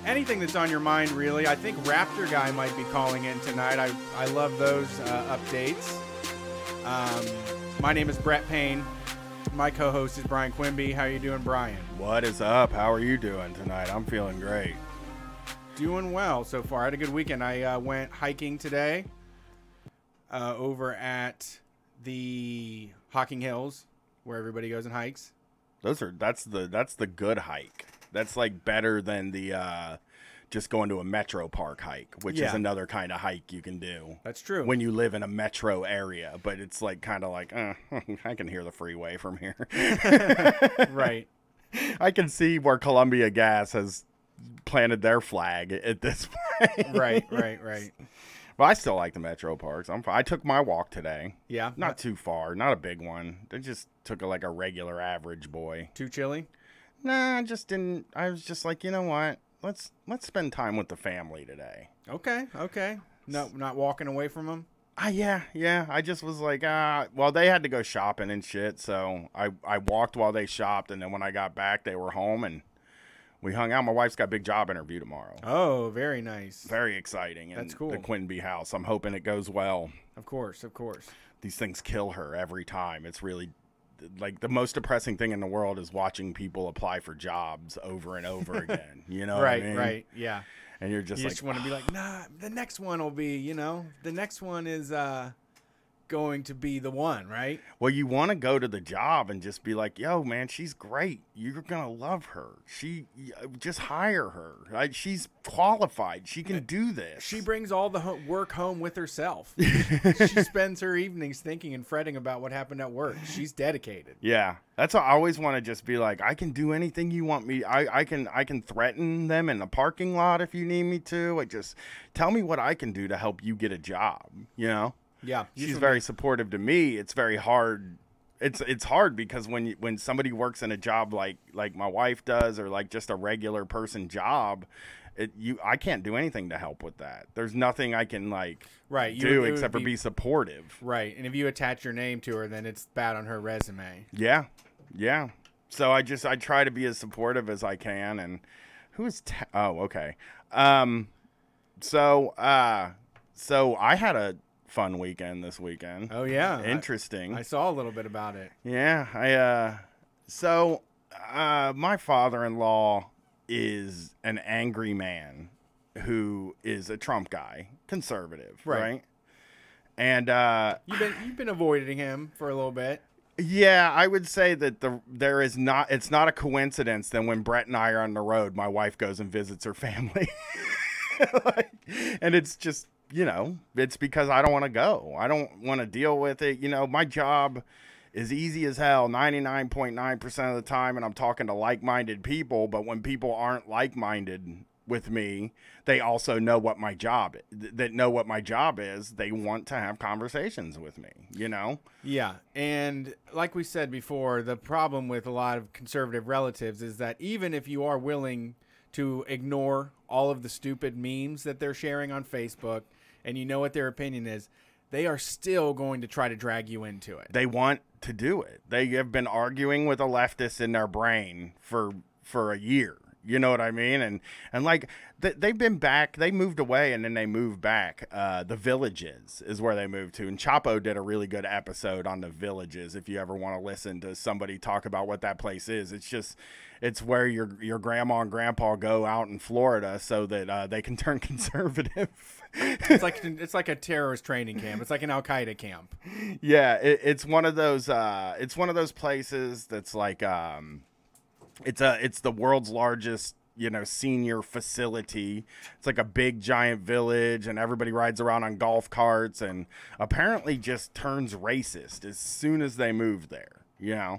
anything that's on your mind, really. I think Raptor Guy might be calling in tonight. I love those updates. My name is Brett Payne. My co-host is Brian Quimby. How you doing, Brian? What is up? How are you doing tonight? I'm feeling great. Doing well so far. I had a good weekend. I went hiking today over at the Hocking Hills, where everybody goes and hikes. That's the good hike. That's like better than the just going to a metro park hike, which is another kind of hike you can do. That's true. When you live in a metro area, but it's like kind of like I can hear the freeway from here. Right. I can see where Columbia Gas has planted their flag at this point. Right. But I still like the metro parks. I took my walk today. Yeah. Not too far, not a big one. I just took like a regular average boy. Too chilly? Nah, I just didn't. I was just like, you know what? Let's spend time with the family today. Okay. No, not walking away from them? Yeah. I just was like, well, they had to go shopping and shit, so I walked while they shopped, and then when I got back, they were home, and we hung out. My wife's got a big job interview tomorrow. Oh, very nice. Very exciting. That's cool. The Quinby house. I'm hoping it goes well. Of course. These things kill her every time. It's really like the most depressing thing in the world is watching people apply for jobs over and over again. You know what I mean? Right. Yeah. And you're just you like, just want to be like, nah, the next one will be, the next one is going to be the one, right? Well, you want to go to the job and just be like, yo, man, she's great. You're going to love her. Just hire her. She's qualified. She can do this. She brings all the work home with herself. She spends her evenings thinking and fretting about what happened at work. She's dedicated. Yeah. That's why I always want to just be like, I can do anything you want me. I can threaten them in the parking lot if you need me to. Just tell me what I can do to help you get a job, Yeah, she's very supportive to me. It's very hard. It's hard because when somebody works in a job like my wife does, or like just a regular person job, I can't do anything to help with that. There's nothing I can do except for be supportive. Right, and if you attach your name to her, then it's bad on her resume. Yeah. So I try to be as supportive as I can. And who is? Okay. So I had a fun weekend this weekend. Oh yeah, interesting. I saw a little bit about it. Yeah, my father-in-law is an angry man who is a Trump guy, conservative, right? And you've been avoiding him for a little bit. Yeah, I would say that it's not a coincidence that when Brett and I are on the road, my wife goes and visits her family. And it's just, it's because I don't want to go. I don't want to deal with it. My job is easy as hell 99.9% of the time, and I'm talking to like-minded people, but when people aren't like-minded with me, they also know what my job is. They want to have conversations with me, Yeah, and like we said before, the problem with a lot of conservative relatives is that even if you are willing to ignore all of the stupid memes that they're sharing on Facebook, and you know what their opinion is, they are still going to try to drag you into it. They want to do it. They have been arguing with a leftist in their brain for a year. You know what I mean? And like they've been back. They moved away and then they moved back. The Villages is where they moved to. And Chapo did a really good episode on the Villages. If you ever want to listen to somebody talk about what that place is, it's where your grandma and grandpa go out in Florida so that they can turn conservative. It's like a terrorist training camp. It's like an Al Qaeda camp. Yeah, it's one of those. It's one of those places that's like. It's the world's largest, senior facility. It's like a big giant village, and everybody rides around on golf carts, and apparently just turns racist as soon as they move there. Yeah,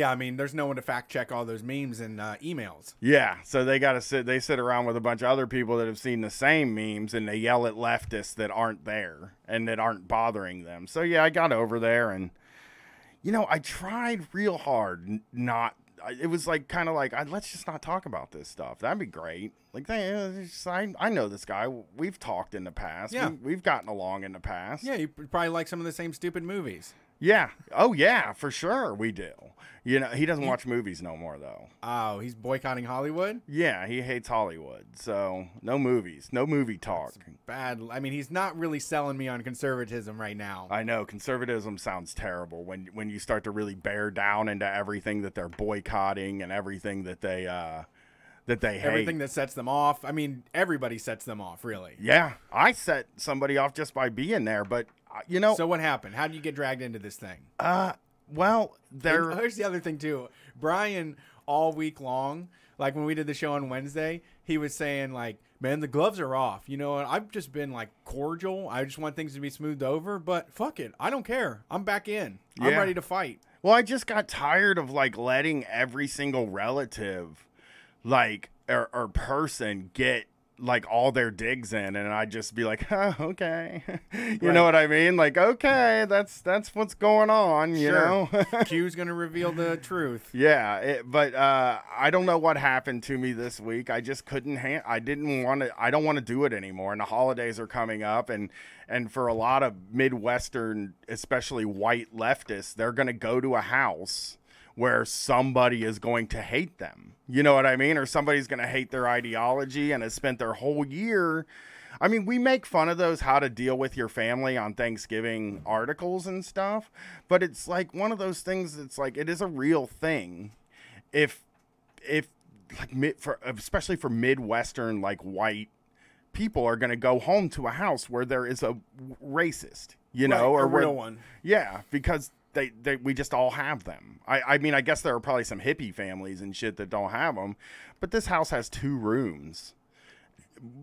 I mean, there's no one to fact check all those memes and emails. Yeah, so they sit around with a bunch of other people that have seen the same memes, and they yell at leftists that aren't there and that aren't bothering them. So yeah, I got over there, and I tried real hard not. It was kind of like, let's just not talk about this stuff. That'd be great. I know this guy. We've talked in the past. Yeah. We've gotten along in the past. Yeah, you probably like some of the same stupid movies. Yeah. Oh, yeah, for sure we do. You know, he doesn't watch movies no more, though. Oh, he's boycotting Hollywood? Yeah, he hates Hollywood. So, no movies. No movie talk. Bad. I mean, he's not really selling me on conservatism right now. I know. Conservatism sounds terrible when you start to really bear down into everything that they're boycotting and everything that they hate. Everything that sets them off. I mean, everybody sets them off, really. Yeah, I set somebody off just by being there, but, you know. So what happened? How did you get dragged into this thing? Well, Here's the other thing, too. Brian, all week long, like when we did the show on Wednesday, he was saying, like, man, the gloves are off. You know, I've just been, like, cordial. I just want things to be smoothed over. But fuck it. I don't care. I'm back in. I'm Yeah. ready to fight. Well, I just got tired of, like, letting every single relative, like, or person get, like, all their digs in, and I'd just be like, oh, okay. You know what I mean? Like, okay, that's what's going on, you know? Q's going to reveal the truth. Yeah, but I don't know what happened to me this week. I just couldn't I don't want to do it anymore, and the holidays are coming up, and for a lot of Midwestern, especially white leftists, they're going to go to a house where somebody is going to hate them. You know what I mean? Or somebody's going to hate their ideology and has spent their whole year. I mean, we make fun of those how to deal with your family on Thanksgiving articles and stuff, but it's like one of those things that's like, it is a real thing. If like especially for Midwestern, like white people are going to go home to a house where there is a racist, you know, or a real one. Yeah, because we just all have them. I mean, I guess there are probably some hippie families and shit that don't have them, but this house has 2 rooms.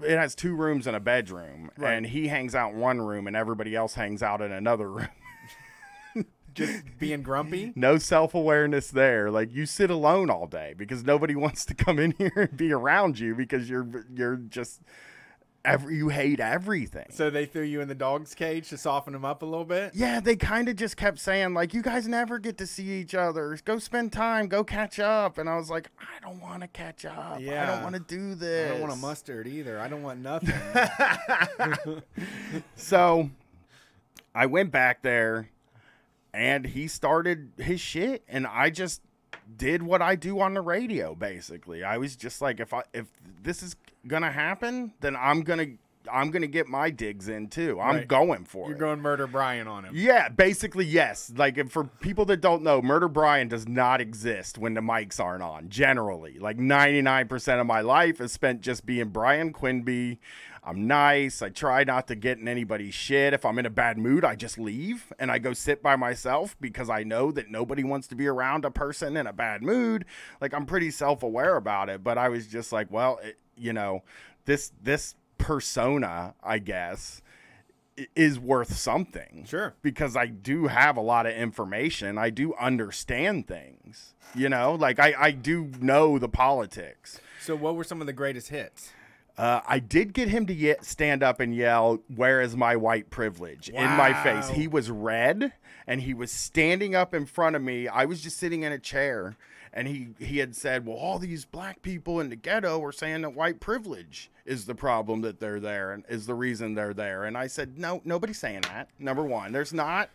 It has 2 rooms and a bedroom, and he hangs out in one room and everybody else hangs out in another room. Just being grumpy? No self-awareness there. Like, you sit alone all day because nobody wants to come in here and be around you because you're just... you hate everything. So they threw you in the dog's cage to soften them up a little bit? Yeah, they kind of just kept saying, like, you guys never get to see each other. Go spend time. Go catch up. And I was like, I don't want to catch up. Yeah. I don't want to do this. I don't want a mustard either. I don't want nothing. So I went back there, and he started his shit, and I just did what I do on the radio, basically. I was just like, if this is gonna happen, then I'm gonna get my digs in too. I'm going for it. You're going Murder Brian on him. Yeah, basically, yes. Like, for people that don't know, Murder Brian does not exist when the mics aren't on, generally. Like, 99% of my life is spent just being Brian Quinby. I'm nice. I try not to get in anybody's shit. If I'm in a bad mood, I just leave and I go sit by myself because I know that nobody wants to be around a person in a bad mood. Like, I'm pretty self-aware about it, but I was just like, well, you know, this persona, I guess, is worth something. Sure. Because I do have a lot of information. I do understand things, you know, like I do know the politics. So what were some of the greatest hits? I did get him to stand up and yell, "Where is my white privilege?" in my face. He was red, and he was standing up in front of me. I was just sitting in a chair, and he had said, well, all these black people in the ghetto are saying that white privilege is the problem, that they're there, and is the reason they're there. And I said, no, nobody's saying that. Number one, there's not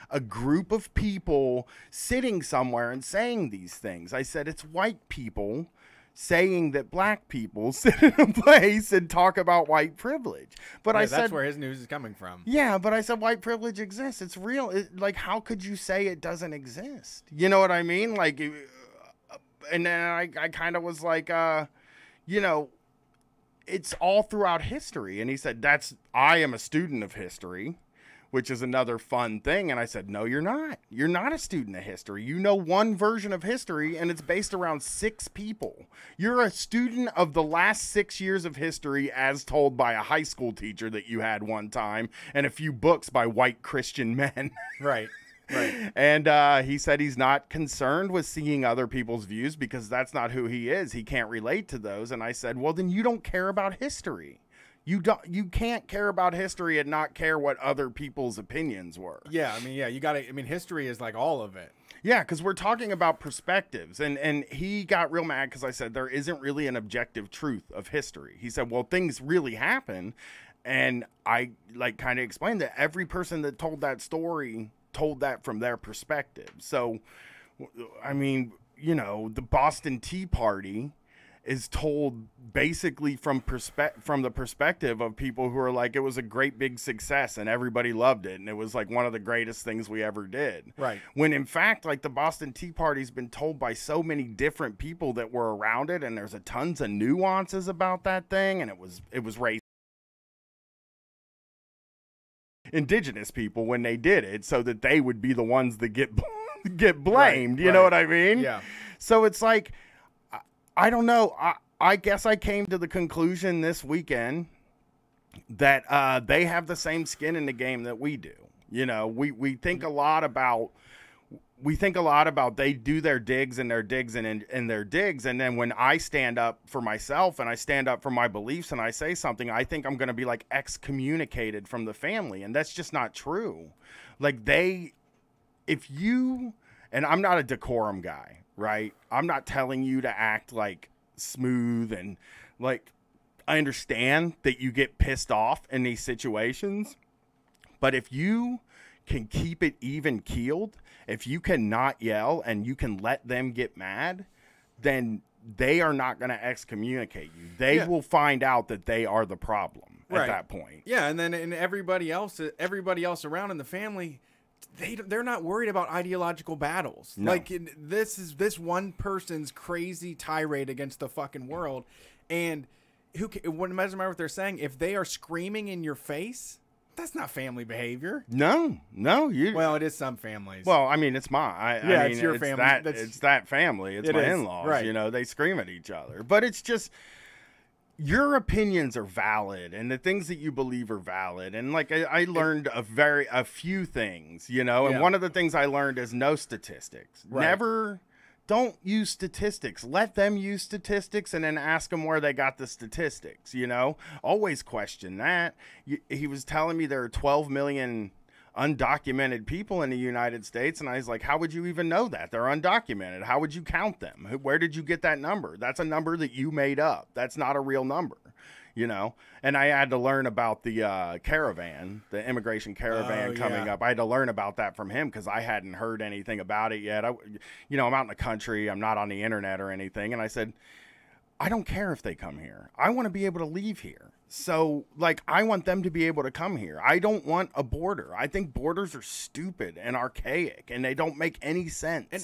a group of people sitting somewhere and saying these things. I said, it's white people saying that black people sit in a place and talk about white privilege. But I said, that's where his news is coming from. Yeah, but I said white privilege exists. It's real. Like, how could you say it doesn't exist? You know what I mean? Like, and then I kind of was like, you know, it's all throughout history. And he said, I am a student of history, which is another fun thing. And I said, no, you're not. You're not a student of history. You know one version of history, and it's based around 6 people. You're a student of the last 6 years of history as told by a high school teacher that you had one time, and a few books by white Christian men. Right. Right. And he said he's not concerned with seeing other people's views because that's not who he is. He can't relate to those. And I said, well, then you don't care about history. You can't care about history and not care what other people's opinions were. Yeah, I mean, yeah, you got to. I mean, history is like all of it. Yeah, because we're talking about perspectives, and he got real mad because I said there isn't really an objective truth of history. He said, well, things really happen, and I like kind of explained that every person that told that story told that from their perspective. So, I mean, you know, the Boston Tea Party is told basically from the perspective of people who are like, it was a great big success and everybody loved it and it was like one of the greatest things we ever did. Right. When in fact, like, the Boston Tea Party's been told by so many different people that were around it, and there's a tons of nuances about that thing, and it was racist. Indigenous people when they did it so that they would be the ones that get blamed. You know what I mean? Yeah. So it's like, I don't know. I guess I came to the conclusion this weekend that they have the same skin in the game that we do. You know, we think a lot about they do their digs and their digs and their digs, and then when I stand up for myself and I stand up for my beliefs and I say something, I think I'm going to be like excommunicated from the family, and that's just not true. Like, if you, and I'm not a decorum guy, right? I'm not telling you to act like smooth, and like, I understand that you get pissed off in these situations, but if you can keep it even keeled, if you cannot yell and you can let them get mad, then they are not going to excommunicate you. They will find out that they are the problem at that point. Yeah, and then everybody else around in the family, they're not worried about ideological battles. No. Like, this one person's crazy tirade against the fucking world, and what doesn't matter what they're saying, if they are screaming in your face, that's not family behavior. No. Well, it is some families. Well, I mean, it's I mean, it's your family. It's that family. It's my in-laws. Right. You know, they scream at each other. But it's just, your opinions are valid, and the things that you believe are valid. And like, I learned a few things, you know, and one of the things I learned is no statistics. Right. Don't use statistics. Let them use statistics and then ask them where they got the statistics, you know? Always question that. He was telling me there are 12 million undocumented people in the United States, and I was like, how would you even know that? They're undocumented. How would you count them? Where did you get that number? That's a number that you made up. That's not a real number. You know, and I had to learn about the caravan, the immigration caravan coming up. I had to learn about that from him because I hadn't heard anything about it yet. I'm out in the country. I'm not on the internet or anything. And I said, I don't care if they come here. I want to be able to leave here. So, like, I want them to be able to come here. I don't want a border. I think borders are stupid and archaic, and they don't make any sense. And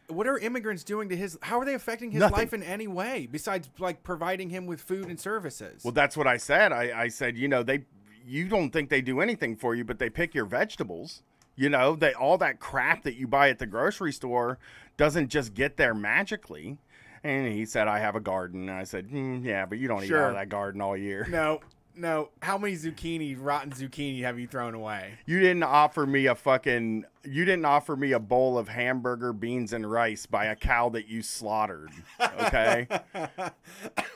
what are immigrants doing to how are they affecting his Nothing. life in any way besides like providing him with food and services? Well, that's what I said. I said, you don't think they do anything for you, but they pick your vegetables. You know, all that crap that you buy at the grocery store doesn't just get there magically. And he said, I have a garden. And I said, yeah, but you don't eat out of that garden all year. No. How many rotten zucchini have you thrown away? You didn't offer me a bowl of hamburger, beans, and rice by a cow that you slaughtered. Okay?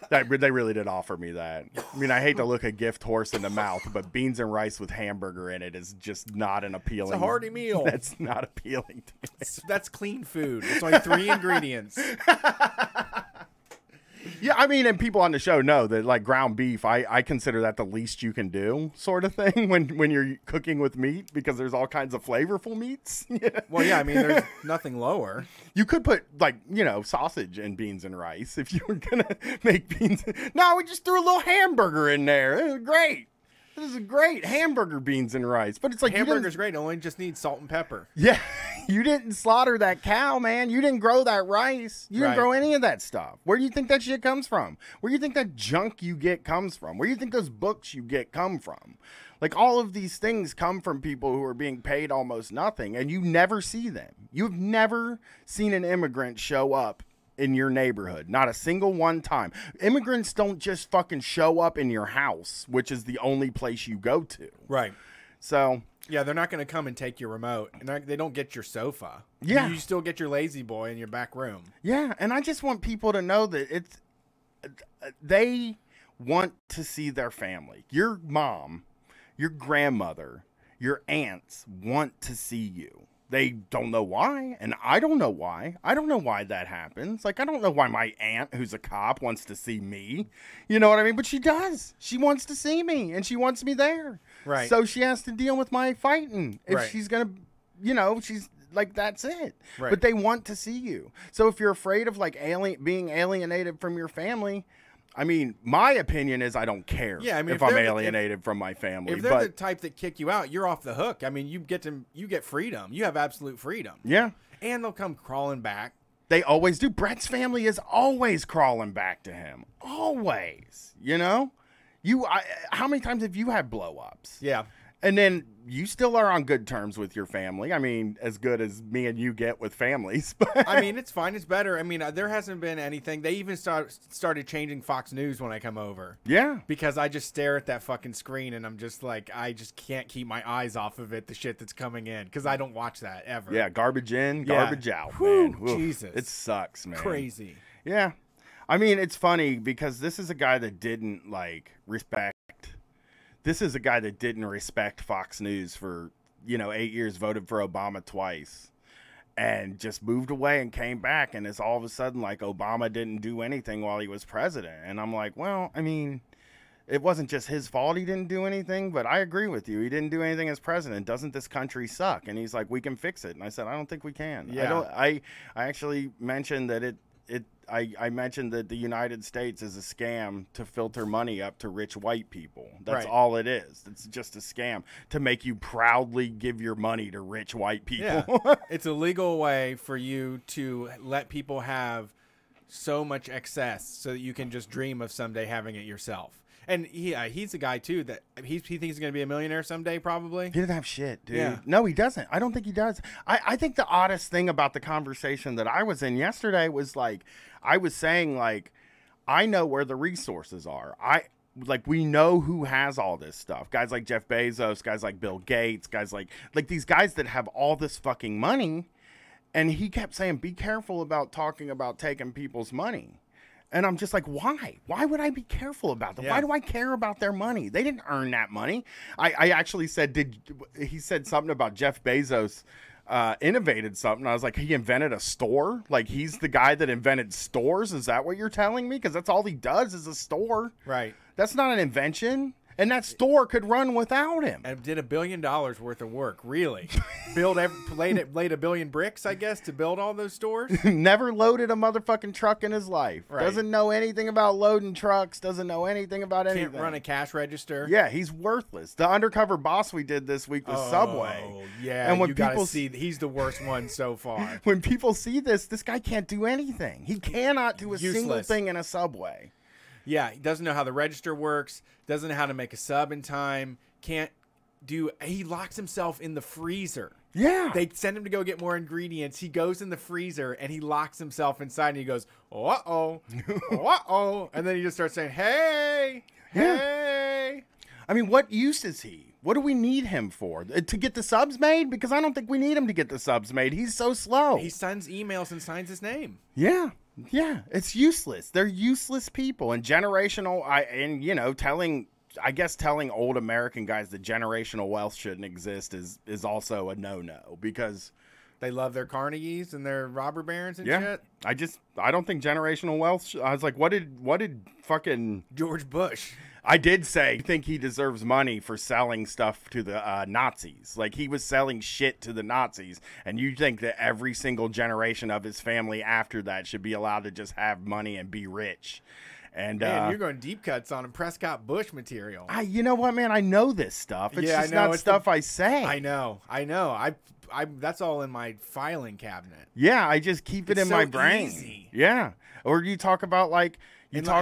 They really did offer me that. I mean, I hate to look a gift horse in the mouth, but beans and rice with hamburger in it is just not an appealing. It's a hearty meal. That's not appealing to me. That's clean food. It's only 3 ingredients. Yeah, I mean, and people on the show know that, like, ground beef, I consider that the least you can do sort of thing when you're cooking with meat, because there's all kinds of flavorful meats. Well, yeah, I mean, there's nothing lower. You could put, like, sausage and beans and rice if you were going to make beans. No, we just threw a little hamburger in there. It was great. This is great. Hamburger, beans, and rice. But it's like, hamburger's great. It only just needs salt and pepper. Yeah. You didn't slaughter that cow, man. You didn't grow that rice. You didn't grow any of that stuff. Where do you think that shit comes from? Where do you think that junk you get comes from? Where do you think those books you get come from? Like, all of these things come from people who are being paid almost nothing, and you never see them. You've never seen an immigrant show up in your neighborhood. Not a single one time. Immigrants don't just fucking show up in your house, which is the only place you go to. Right. So, yeah, they're not going to come and take your remote. And they don't get your sofa. Yeah. You still get your lazy boy in your back room. Yeah, and I just want people to know that they want to see their family. Your mom, your grandmother, your aunts want to see you. They don't know why, and I don't know why. I don't know why that happens. Like, I don't know why my aunt, who's a cop, wants to see me. You know what I mean? But she does. She wants to see me, and she wants me there. Right. So she has to deal with my fighting if she's going to you know, she's like, that's it. Right. But they want to see you. So if you're afraid of like being alienated from your family, I mean, my opinion is I don't care if I'm alienated from my family. If they're the type that kick you out, you're off the hook. I mean, you get freedom. You have absolute freedom. Yeah. And they'll come crawling back. They always do. Brett's family is always crawling back to him. Always. You know? How many times have you had blow-ups? Yeah. And then you still are on good terms with your family. I mean, as good as me and you get with families. But I mean, it's fine. It's better. I mean, there hasn't been anything. They even started changing Fox News when I come over. Yeah. Because I just stare at that fucking screen and I'm just like, I just can't keep my eyes off of it, the shit that's coming in. Because I don't watch that ever. Yeah, garbage in, garbage out, Whew, man. Oof, Jesus. It sucks, man. Crazy. Yeah. I mean, it's funny because this is a guy that didn't, like, respect. This is a guy that didn't respect Fox News for, 8 years, voted for Obama twice, and just moved away and came back. And it's all of a sudden like Obama didn't do anything while he was president. And I'm like, well, I mean, it wasn't just his fault he didn't do anything, but I agree with you. He didn't do anything as president. Doesn't this country suck? And he's like, we can fix it. And I said, I don't think we can. Yeah. I actually mentioned that I mentioned that the United States is a scam to filter money up to rich white people. That's right. all it is. It's just a scam to make you proudly give your money to rich white people. Yeah. It's a legal way for you to let people have so much excess so that you can just dream of someday having it yourself. And he's a guy, too, that he thinks he's going to be a millionaire someday, probably. He doesn't have shit, dude. Yeah. No, he doesn't. I don't think he does. I think the oddest thing about the conversation that I was in yesterday was, like, I was saying, like, I know where the resources are. We know who has all this stuff. Guys like Jeff Bezos, guys like Bill Gates, guys like these guys that have all this fucking money. And he kept saying, be careful about talking about taking people's money. And I'm just like, why? Why would I be careful about them? Yeah. Why do I care about their money? They didn't earn that money. I actually said, he said something about Jeff Bezos innovated something. I was like, he invented a store? Like, he's the guy that invented stores? Is that what you're telling me? Because that's all he does is a store. Right. That's not an invention. And that store could run without him. And did $1 billion worth of work, really. Laid $1 billion bricks, I guess, to build all those stores. Never loaded a motherfucking truck in his life. Right. Doesn't know anything about loading trucks. Doesn't know anything about anything. Can't run a cash register. Yeah, he's worthless. The undercover boss we did this week was Subway. Oh, yeah. And when you gotta people see, he's the worst one so far. When people see this guy can't do anything. He cannot do a single Useless. thing in a Subway. Yeah, he doesn't know how the register works, doesn't know how to make a sub in time, he locks himself in the freezer. Yeah. They send him to go get more ingredients. He goes in the freezer and he locks himself inside and he goes, uh-oh, uh-oh. And then he just starts saying, hey, hey. I mean, what use is he? What do we need him for? To get the subs made? Because I don't think we need him to get the subs made. He's so slow. He sends emails and signs his name. Yeah. Yeah. It's useless. They're useless people. And generational, telling old American guys that generational wealth shouldn't exist is also a no-no because they love their Carnegies and their robber barons and shit. I don't think generational wealth. I was like, what did fucking George Bush? I did say, I think he deserves money for selling stuff to the Nazis. Like, he was selling shit to the Nazis. And you think that every single generation of his family after that should be allowed to just have money and be rich. And man, you're going deep cuts on Prescott Bush material. You know what, man? I know this stuff. It's just not stuff I say. I know. I that's all in my filing cabinet. Yeah, I just keep it in my brain. Easy. Yeah. Or you talk about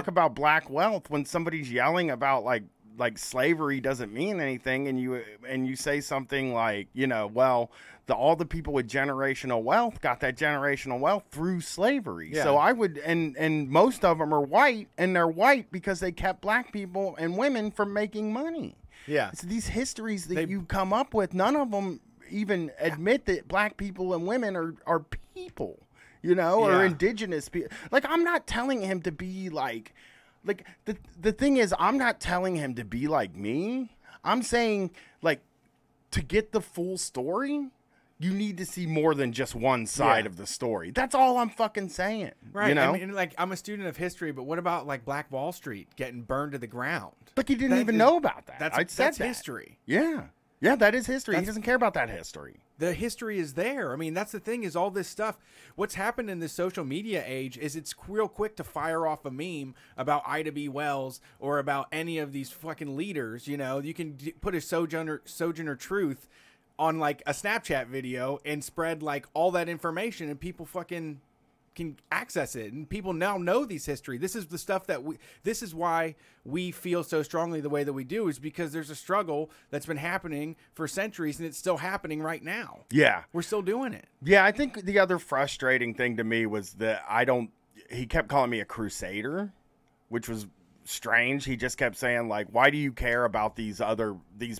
about black wealth when somebody's yelling about like slavery doesn't mean anything, and you say something like, all the people with generational wealth got that generational wealth through slavery. Yeah. So I would, and most of them are white, and they're white because they kept black people and women from making money. Yeah. So these histories that you come up with, none of them even admit that black people and women are people. Or indigenous people. Like, I'm not telling him to be like the thing is, I'm not telling him to be like me. I'm saying, like, to get the full story, you need to see more than just one side of the story. That's all I'm fucking saying. Right. I mean, like, I'm a student of history, but what about like Black Wall Street getting burned to the ground? Like, he didn't even know about that. That's that. history. Yeah. Yeah, that is history. He doesn't care about that history. The history is there. I mean, that's the thing is all this stuff. What's happened in this social media age is it's real quick to fire off a meme about Ida B. Wells or about any of these fucking leaders. You know, you can put a Sojourner Truth on like a Snapchat video and spread like all that information, and people fucking can access it, and people now know these history. This is the stuff that this is why we feel so strongly the way that we do, is because there's a struggle that's been happening for centuries, and it's still happening right now. Yeah. We're still doing it. Yeah, I think the other frustrating thing to me was that he kept calling me a crusader, which was strange. He just kept saying like, why do you care about these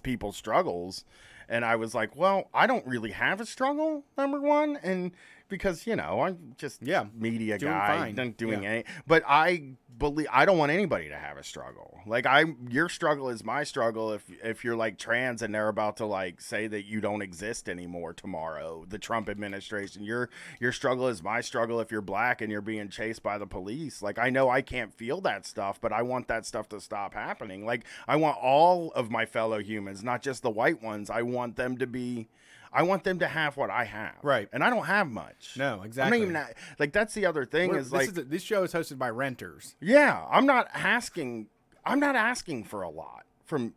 people's struggles? And I was like, well, I don't really have a struggle, number one, and because, you know, I'm just media doing guy, fine. not doing any. But I believe I don't want anybody to have a struggle. Like your struggle is my struggle. If you're like trans and they're about to like say that you don't exist anymore tomorrow, the Trump administration, your struggle is my struggle. If you're black and you're being chased by the police, like I know I can't feel that stuff, but I want that stuff to stop happening. Like I want all of my fellow humans, not just the white ones. I want them to have what I have. Right. And I don't have much. No, exactly. I'm not even like, that's the other thing this show is hosted by renters. Yeah. I'm not asking for a lot from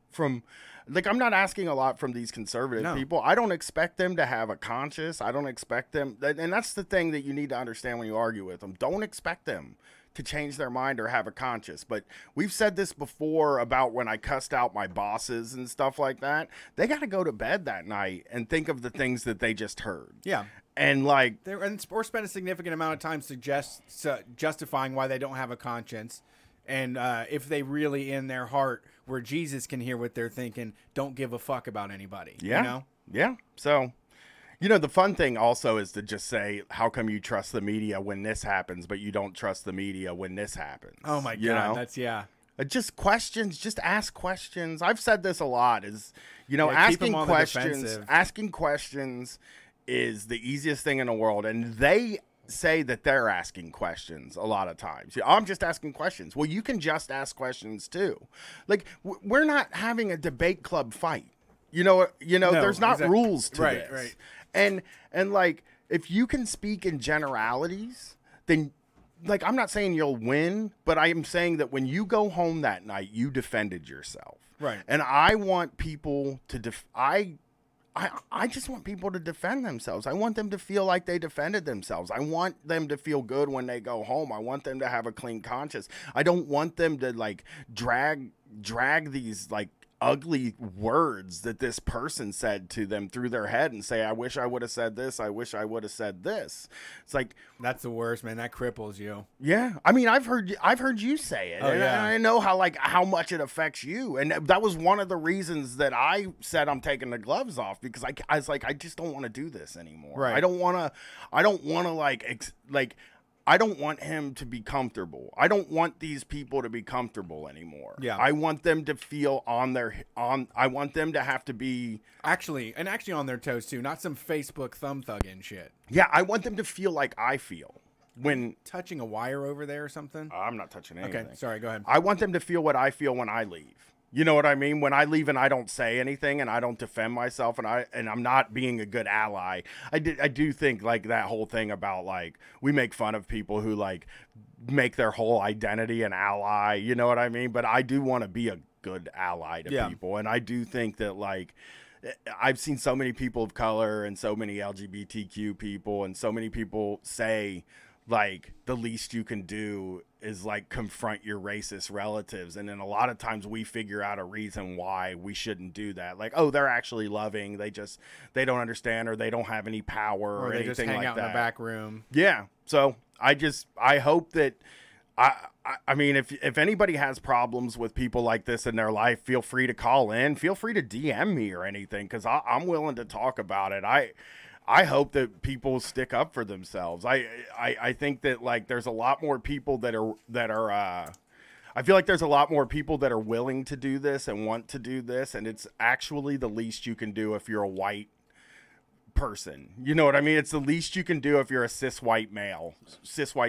like, I'm not asking a lot from these conservative people. I don't expect them to have a conscience. I don't expect them. And that's the thing that you need to understand when you argue with them. Don't expect them to change their mind or have a conscience. But we've said this before about when I cussed out my bosses and stuff like that. They got to go to bed that night and think of the things that they just heard. Yeah. And like, or spend a significant amount of time justifying why they don't have a conscience. And if they really in their heart, where Jesus can hear what they're thinking, don't give a fuck about anybody. Yeah. You know? Yeah. So, you know, the fun thing also is to just say, how come you trust the media when this happens, but you don't trust the media when this happens? Oh my God. You know? That's, yeah. Just questions, just ask questions. I've said this a lot is, you know, Yeah, asking questions is the easiest thing in the world. And they say that they're asking questions a lot of times. I'm just asking questions. Well, you can just ask questions too. Like we're not having a debate club fight. No, there's not rules to this. Right. And like, if you can speak in generalities, then like, I'm not saying you'll win, but I am saying that when you go home that night, you defended yourself. Right. And I want people to I just want people to defend themselves. I want them to feel like they defended themselves. I want them to feel good when they go home. I want them to have a clean conscience. I don't want them to like drag these like ugly words that this person said to them through their head and say, I wish I would have said this. I wish I would have said this. It's like, that's the worst, man. That cripples you. Yeah. I mean, I've heard you say it. And I know how much it affects you. And that was one of the reasons that I said I'm taking the gloves off, because I was like, I just don't want to do this anymore. Right. I don't want to I don't want him to be comfortable. I don't want these people to be comfortable anymore. Yeah. I want them to feel I want them to have to be actually on their toes too, not some Facebook thumb thugging shit. Yeah, I want them to feel like I feel when touching a wire over there or something. I'm not touching anything. Okay, sorry, go ahead. I want them to feel what I feel when I leave. You know what I mean? When I leave and I don't say anything and I don't defend myself and I'm not being a good ally. I do think like that whole thing about like we make fun of people who like make their whole identity an ally. You know what I mean? But I do want to be a good ally to people, and I do think that like I've seen so many people of color and so many LGBTQ people and so many people say like the least you can do is like confront your racist relatives, and then a lot of times we figure out a reason why we shouldn't do that, like, oh, they're actually loving, they don't understand, or they don't have any power, or they anything just hang like out that in the back room. Yeah, so I hope that I mean, if anybody has problems with people like this in their life, feel free to call in, feel free to DM me or anything, because I'm willing to talk about it. I hope that people stick up for themselves. I think that like there's a lot more people that are I feel like there's a lot more people that are willing to do this and want to do this, and it's actually the least you can do if you're a white person. You know what I mean? It's the least you can do if you're a cis white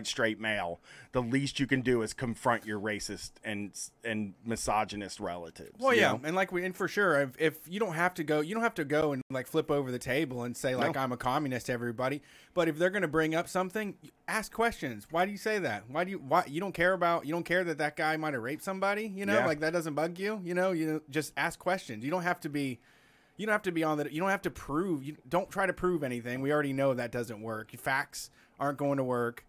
straight male. The least you can do is confront your racist and misogynist relatives. Well, you yeah, know? and for sure, if you don't have to go and like flip over the table and say like I'm a communist to everybody. But if they're going to bring up something, ask questions. Why do you say that? Why you don't care that guy might have raped somebody? You know, like that doesn't bug you. You know, just ask questions. You don't have to be on that. You don't have to prove. You don't try to prove anything. We already know that doesn't work. Facts aren't going to work.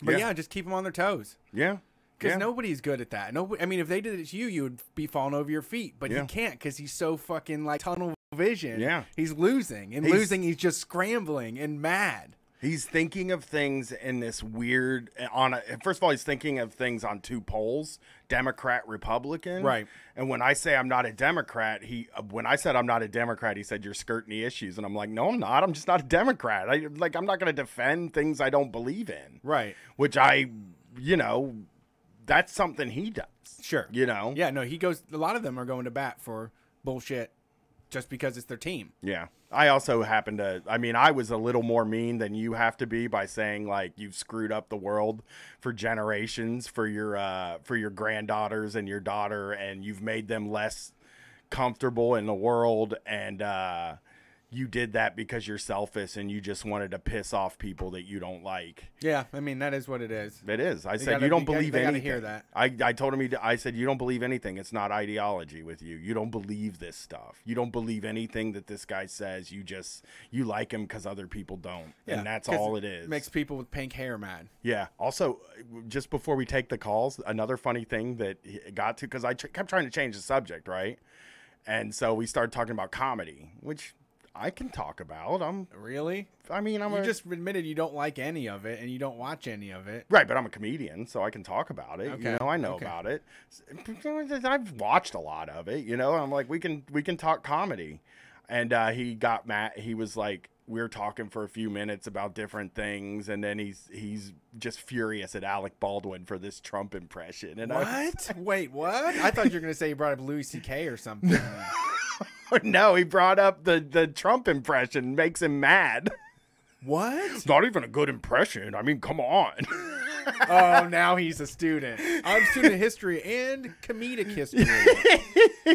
But yeah, just keep them on their toes. Yeah. Because nobody's good at that. Nobody. I mean, if they did it to you, you would be falling over your feet. But he can't because he's so fucking like tunnel vision. Yeah. He's losing. And he's just scrambling and mad. He's thinking of things in this weird first of all, he's thinking of things on two poles, Democrat, Republican. Right. And when I say I'm not a Democrat, when I said I'm not a Democrat, he said you're skirting the issues. And I'm like, no, I'm not. I'm just not a Democrat. I'm not going to defend things I don't believe in. Right. Which that's something he does. Sure. You know? Yeah, no, a lot of them are going to bat for bullshit just because it's their team. Yeah. I also I was a little more mean than you have to be by saying like you've screwed up the world for generations for your granddaughters and your daughter, and you've made them less comfortable in the world, and you did that because you're selfish and you just wanted to piss off people that you don't like. Yeah, I mean, that is what it is. It is. I said, you don't believe anything. They gotta hear that. I told him, I said, you don't believe anything. It's not ideology with you. You don't believe this stuff. You don't believe anything that this guy says. You like him because other people don't. Yeah, and that's all it is. Makes people with pink hair mad. Yeah. Also, just before we take the calls, another funny thing that it got to, because I kept trying to change the subject, right? And so we started talking about comedy, which I can talk about. Really? I mean, you just admitted you don't like any of it and you don't watch any of it. Right, but I'm a comedian, so I can talk about it. Okay. You know, I know about it. I've watched a lot of it. You know, I'm like, we can talk comedy, and he got mad. He was like, we were talking for a few minutes about different things, and then he's just furious at Alec Baldwin for this Trump impression. And what? Wait, what? I thought you were gonna say you brought up Louis C.K. or something. No, he brought up the Trump impression. Makes him mad. What? It's not even a good impression. I mean, come on. Oh, now he's a student. I'm student history and comedic history.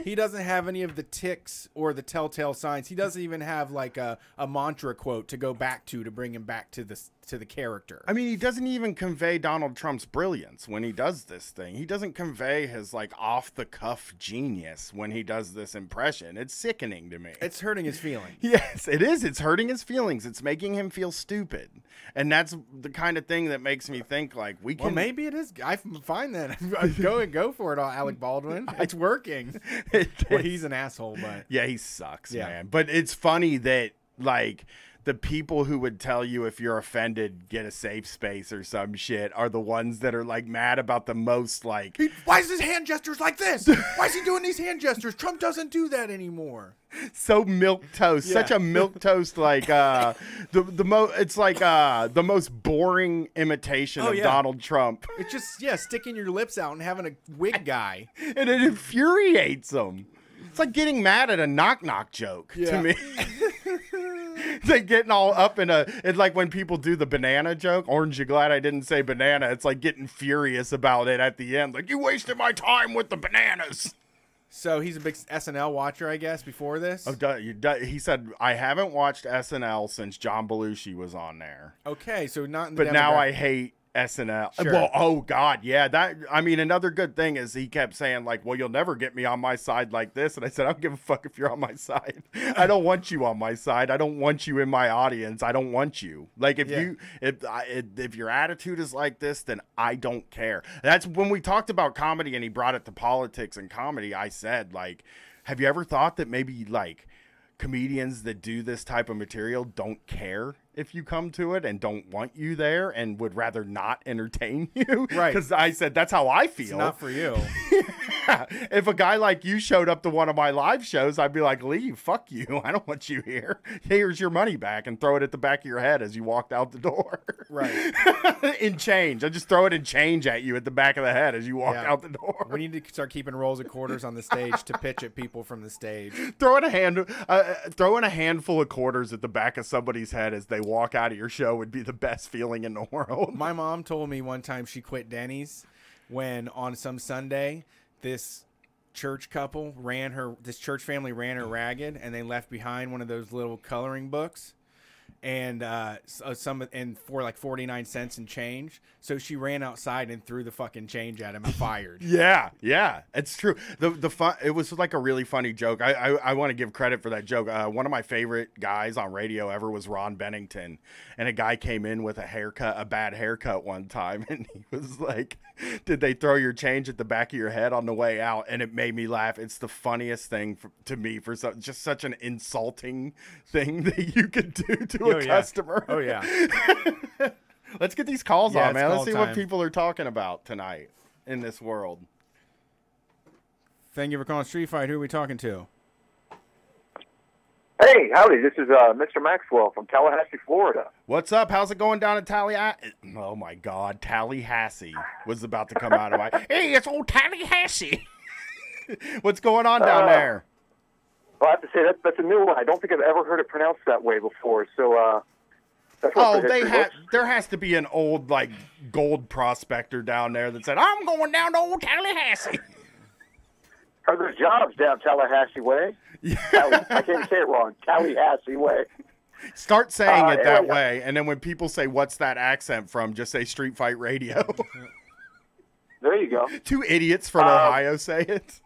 He doesn't have any of the tics or the telltale signs. He doesn't even have like a mantra quote to go back to bring him back to the character. I mean, he doesn't even convey Donald Trump's brilliance when he does this thing. He doesn't convey his like off the cuff genius when he does this impression. It's sickening to me. It's hurting his feelings. Yes, it is. It's hurting his feelings. It's making him feel stupid. And that's the kind of thing that makes me think like we can. Well, maybe it is. I find that. Go for it, Alec Baldwin. It's working. Well, he's an asshole, but yeah, he sucks, man. But it's funny that like the people who would tell you if you're offended, get a safe space or some shit, are the ones that are like mad about the most. Like, why is his hand gestures like this? Why is he doing these hand gestures? Trump doesn't do that anymore. So milquetoast, such a milquetoast. Like it's like the most boring imitation of Donald Trump. It's just sticking your lips out and having a wig guy, and it infuriates them. It's like getting mad at a knock joke to me. They getting all up it's like when people do the banana joke. Orange, you glad I didn't say banana? It's like getting furious about it at the end. Like, you wasted my time with the bananas. So he's a big SNL watcher, I guess, before this? He said, I haven't watched SNL since John Belushi was on there. Okay, so not in the But now I hate SNL. Sure. Well, oh God, yeah. Another good thing is he kept saying like, "Well, you'll never get me on my side like this," and I said, "I don't give a fuck if you're on my side. I don't want you on my side. I don't want you in my audience. I don't want you. Like if your attitude is like this, then I don't care." That's when we talked about comedy, and he brought it to politics and comedy. I said, like, have you ever thought that maybe like comedians that do this type of material don't care if you come to it and don't want you there and would rather not entertain you? Right. Because I said, that's how I feel. It's not for you. Yeah, if a guy like you showed up to one of my live shows, I'd be like, leave, fuck you. I don't want you here. Here's your money back, and throw it at the back of your head as you walked out the door. Right. In change. I just throw it in change at you at the back of the head as you walk Yeah. out the door. We need to start keeping rolls of quarters on the stage to pitch at people from the stage. Throw in a handful of quarters at the back of somebody's head as they walk out of your show would be the best feeling in the world. My mom told me one time she quit Denny's when on some Sunday this church family ran her ragged, and they left behind one of those little coloring books. And for like 49 cents and change. So she ran outside and threw the fucking change at him and fired. Yeah, it's true. The fun, it was like a really funny joke. I want to give credit for that joke. One of my favorite guys on radio ever was Ron Bennington, and a guy came in with a bad haircut one time, and he was like, "Did they throw your change at the back of your head on the way out?" And it made me laugh. It's the funniest thing to me for just such an insulting thing that you could do to a customer. Oh yeah. Let's get these calls on, man. Let's see time. what people are talking about tonight in this world. Thank you for calling Street Fight. Who are we talking to? Hey, howdy. This is Mr. Maxwell from Tallahassee, Florida. What's up? How's it going down in Tallahassee? Oh, my God. Tallahassee was about to come out of my... Hey, it's old Tallahassee. What's going on down there? Well, I have to say, that's a new one. I don't think I've ever heard it pronounced that way before. So, that's what there has to be an old, like, gold prospector down there that said, I'm going down to old Tallahassee. Are there jobs down Tallahassee way? Yeah. I can't say it wrong. Tallahassee way. Start saying it that way, and then when people say, what's that accent from, just say Street Fight Radio. There you go. Two idiots from Ohio say it.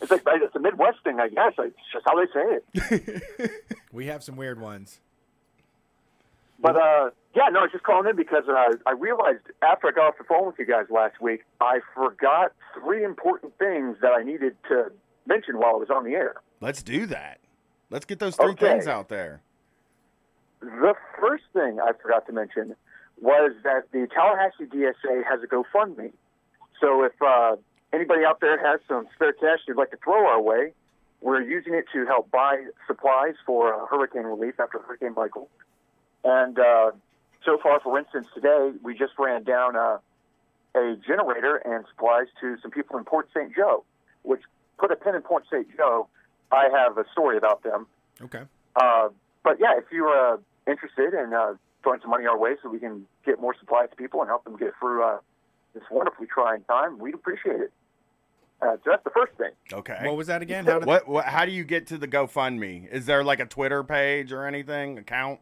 It's a Midwest thing, I guess. It's just how they say it. We have some weird ones. But, I was just calling in because I realized after I got off the phone with you guys last week, I forgot 3 important things that I needed to mention while I was on the air. Let's do that. Let's get those 3 things out there. The first thing I forgot to mention was that the Tallahassee DSA has a GoFundMe. So if anybody out there has some spare cash you'd like to throw our way, we're using it to help buy supplies for hurricane relief after Hurricane Michael. And so far, for instance, today we just ran down a generator and supplies to some people in Port St. Joe, which put a pin in Port St. Joe. I have a story about them. Okay. But yeah, if you're interested in throwing some money our way so we can get more supplies to people and help them get through this wonderfully trying time, we'd appreciate it. So that's the first thing. Okay. What was that again? How do you get to the GoFundMe? Is there like a Twitter page or anything, account?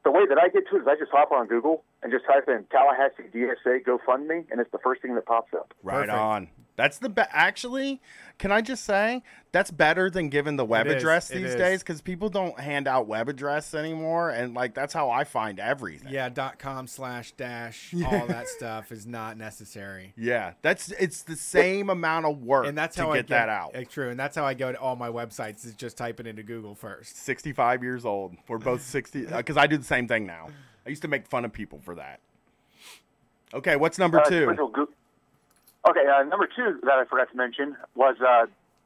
The way that I get to it is I just hop on Google and just type in Tallahassee DSA GoFundMe, and it's the first thing that pops up. Right on. That's actually, can I just say, that's better than giving the web address these days, because people don't hand out web address anymore, and like that's how I find everything. Yeah, .com// all that stuff is not necessary. Yeah, it's the same amount of work and that's to how get that out. True, and that's how I go to all my websites is just type it into Google first. 65 years old. We're both 60, because I do the same thing now. I used to make fun of people for that. Okay, what's number 2? Okay, number 2 that I forgot to mention was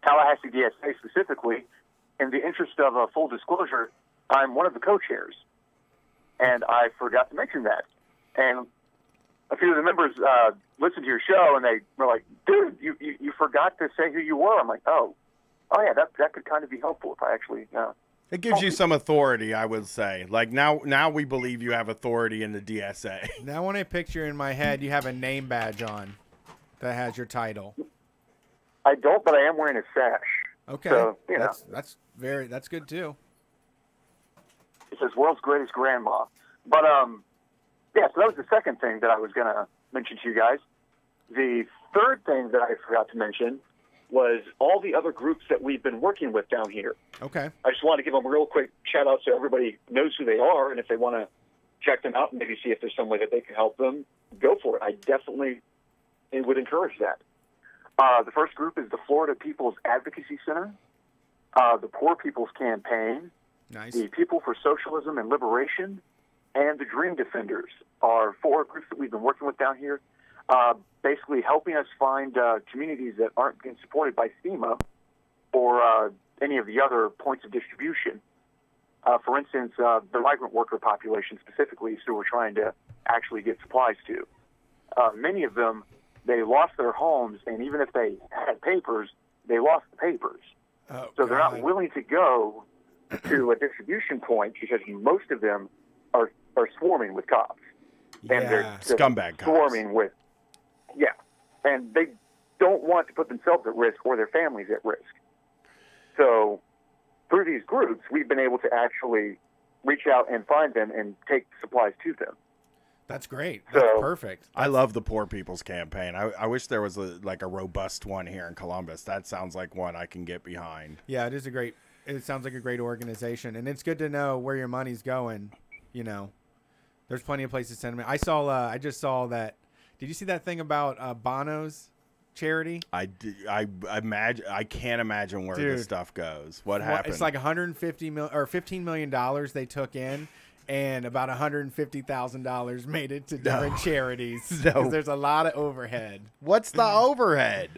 Tallahassee DSA specifically. In the interest of full disclosure, I'm one of the co-chairs, and I forgot to mention that. And a few of the members listened to your show, and they were like, dude, you forgot to say who you were. I'm like, oh yeah, that could kind of be helpful if I actually... It gives you some authority, I would say. Like now we believe you have authority in the DSA. Now when I picture in my head, you have a name badge on that has your title. I don't, but I am wearing a sash. Okay, so, that's good too. It says "World's Greatest Grandma," but so that was the second thing that I was going to mention to you guys. The third thing that I forgot to mention was all the other groups that we've been working with down here. Okay. I just want to give them a real quick shout out so everybody knows who they are, and if they want to check them out and maybe see if there's some way that they can help them, go for it. I definitely would encourage that. The first group is the Florida People's Advocacy Center, the Poor People's Campaign, nice. The People for Socialism and Liberation, and the Dream Defenders are 4 groups that we've been working with down here. basically helping us find communities that aren't being supported by FEMA or any of the other points of distribution. For instance, the migrant worker population specifically, so we're trying to actually get supplies to. Many of them, they lost their homes, and even if they had papers, they lost the papers. Oh, so they're God. not willing to go to a distribution point because most of them are swarming with cops. And Yeah. they're Scumbag cops. swarming with, yeah. And they don't want to put themselves at risk or their families at risk. So through these groups, we've been able to actually reach out and find them and take supplies to them. That's great. That's So- perfect. I love the Poor People's Campaign. I wish there was a robust one here in Columbus. That sounds like one I can get behind. Yeah, it sounds like a great organization, and it's good to know where your money's going. You know, there's plenty of places to send them. I just saw that. Did you see that thing about Bono's charity? I can't imagine where Dude. this stuff goes. What Well, happened? It's like 150 million or $15 million they took in, and about $150,000 made it to different charities. No. Because there's a lot of overhead. What's the overhead?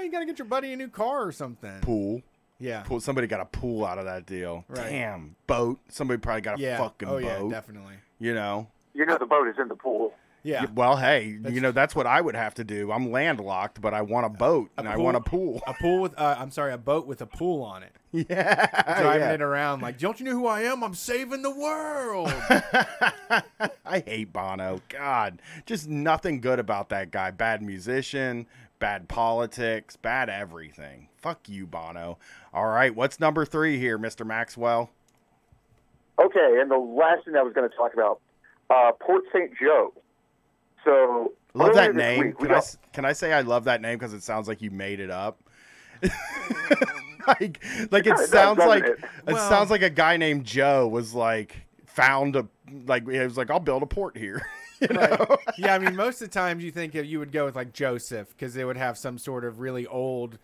You gotta get your buddy a new car or something. Pool. Yeah. Pool. Somebody got a pool out of that deal. Right. Damn. Boat. Somebody probably got a Yeah. fucking Oh boat. yeah, definitely. You know? You know the boat is in the pool. Yeah. Well, hey, that's what I would have to do. I'm landlocked, but I want a boat and I want a pool. A pool with a boat with a pool on it. Yeah. Driving yeah. it around like, don't you know who I am? I'm saving the world. I hate Bono. God, just nothing good about that guy. Bad musician, bad politics, bad everything. Fuck you, Bono. All right, what's number 3 here, Mr. Maxwell? Okay, and the last thing I was going to talk about, Port St. Joe. So Love earlier that this name. week, we Can I, got- can I say I love that name because it sounds like you made it up? like it kinda does, sounds doesn't like it? Well- sounds like a guy named Joe was like found a he was like, I'll build a port here. You know? Right. Yeah, I mean, most of the times you think you would go with like Joseph because they would have some sort of really old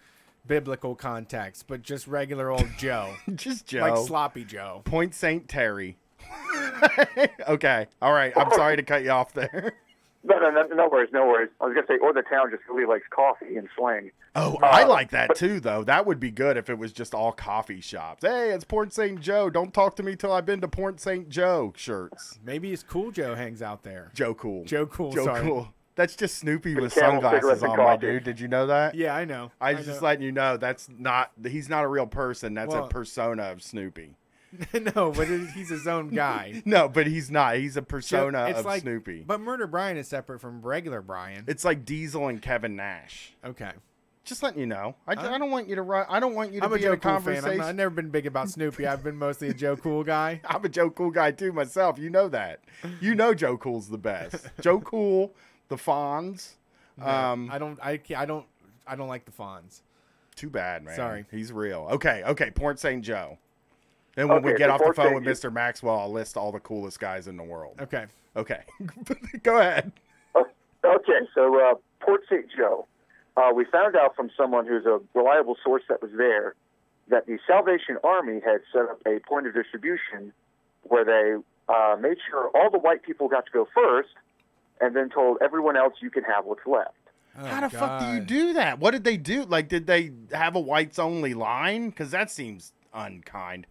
biblical context, but just regular old Joe, Just Joe. like sloppy Joe. Point St. Terry. Okay. All right. I'm sorry to cut you off there. No worries, no worries. I was going to say, or the town just really likes coffee and slang. Oh, I like that too, though. That would be good if it was just all coffee shops. Hey, it's Port St. Joe. Don't talk to me till I've been to Port St. Joe shirts. Maybe it's Cool Joe hangs out there. Joe Cool. Joe Cool, Joe sorry. Cool. That's just Snoopy with Camel sunglasses cigarettes and on, my coffee. dude. Did you know that? Yeah, I know. I was just letting you know he's not a real person. That's Well- a persona of Snoopy. No, but he's his own guy. No, but he's not. He's a persona It's of like, Snoopy. But Murder Brian is separate from regular Brian. It's like Diesel and Kevin Nash. Okay. Just letting you know. I don't want you to run. I don't want you to I'm a be in Joe a Cool conversation. fan. I've never been big about Snoopy. I've been mostly a Joe Cool guy. I'm a Joe Cool guy too myself. You know that. You know Joe Cool's the best. Joe Cool, the Fonz. I don't like the Fonz. Too bad, man. Sorry. He's real. Okay. Port St. Joe. Then when we Okay, get so off the Port phone St. with Mr. Maxwell, I'll list all the coolest guys in the world. Okay. Okay. Go ahead. Okay, so Port St. Joe. We found out from someone who's a reliable source that was there that the Salvation Army had set up a point of distribution where they made sure all the white people got to go first and then told everyone else you can have what's left. Oh, How the fuck do you God. do that? What did they do? Like, did they have a whites only line? Because that seems unkind.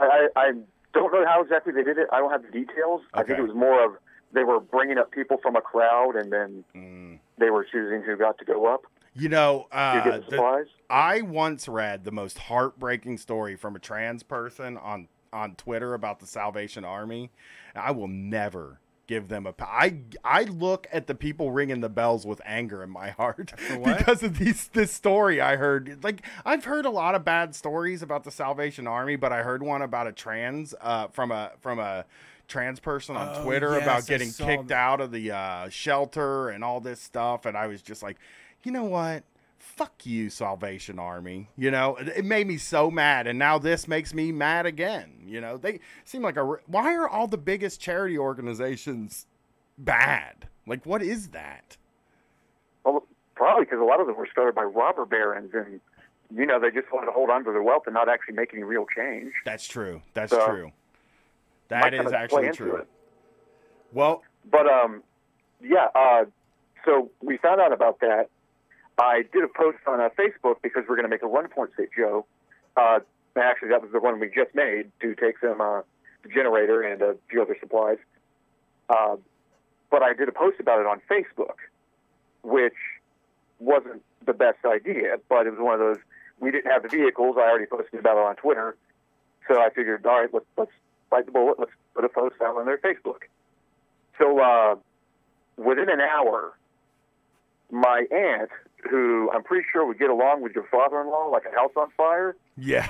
I don't know how exactly they did it. I don't have the details. I think Okay. it was more of they were bringing up people from a crowd and then they were choosing who got to go up You know, to get the supplies. I once read the most heartbreaking story from a trans person on Twitter about the Salvation Army. I will never give them I look at the people ringing the bells with anger in my heart what? because of this story I heard. Like, I've heard a lot of bad stories about the Salvation Army, but I heard one about a trans from a trans person on Oh, Twitter yes, about I getting saw kicked that. out of the shelter and all this stuff, and I was just like, you know what? Fuck you, Salvation Army. You know, it made me so mad, and now this makes me mad again. You know, they seem like why are all the biggest charity organizations bad? Like, what is that? Well, probably because a lot of them were started by robber barons and, they just wanted to hold on to their wealth and not actually make any real change. That's true. That's So, true. That Might is kinda play actually into true. it. Well, But, So we found out about that. I did a post on Facebook because we're going to make a run for St. Joe. Actually, that was the one we just made to take some the generator and a few other supplies. But I did a post about it on Facebook, which wasn't the best idea, but it was one of those, we didn't have the vehicles. I already posted about it on Twitter. So I figured, all right, let's bite the bullet. Let's put a post out on their Facebook. So within an hour, my aunt, who I'm pretty sure would get along with your father-in-law like a house on fire. Yeah.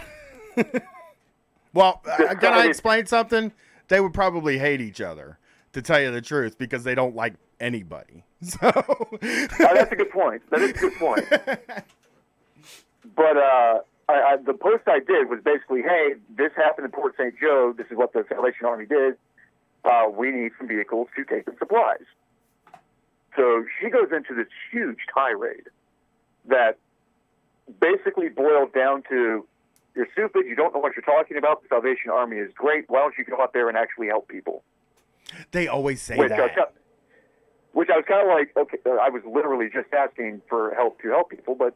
Well, can I explain something? They would probably hate each other, to tell you the truth, because they don't like anybody. So that's a good point. That is a good point. But the post I did was basically, hey, this happened in Port St. Joe. This is what the Salvation Army did. We need some vehicles to take the supplies. So she goes into this huge tirade that basically boiled down to, you're stupid, you don't know what you're talking about, the Salvation Army is great, why don't you go out there and actually help people? They always say that. Which I was kind of like, okay, I was literally just asking for help to help people, but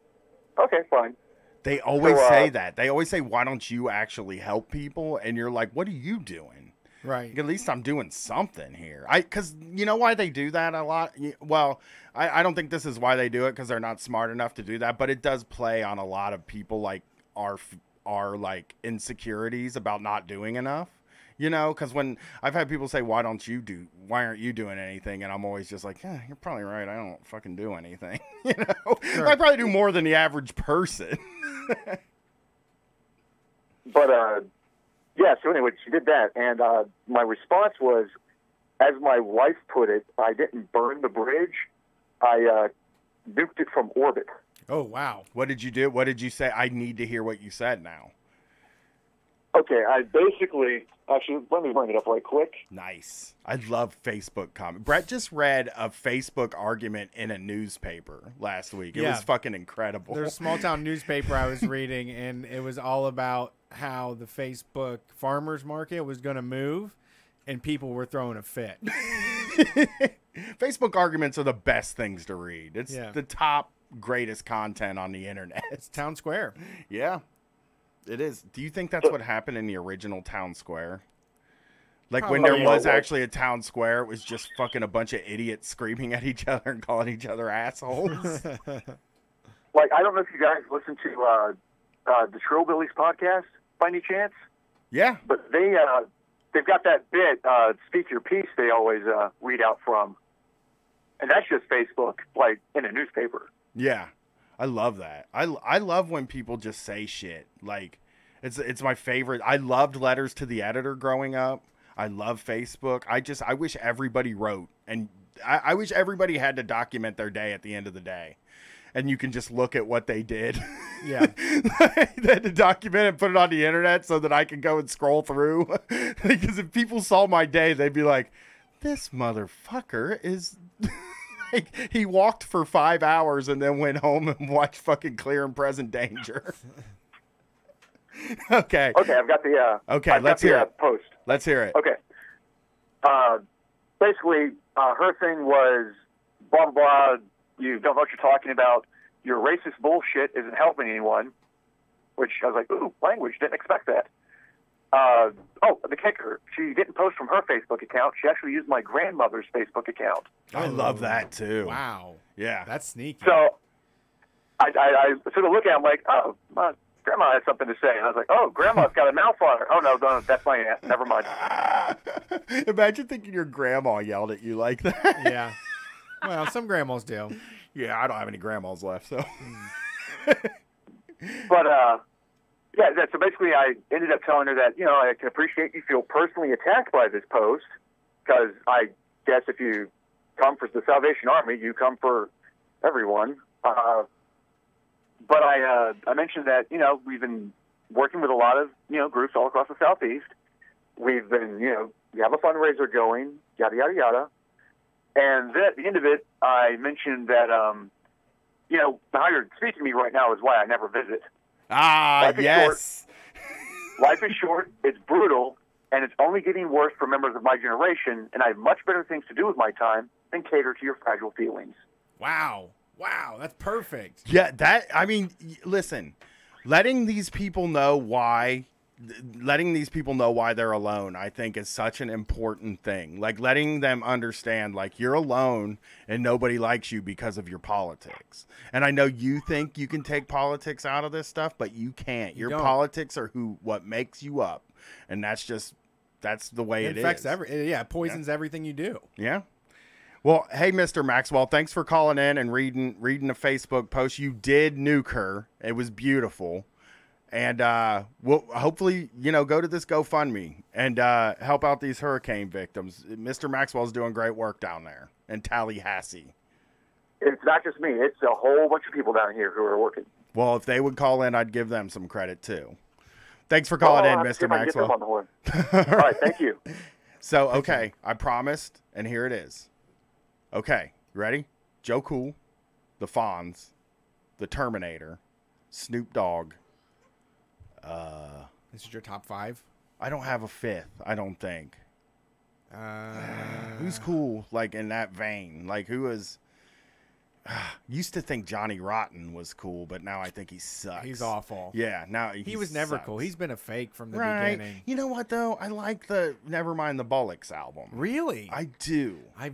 okay, fine. They always say that. They always say, why don't you actually help people? And you're like, what are you doing? Right. At least I'm doing something here. Because you know why they do that a lot? Well, I don't think this is why they do it, because they're not smart enough to do that. But it does play on a lot of people, like our like insecurities about not doing enough. You know, because when I've had people say, why aren't you doing anything? And I'm always just like, yeah, you're probably right. I don't fucking do anything. You know, sure. I probably do more than the average person. But, yeah, so anyway, she did that. And my response was, as my wife put it, I didn't burn the bridge. I nuked it from orbit. Oh, wow. What did you do? What did you say? I need to hear what you said now. Okay, I basically... Actually, let me bring it up right quick. Nice. I love Facebook comments. Brett just read a Facebook argument in a newspaper last week. It was fucking incredible. There's a small town newspaper I was reading, and it was all about how the Facebook farmers market was going to move, and people were throwing a fit. Facebook arguments are the best things to read. It's the top greatest content on the internet. It's town square. Yeah. It is. Do you think that's what happened in the original town square? Like Probably. when there was actually a town square, it was just fucking a bunch of idiots screaming at each other and calling each other assholes. Like, I don't know if you guys listen to the Trillbillies podcast by any chance. Yeah. But they've got that bit, Speak Your Piece, they always read out from. And that's just Facebook, like in a newspaper. Yeah. I love that. I love when people just say shit. Like, it's my favorite. I loved letters to the editor growing up. I love Facebook. I wish everybody wrote, and I wish everybody had to document their day at the end of the day, and you can just look at what they did. Yeah, they had to document it and put it on the internet so that I can go and scroll through. Because if people saw my day, they'd be like, "This motherfucker is." Like, he walked for 5 hours and then went home and watched fucking Clear and Present Danger. Okay. Okay, I've got the let's hear it. Post. Let's hear it. Okay. Basically, her thing was blah blah blah. You don't know what you're talking about. Your racist bullshit isn't helping anyone. Which I was like, ooh, language. Didn't expect that. The kicker. She didn't post from her Facebook account. She actually used my grandmother's Facebook account. I love that too. Wow. Yeah. That's sneaky. So I sort of look at it, I'm like, oh, my grandma has something to say. And I was like, oh, grandma's got a mouth on her. Oh, no, that's my aunt. Never mind. Imagine thinking your grandma yelled at you like that. Yeah. Well, some grandmas do. Yeah, I don't have any grandmas left, so. But, yeah, so basically I ended up telling her that, I can appreciate you feel personally attacked by this post, because I guess if you come for the Salvation Army, you come for everyone. But I mentioned that, we've been working with a lot of, groups all across the Southeast. We've been, we have a fundraiser going, yada, yada, yada. And then at the end of it, I mentioned that, how you're speaking to me right now is why I never visit. Yes. Life is short, it's brutal, and it's only getting worse for members of my generation, and I have much better things to do with my time than cater to your fragile feelings. Wow. Wow. That's perfect. Yeah, I mean, listen, letting these people know why they're alone, I think, is such an important thing. Like, letting them understand, like, you're alone and nobody likes you because of your politics. And I know you think you can take politics out of this stuff, but you can't. Your politics are what makes you up. And that's the way it affects is. It poisons everything you do. Yeah. Well, hey, Mr. Maxwell, thanks for calling in and reading the Facebook post. You did nuke her. It was beautiful. And we'll hopefully, go to this GoFundMe and help out these hurricane victims. Mr. Maxwell's doing great work down there in Tallahassee. It's not just me. It's a whole bunch of people down here who are working. Well, if they would call in, I'd give them some credit, too. Thanks for calling in, Mr. Maxwell. On the horn. All right, thank you. So, okay, I promised, and here it is. Okay, ready? Joe Cool, the Fonz, the Terminator, Snoop Dogg. This is your top 5? I don't have a fifth, I don't think. Who's cool, like, in that vein? Like, who is... used to think Johnny Rotten was cool, but now I think he sucks. He's awful. Yeah, now he was never cool. He's been a fake from the beginning. You know what, though? I like the Nevermind the Bollocks album. Really? I do. I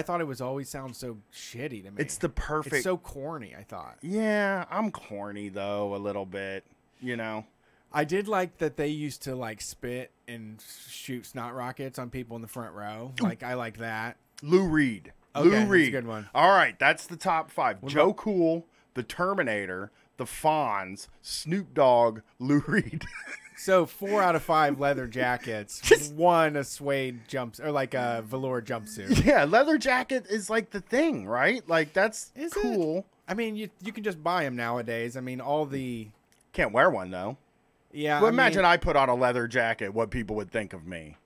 thought it was always sound so shitty to me. It's the perfect... It's so corny, I thought. Yeah, I'm corny, though, a little bit, I did like that they used to, like, spit and shoot snot rockets on people in the front row. Like, I like that. Lou Reed. Okay, Lou Reed. That's a good one. All right, that's the top 5. Joe Cool, the Terminator, the Fonz, Snoop Dogg, Lou Reed. So 4 out of 5 leather jackets, 1 a suede or like a velour jumpsuit. Yeah, leather jacket is like the thing, right? Like that's cool. It? I mean, you can just buy them nowadays. I mean, all the can't wear one though. Yeah. Well, imagine I put on a leather jacket, what people would think of me.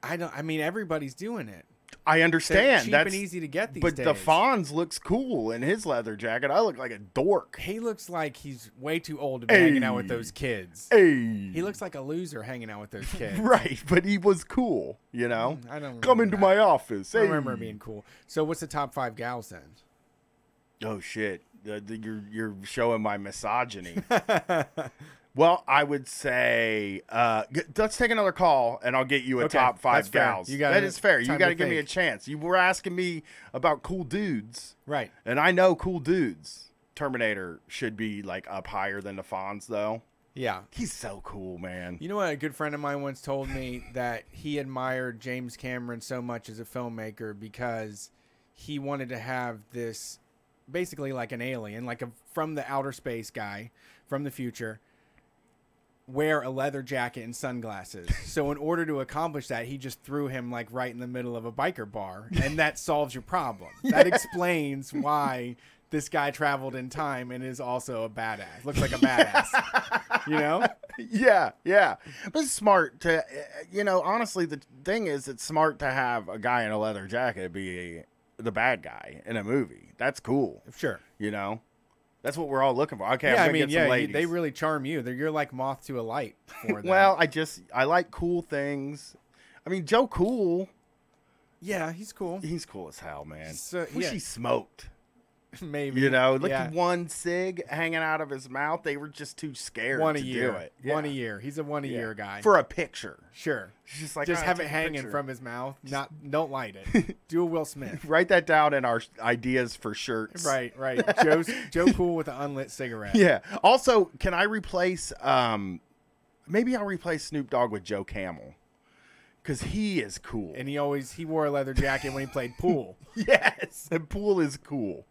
I mean, everybody's doing it. I understand. They're cheap and easy to get these days. But the Fonz looks cool in his leather jacket. I look like a dork. He looks like he's way too old to be hanging out with those kids. He looks like a loser hanging out with those kids. Right, but he was cool, I don't come into my office. I remember being cool. So what's the top 5 gals then? Oh shit, you're showing my misogyny. Well, I would say let's take another call, and I'll get you a top 5 gals. That is fair. You got to give me a chance. You were asking me about cool dudes, right? And I know cool dudes. Terminator should be like up higher than the Fonz, though. Yeah, he's so cool, man. You know what? A good friend of mine once told me that he admired James Cameron so much as a filmmaker because he wanted to have this, basically like an alien, like from the outer space guy from the future, wear a leather jacket and sunglasses. So in order to accomplish that, he just threw him like right in the middle of a biker bar, and that solves your problem. That explains why this guy traveled in time and is also a badass. Looks like a badass. Yeah. But it's smart to, honestly, the thing is, it's smart to have a guy in a leather jacket be the bad guy in a movie. That's cool. Sure. That's what we're all looking for. Okay, yeah, I'm gonna get some ladies. They really charm you. You're like moth to a light for them. Well, I like cool things. I mean, Joe Cool. Yeah, he's cool. He's cool as hell, man. Wish he smoked. Maybe. One cig hanging out of his mouth. They were just too scared to do it. Yeah. 1 a year. He's a 1 a year guy. For a picture. Sure. Just have it hanging from his mouth. Don't light it. Do a Will Smith. Write that down in our ideas for shirts. Right. Joe Cool with an unlit cigarette. Yeah. Also, can I replace maybe I'll replace Snoop Dogg with Joe Camel. Because he is cool. And he wore a leather jacket when he played pool. Yes. And pool is cool.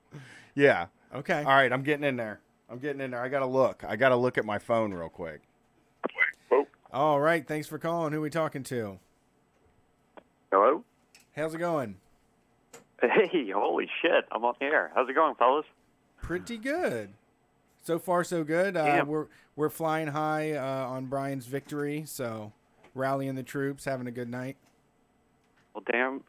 Yeah. Okay. All right. I'm getting in there. I got to look. I got to look at my phone real quick. All right. Thanks for calling. Who are we talking to? Hello? How's it going? Hey, holy shit. I'm on the air. How's it going, fellas? Pretty good. So far, so good. We're flying high on Brian's victory, so rallying the troops, having a good night. Well, damn,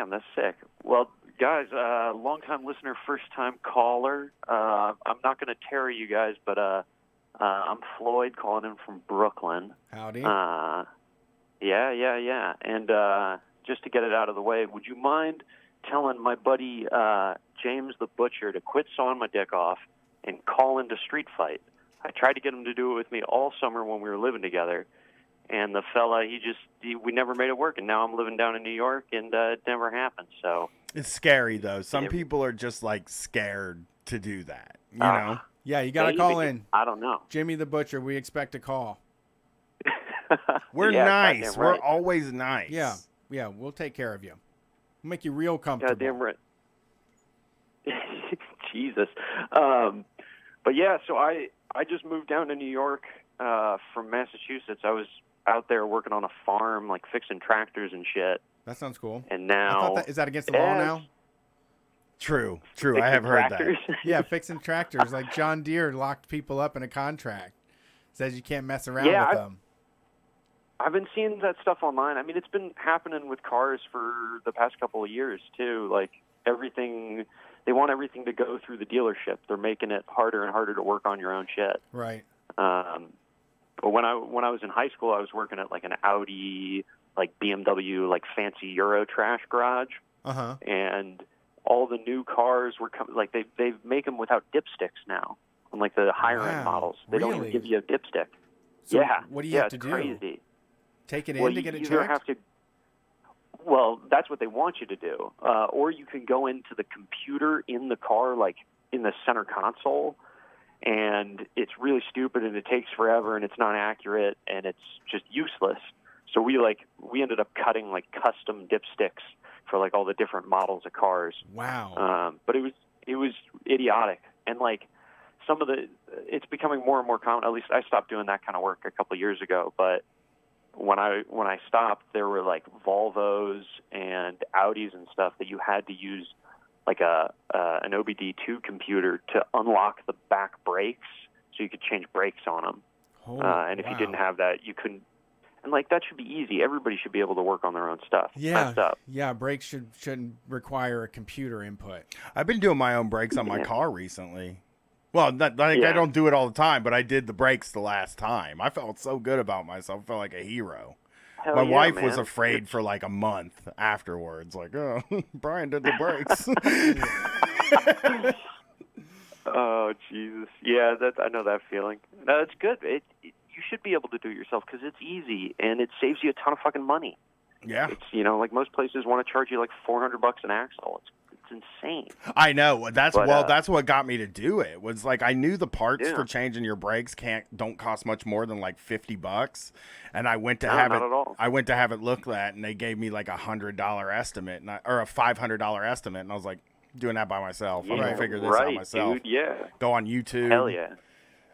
that's sick. Well, guys, long-time listener, first-time caller. I'm not going to tarry you guys, but I'm Floyd calling in from Brooklyn. Howdy. Yeah. And just to get it out of the way, would you mind telling my buddy James the Butcher to quit sawing my dick off and call into Street Fight. I tried to get him to do it with me all summer when we were living together. And the fella, we never made it work. And now I'm living down in New York, and it never happened. So it's scary, though. Some people are just, like, scared to do that, you know? Yeah, you got to call in. I don't know. Jimmy the Butcher, we expect a call. We're nice. Right. We're always nice. Yeah, we'll take care of you. We'll make you real comfortable. Goddamn right. Jesus. But yeah, so I just moved down to New York from Massachusetts. I was out there working on a farm, like fixing tractors and shit. That sounds cool. And now, is that against the law now? True. I have heard that. Yeah, fixing tractors. Like John Deere locked people up in a contract. Says you can't mess around with them. I've been seeing that stuff online. I mean, it's been happening with cars for the past couple of years, too. Like, they want everything to go through the dealership. They're making it harder and harder to work on your own shit. Right. But when I was in high school, I was working at, like, an Audi, like, BMW, like, fancy Euro trash garage. Uh-huh. And all the new cars were like, they make them without dipsticks now. On, like, the higher-end models. They don't even give you a dipstick. So what do you have to do? Crazy. Take it in to get it checked? Well, that's what they want you to do. Or you can go into the computer in the car, like in the center console, and it's really stupid and it takes forever and it's not accurate and it's just useless. So we ended up cutting like custom dipsticks for like all the different models of cars. Wow. But it was idiotic. And like it's becoming more and more common. At least I stopped doing that kind of work a couple of years ago, but when I stopped, there were like Volvos and Audis and stuff that you had to use like an OBD2 computer to unlock the back brakes so you could change brakes on them. And if you didn't have that, you couldn't. And like that should be easy. Everybody should be able to work on their own stuff. Yeah, brakes shouldn't require a computer input. I've been doing my own brakes on my car recently. Well, I don't do it all the time, but I did the brakes the last time. I felt so good about myself. I felt like a hero. My wife was afraid for like a month afterwards. Like, oh, Brian did the brakes. Oh, Jesus. Yeah, I know that feeling. No, it's good. You should be able to do it yourself because it's easy and it saves you a ton of fucking money. Yeah. It's, like most places want to charge you like $400 an axle. It's insane. I know. That's what got me to do it. Was like I knew the parts for changing your brakes don't cost much more than like $50, and I went to have it looked at, and they gave me like $100 estimate or a $500 estimate, and I was like, doing that by myself. I'm gonna figure this out myself. Dude, yeah. Go on YouTube. Hell yeah.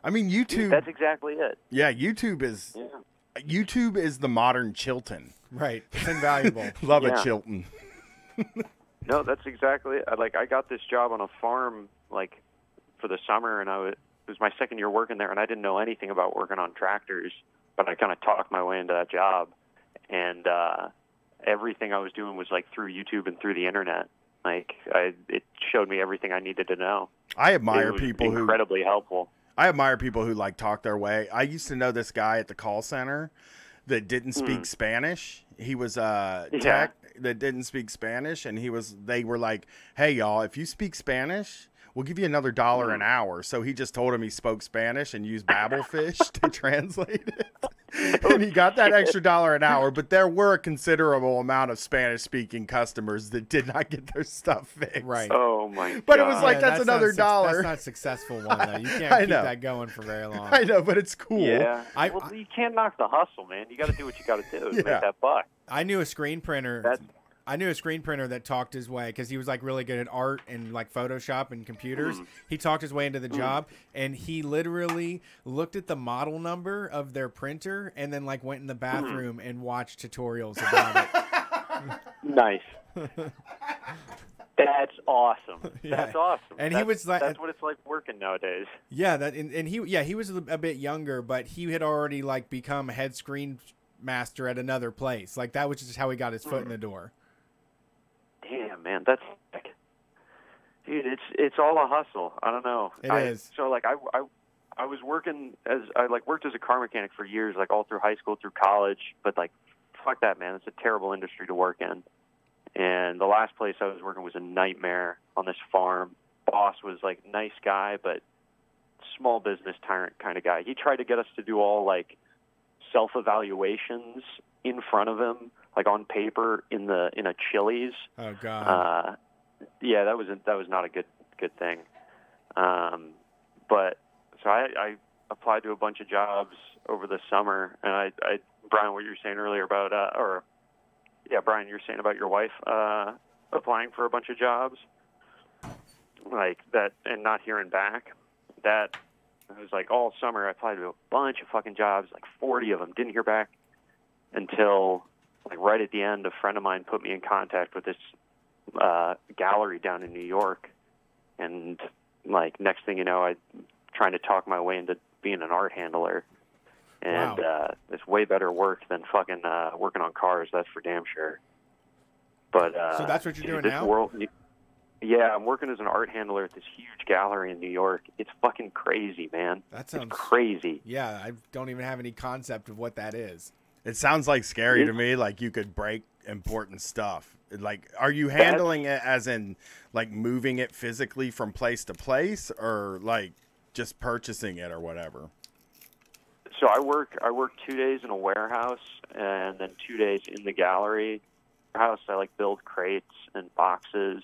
I mean, YouTube. Dude, that's exactly it. Yeah, YouTube is the modern Chilton. Right. It's invaluable. Love a Chilton. No, that's exactly it. I got this job on a farm like for the summer, and it was my second year working there, and I didn't know anything about working on tractors, but I kind of talked my way into that job, and everything I was doing was like through YouTube and through the internet. Like it showed me everything I needed to know. I admire people who incredibly helpful. I admire people who like talk their way. I used to know this guy at the call center that didn't speak Spanish. He was tech that didn't speak Spanish, and they were like, hey y'all, if you speak Spanish, we'll give you another $1 an hour. So he just told him he spoke Spanish and used Babelfish to translate it. And he got that extra $1 an hour, but there were a considerable amount of Spanish-speaking customers that did not get their stuff fixed. Right. Oh my God. But it was like that's another $1. That's not a successful one though. You can't keep that going for very long. I know, but it's cool. Yeah. You can't knock the hustle, man. You got to do what you got to do to make that buck. I knew a screen printer. I knew a screen printer that talked his way because he was like really good at art and like Photoshop and computers. He talked his way into the job, and he literally looked at the model number of their printer and then like went in the bathroom and watched tutorials about it. Nice. That's awesome. That's awesome. And he was like, that's what it's like working nowadays. Yeah, he was a bit younger, but he had already like become a head screen master at another place. Like that was just how he got his foot in the door. Damn, man, that's sick. Dude, it's all a hustle. I don't know. It is. So like I was working worked as a car mechanic for years, like all through high school, through college, but like fuck that, man. It's a terrible industry to work in. And the last place I was working was a nightmare. on this farm. Boss was like nice guy, but small business tyrant kind of guy. He tried to get us to do all like self-evaluations in front of him, like on paper in a Chili's. Oh God. Yeah, that was not a good thing. But so I applied to a bunch of jobs over the summer, and I Brian, what you were saying earlier about Brian, you were saying about your wife applying for a bunch of jobs like that and not hearing back. That it was like all summer I applied to a bunch of fucking jobs, like 40 of them, didn't hear back until like right at the end. A friend of mine put me in contact with this gallery down in New York, and like next thing you know, I'm trying to talk my way into being an art handler, and Wow. It's way better work than fucking working on cars. That's for damn sure. But So that's what you're doing this now? Yeah, I'm working as an art handler at this huge gallery in New York. It's fucking crazy, man. That sounds it's crazy. Yeah, I don't even have any concept of what that is. It sounds like scary to me. Like you could break important stuff. Like, are you handling it as in like moving it physically from place to place, or like just purchasing it or whatever? So I work 2 days in a warehouse and then 2 days in the gallery. House I like build crates and boxes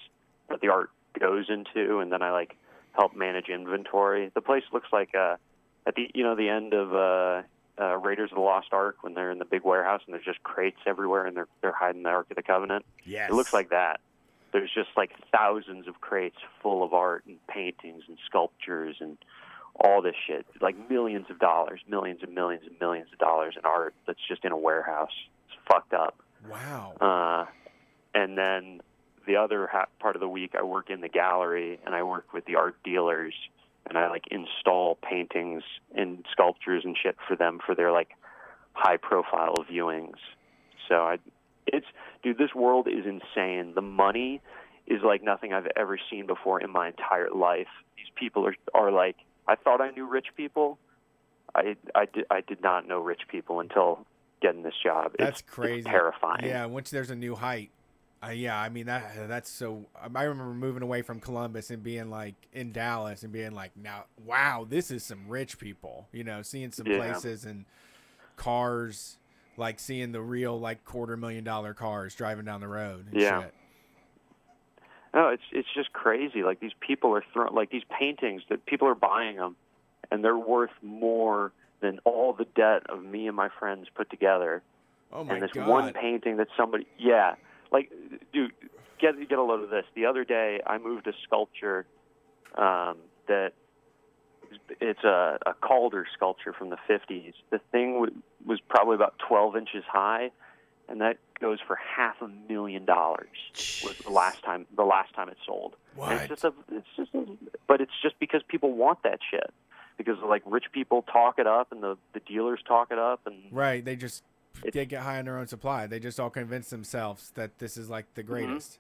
that the art goes into, and then I like help manage inventory. The place looks like at the end of Raiders of the Lost Ark when they're in the big warehouse and there's just crates everywhere and they're hiding the Ark of the Covenant. Yes. It looks like that. There's just like thousands of crates full of art and paintings and sculptures and all this shit. Like millions of dollars, millions and millions and millions of dollars in art that's just in a warehouse. It's fucked up. Wow. And then the other part of the week I work in the gallery and I work with the art dealers and I like install paintings and sculptures and shit for them for their like high profile viewings. So dude, this world is insane. The money is like nothing I've ever seen before in my entire life. These people are like, I thought I knew rich people. I did not know rich people until getting this job. That's crazy. It's terrifying. Yeah, once there's a new height. Yeah, I mean that's so. I remember moving away from Columbus and being like in Dallas and being like, now, wow, this is some rich people. You know, seeing some places and cars, like seeing the real like $250,000 cars driving down the road. And shit. No, it's just crazy. Like these people are throwing like these paintings that people are buying them, and they're worth more than all the debt of me and my friends put together. Oh my God! And this God. one painting that somebody, like, dude, get a load of this. The other day, I moved a sculpture that it's a Calder sculpture from the 50s. The thing was probably about 12 inches high, and that goes for $500,000. Was the last time it sold. What? And but it's just because people want that shit. Because like rich people talk it up, and the dealers talk it up, and right, they get high on their own supply. They just all convince themselves that this is like the greatest.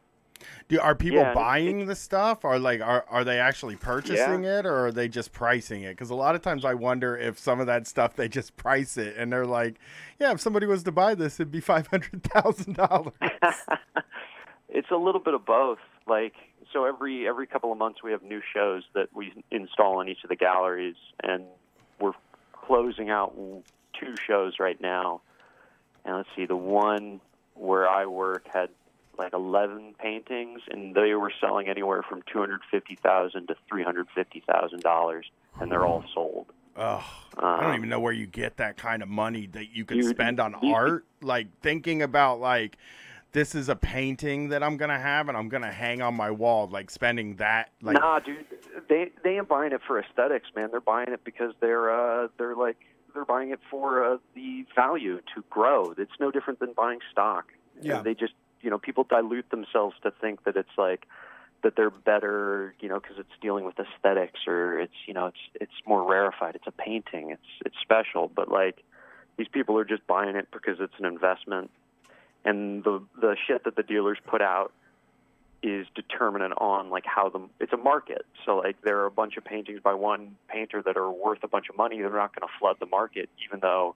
Are people buying the stuff, or like are they actually purchasing it, or are they just pricing it? Because a lot of times I wonder if some of that stuff they just price it, and they're like, yeah, if somebody was to buy this, it'd be $500,000. It's a little bit of both. Like, so every couple of months we have new shows that we install in each of the galleries, and we're closing out 2 shows right now. And let's see, the one where I work had like 11 paintings, and they were selling anywhere from $250,000 to $350,000, and they're all sold. Oh, I don't even know where you get that kind of money that you could spend on art. Like thinking about like, this is a painting that I'm gonna have and I'm gonna hang on my wall. Like spending that. Like, nah, dude, they ain't buying it for aesthetics, man. They're buying it because they're buying it for the value to grow. It's no different than buying stock. Yeah. They just, people dilute themselves to think that it's like that they're better, because it's dealing with aesthetics, or it's more rarefied. It's a painting. It's special, but like these people are just buying it because it's an investment. And the shit that the dealers put out is determinant on like it's a market. So like there are a bunch of paintings by one painter that are worth a bunch of money. They're not going to flood the market, even though,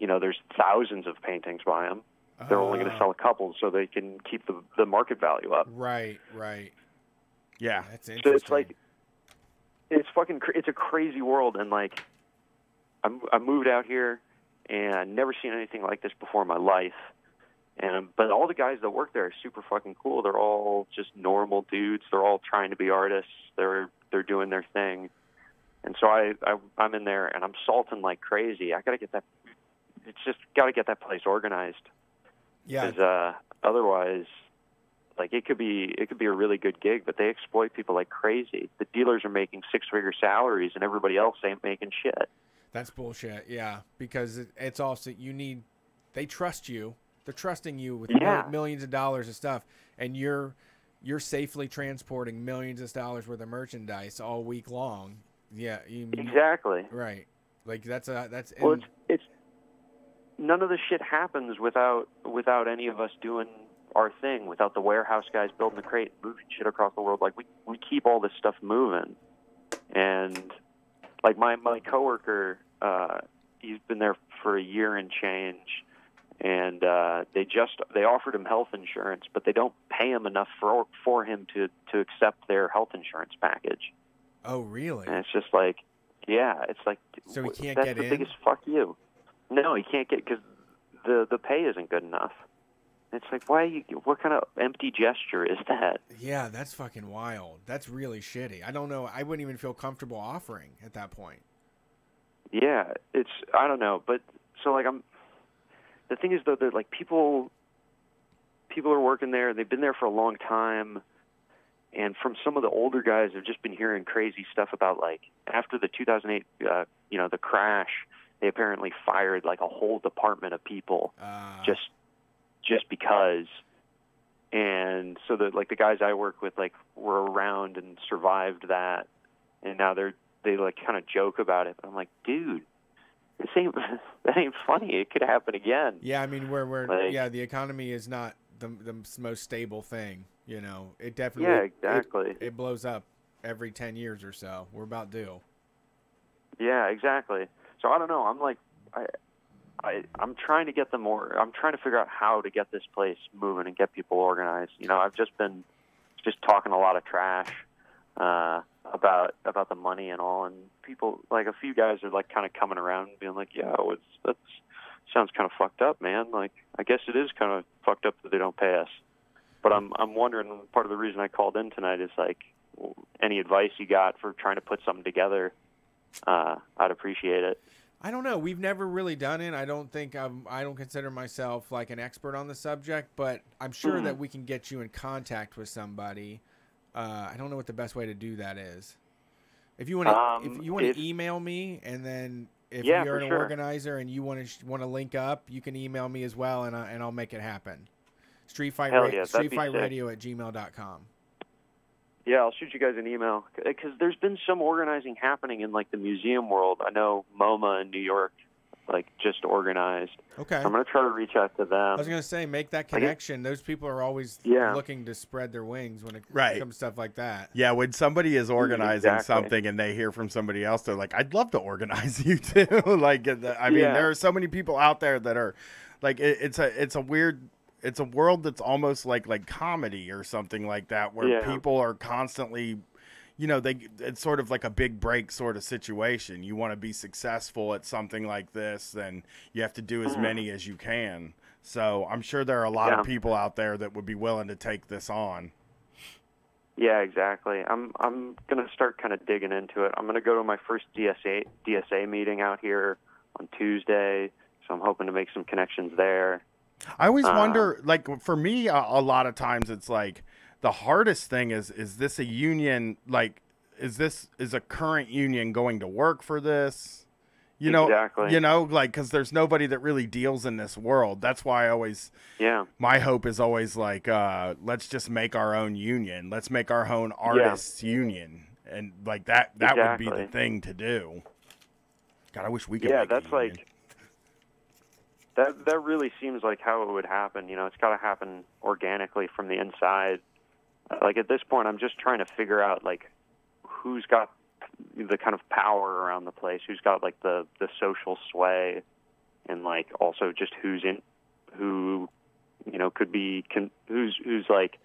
there's thousands of paintings by them. They're only going to sell a couple so they can keep the market value up. Right. Yeah. That's So interesting. it's like, it's a crazy world, and like, I moved out here, and I've never seen anything like this before in my life. But all the guys that work there are super fucking cool. They're all just normal dudes. They're all trying to be artists. They're doing their thing. And so I'm in there, and I'm salting like crazy. I gotta get that. It's just gotta get that place organized. Yeah. Because otherwise, like it could be a really good gig, but they exploit people like crazy. The dealers are making 6-figure salaries, and everybody else ain't making shit. That's bullshit. Yeah, because it's also they trust you. They're trusting you with millions of dollars of stuff, and you're safely transporting millions of dollars worth of merchandise all week long. Yeah, Exactly. Right. Like that's. Well, it's none of this shit happens without any of us doing our thing, without the warehouse guys building the crate, moving shit across the world. Like we keep all this stuff moving, and like my coworker, he's been there for a year and change. And they offered him health insurance, but they don't pay him enough for him to accept their health insurance package. Oh, really? And it's just like, yeah, it's like, so he can't that's get the in? biggest fuck you. No, he can't get, because the pay isn't good enough. It's like, what kind of empty gesture is that? Yeah, that's fucking wild. That's really shitty. I don't know. I wouldn't even feel comfortable offering at that point. Yeah, I don't know, but so like the thing is, though, that like people are working there. They've been there for a long time, and from some of the older guys, I've just been hearing crazy stuff about like after the 2008, the crash. They apparently fired like a whole department of people just because. And so the guys I work with like were around and survived that, and now they like kind of joke about it. But I'm like, dude. That ain't funny. It could happen again. Yeah, I mean, the economy is not the most stable thing. You know, it definitely. Yeah, exactly. It blows up every 10 years or so. We're about due. Yeah, exactly. So I don't know. I'm like, I'm trying to get them more. I'm trying to figure out how to get this place moving and get people organized. You know, I've just been talking a lot of trash about the money and all, and people, like a few guys are like kind of coming around and being like, yeah, that sounds kind of fucked up, man. Like, I guess it is kind of fucked up that they don't pay us. But I'm wondering, part of the reason I called in tonight is like, any advice you got for trying to put something together? I'd appreciate it. I don't know. We've never really done it. I don't think I don't consider myself like an expert on the subject, but I'm sure that we can get you in contact with somebody. I don't know what the best way to do that is. If you want to email me, and then if you're an organizer and you want to link up, you can email me as well, and I'll make it happen. StreetFightRadio@gmail.com. Yeah, I'll shoot you guys an email, because there's been some organizing happening in like the museum world. I know MoMA in New York like just organized. Okay. So I'm going to try to reach out to them. I was going to say, make that connection. Those people are always looking to spread their wings when it comes to stuff like that. Yeah, when somebody is organizing something and they hear from somebody else, they're like, I'd love to organize you too. Like, I mean, there are so many people out there that are like, it's a world that's almost like comedy or something like that, where people are constantly, it's sort of like a big break sort of situation. You want to be successful at something like this, then you have to do as many as you can. So I'm sure there are a lot of people out there that would be willing to take this on. Yeah, exactly. I'm going to start kind of digging into it. I'm going to go to my first DSA meeting out here on Tuesday, so I'm hoping to make some connections there. I always wonder, like, for me, a lot of times it's like, the hardest thing is this a union? Like, is a current union going to work for this? Exactly. Like, because there's nobody that really deals in this world. That's why I always, my hope is always like, let's just make our own union. Let's make our own artists union. And like that would be the thing to do. God, I wish we could. Yeah, make that's a union. like, that really seems like how it would happen. It's got to happen organically from the inside. Like, at this point, I'm just trying to figure out, like, who's got the kind of power around the place, who's got, like, the social sway, and, like, also just who, could be, who's, like,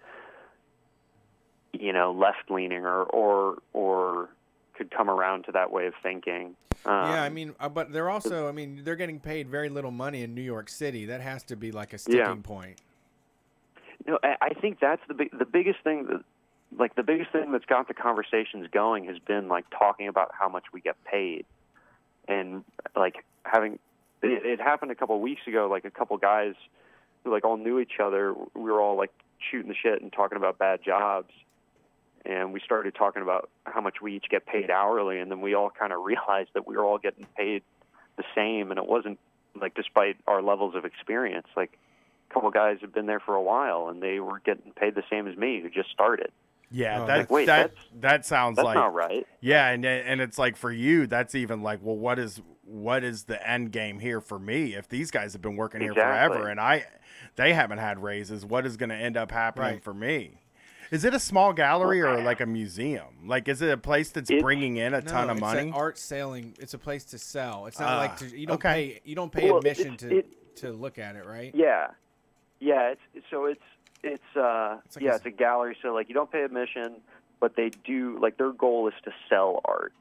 left leaning or could come around to that way of thinking. Yeah, I mean, but they're also, I mean, they're getting paid very little money in New York City. That has to be like a sticking point. I think that's the biggest thing the biggest thing that's got the conversations going has been like talking about how much we get paid, and like it happened a couple of weeks ago. Like a couple guys who like all knew each other. We were all like shooting the shit and talking about bad jobs. And we started talking about how much we each get paid hourly, and then we all kind of realized that we were all getting paid the same, and it wasn't like despite our levels of experience. Like a couple guys have been there for a while, and they were getting paid the same as me, who just started. Yeah, that sounds that's like not right. Yeah, and it's like for you, that's even like, well, what is the end game here for me? If these guys have been working here forever and they haven't had raises, what is going to end up happening for me? Is it a small gallery or like a museum? Like, is it a place that's bringing in a ton of money? It's an art selling. It's a place to sell. It's not like you don't pay admission to look at it, right? Yeah. It's a gallery. So like you don't pay admission, but they do like their goal is to sell art.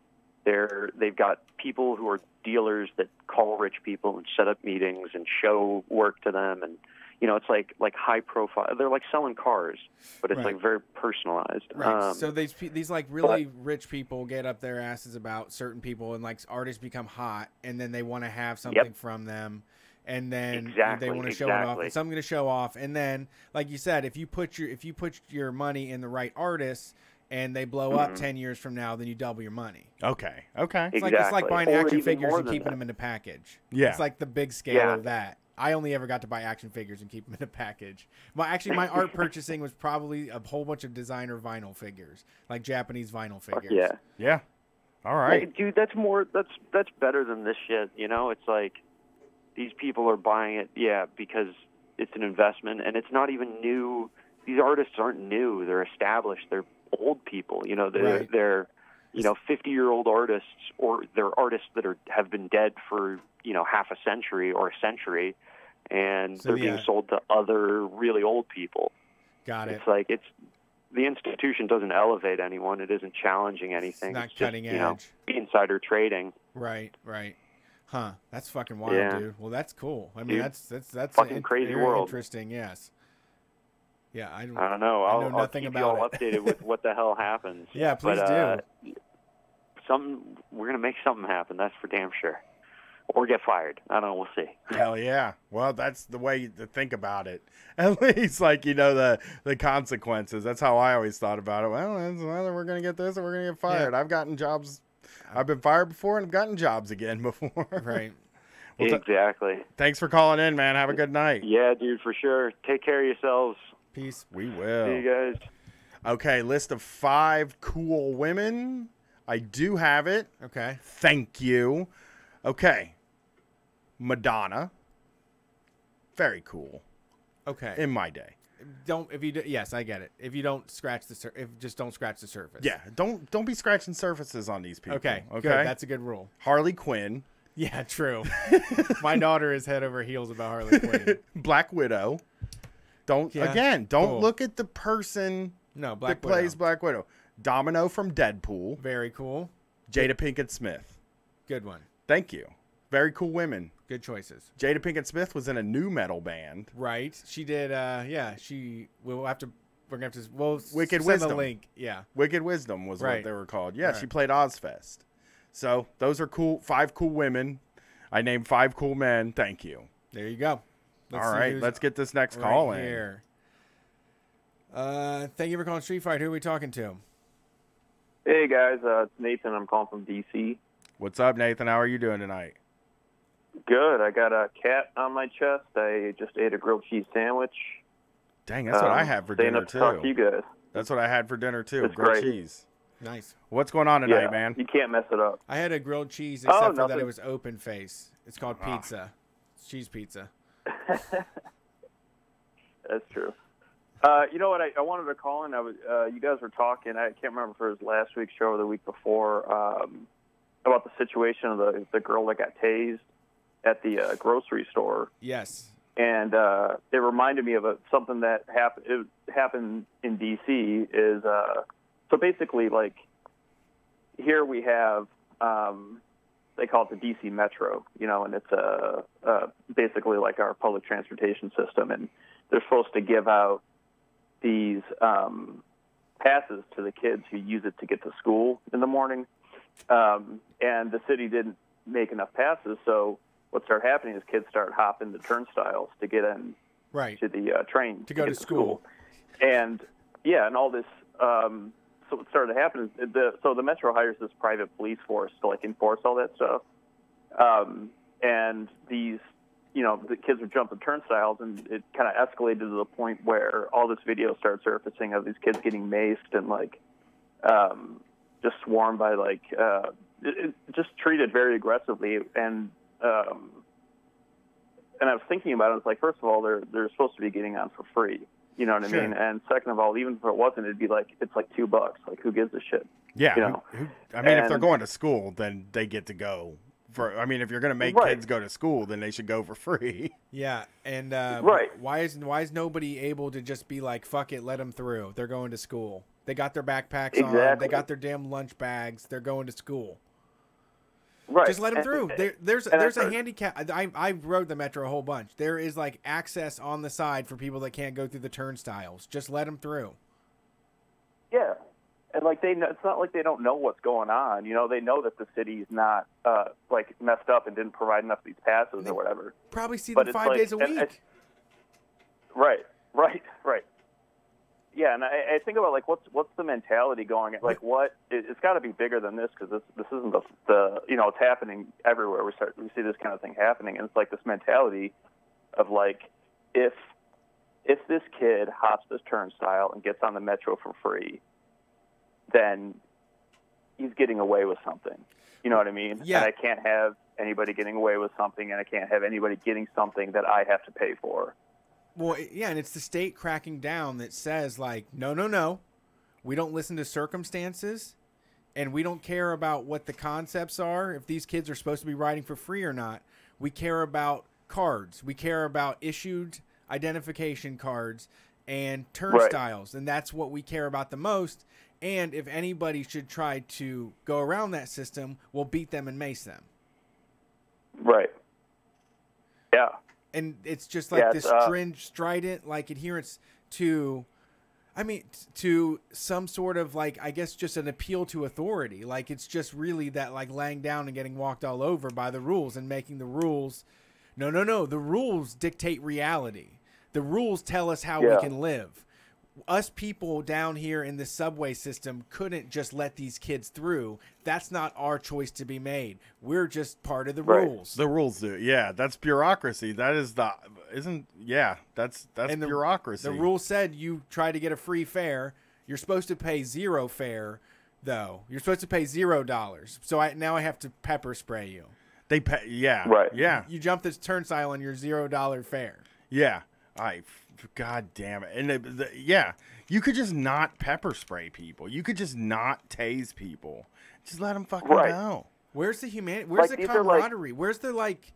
They've got people who are dealers that call rich people and set up meetings and show work to them, and it's like high profile. They're like selling cars, but it's like very personalized. Right. So these like really rich people get up their asses about certain people, and like artists become hot, and then they want to have something from them, and then they want to show it off. And something to show off, and then like you said, if you put your money in the right artists, and they blow up 10 years from now, then you double your money. Okay. It's like buying action figures and keeping them in a package. Yeah. It's like the big scale of that. I only ever got to buy action figures and keep them in a package. My art purchasing was probably a whole bunch of designer vinyl figures, like Japanese vinyl figures. Yeah. All right. Hey, dude, that's better than this shit. It's like these people are buying it, because it's an investment, and it's not even new. These artists aren't new. They're established. They're old people. They're 50-year-old artists, or they're artists that have been dead for half a century or a century, and they're being sold to other really old people. Got it. It's like the institution doesn't elevate anyone. It isn't challenging anything. It's not cutting edge. Insider trading. Right. Huh. That's fucking wild, dude. Well, that's cool. I mean, dude, that's fucking crazy world. Interesting. Yes. Yeah, I don't know. I'll keep you all updated with what the hell happens. Yeah, please do. We're gonna make something happen. That's for damn sure. Or get fired. I don't know. We'll see. Hell yeah. Well, that's the way to think about it. At least, like, the consequences. That's how I always thought about it. Well, either we're going to get this or we're going to get fired. Yeah. I've gotten jobs. I've been fired before and I've gotten jobs again before. Right. Well, exactly. Thanks for calling in, man. Have a good night. Yeah, dude, for sure. Take care of yourselves. Peace. We will. See you guys. Okay, list of 5 cool women. I do have it. Okay. Thank you. Okay. Madonna. Very cool. Okay. In my day. Yes, I get it. If you don't scratch just don't scratch the surface. Yeah, don't be scratching surfaces on these people. Okay. Good. That's a good rule. Harley Quinn. Yeah, true. My daughter is head over heels about Harley Quinn. Black Widow. Don't look at the person that plays Black Widow. Domino from Deadpool. Very cool. Jada Pinkett Smith. Good one. Thank you. Very cool women. Good choices. Jada Pinkett Smith was in a new metal band. Right. She did. We're gonna have to. We'll Wicked send Wisdom. the link. Yeah. Wicked Wisdom was what they were called. Yeah, She played Ozfest. So those are cool. 5 cool women. I named 5 cool men. Thank you. There you go. All right. Let's get this next call in. Here. Thank you for calling Street Fight. Who are we talking to? Hey guys, it's Nathan. I'm calling from DC. What's up, Nathan? How are you doing tonight? Good. I got a cat on my chest. I just ate a grilled cheese sandwich. Dang, that's what I had for dinner too. Talk to you guys. That's what I had for dinner too. It's grilled great. cheese. Nice. What's going on tonight, man? You can't mess it up. I had a grilled cheese, except for that nothing. it was open face. It's called pizza. It's cheese pizza. That's true. You know what? I wanted to call in. You guys were talking. I can't remember if it was last week's show or the week before about the situation of the girl that got tased at the grocery store. Yes. and it reminded me of something that happened in D.C. Is so basically, like, here we have they call it the D.C. Metro, you know, and it's basically like our public transportation system, and they're supposed to give out these passes to the kids who use it to get to school in the morning, and the city didn't make enough passes, so what started happening is kids start hopping the turnstiles to get in Right. to the train To go get to school. And yeah, and all this. So what started to happen is the Metro hires this private police force to like enforce all that stuff. And these, you know, the kids would jump the turnstiles, and it kind of escalated to the point where all this video started surfacing of these kids getting maced and like just swarmed by like just treated very aggressively. And I was thinking about it. It's like, first of all, they're supposed to be getting on for free. You know what I Sure. mean? And second of all, even if it wasn't, it'd be like, it's like $2. Like, who gives a shit? Yeah. You know? I mean, if they're And- going to school, then they get to go. I mean, if you're going to make Right. kids go to school, then they should go for free. Yeah, and Right. why is nobody able to just be like, fuck it, let them through? They're going to school. They got their backpacks on. They Exactly. got their damn lunch bags. They're going to school. Right. Just let them through. There's and a I've handicap. I rode the Metro a whole bunch. There is like access on the side for people that can't go through the turnstiles. Just let them through. Yeah. And like it's not like they don't know what's going on. You know, they know that the city's not like messed up and didn't provide enough of these passes or whatever. Probably see But them it's 5 like- days a and week. Right. Yeah, and I think about like what's the mentality going at? Like it's got to be bigger than this, because this isn't the you know, it's happening everywhere. We see this kind of thing happening, and it's like this mentality of like if this kid hops this turnstile and gets on the Metro for free, then he's getting away with something. You know what I mean? Yeah. And I can't have anybody getting away with something, and I can't have anybody getting something that I have to pay for. Well, yeah, and it's the state cracking down that says, like, no. We don't listen to circumstances, and we don't care about what the concepts are, if these kids are supposed to be riding for free or not. We care about cards. We care about issued identification cards and turnstiles, and that's what we care about the most. And if anybody should try to go around that system, we'll beat them and mace them. Right. Yeah. And it's just like Yeah, this it's, strident, like, adherence to, to some sort of, like, I guess just an appeal to authority. Like, it's just really that, like, laying down and getting walked all over by the rules and making the rules. No. The rules dictate reality. The rules tell us how we Yeah. can live. Us people down here in the subway system couldn't just let these kids through. That's not our choice to be made. We're just part of the Right. rules. The rules do. Yeah, that's bureaucracy. That is that's And bureaucracy. The rule said you try to get a free fare. You're supposed to pay zero fare, though. You're supposed to pay $0. So now I have to pepper spray you. They pay. Yeah. Right. Yeah. You jump this turnstile on your $0 fare. Yeah. God damn it. And yeah, you could just not pepper spray people. You could just not tase people. Just let them fucking Right. go. Where's the humanity? Where's Like, the these are, like- camaraderie? Where's the, like,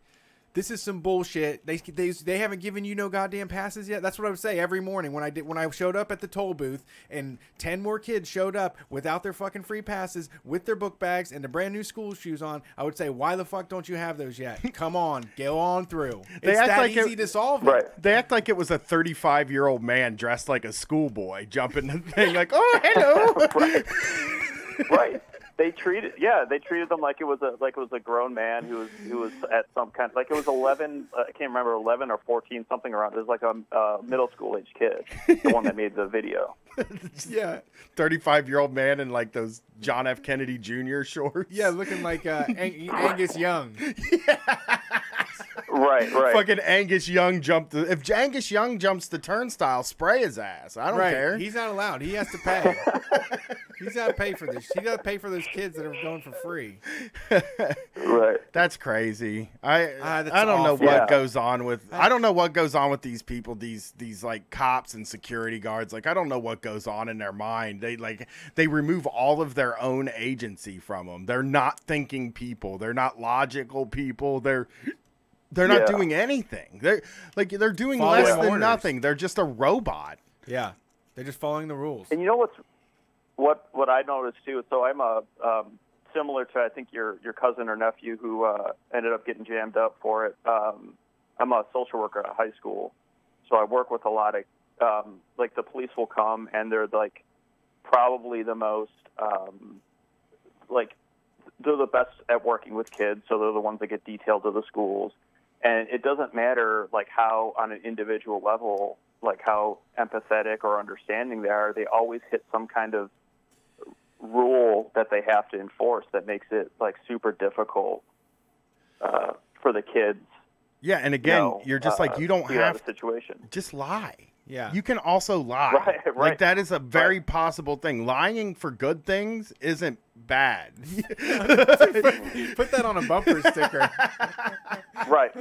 this is some bullshit. They haven't given you no goddamn passes yet. That's what I would say every morning when I showed up at the toll booth and 10 more kids showed up without their fucking free passes, with their book bags and the brand new school shoes on. I would say, why the fuck don't you have those yet? Come on, go on through. It's act that like easy to solve it. Right. They act like it was a 35-year-old man dressed like a schoolboy jumping the thing like, oh, hello. Right. They treated them like it was a grown man who was at some kind of, like, it was 11. I can't remember, 11 or 14, something around. It was like a middle school age kid, the one that made the video. Yeah. 35-year-old man in like those John F. Kennedy Jr. shorts. Yeah, looking like Angus Young. Right. Fucking Angus Young if Angus Young jumps the turnstile, spray his ass. I don't care. He's not allowed. He has to pay. He's got to pay for this. He got to pay for those kids that are going for free. Right. That's crazy. I That's don't know awful. what Yeah. goes on with I don't know what goes on with these people, these like cops and security guards. Like, I don't know what goes on in their mind. They remove all of their own agency from them. They're not thinking people. They're not logical people. They're not Yeah. doing anything. They're doing Following less than orders. nothing. They're just a robot. Yeah, they're just following the rules. And you know what I noticed too. So I'm a similar to I think your cousin or nephew who ended up getting jammed up for it. I'm a social worker at high school, so I work with a lot of like the police will come and they're like probably the most like they're the best at working with kids, so they're the ones that get detailed to the schools. And it doesn't matter like how on an individual level, like how empathetic or understanding they are, they always hit some kind of rule that they have to enforce that makes it like super difficult for the kids. Yeah, and again, know, you're just like, you don't to get out have of the situation. just lie. Yeah. You can also lie. Right, Like right. that is a very possible thing. Lying for good things isn't bad. Put that on a bumper sticker. Right.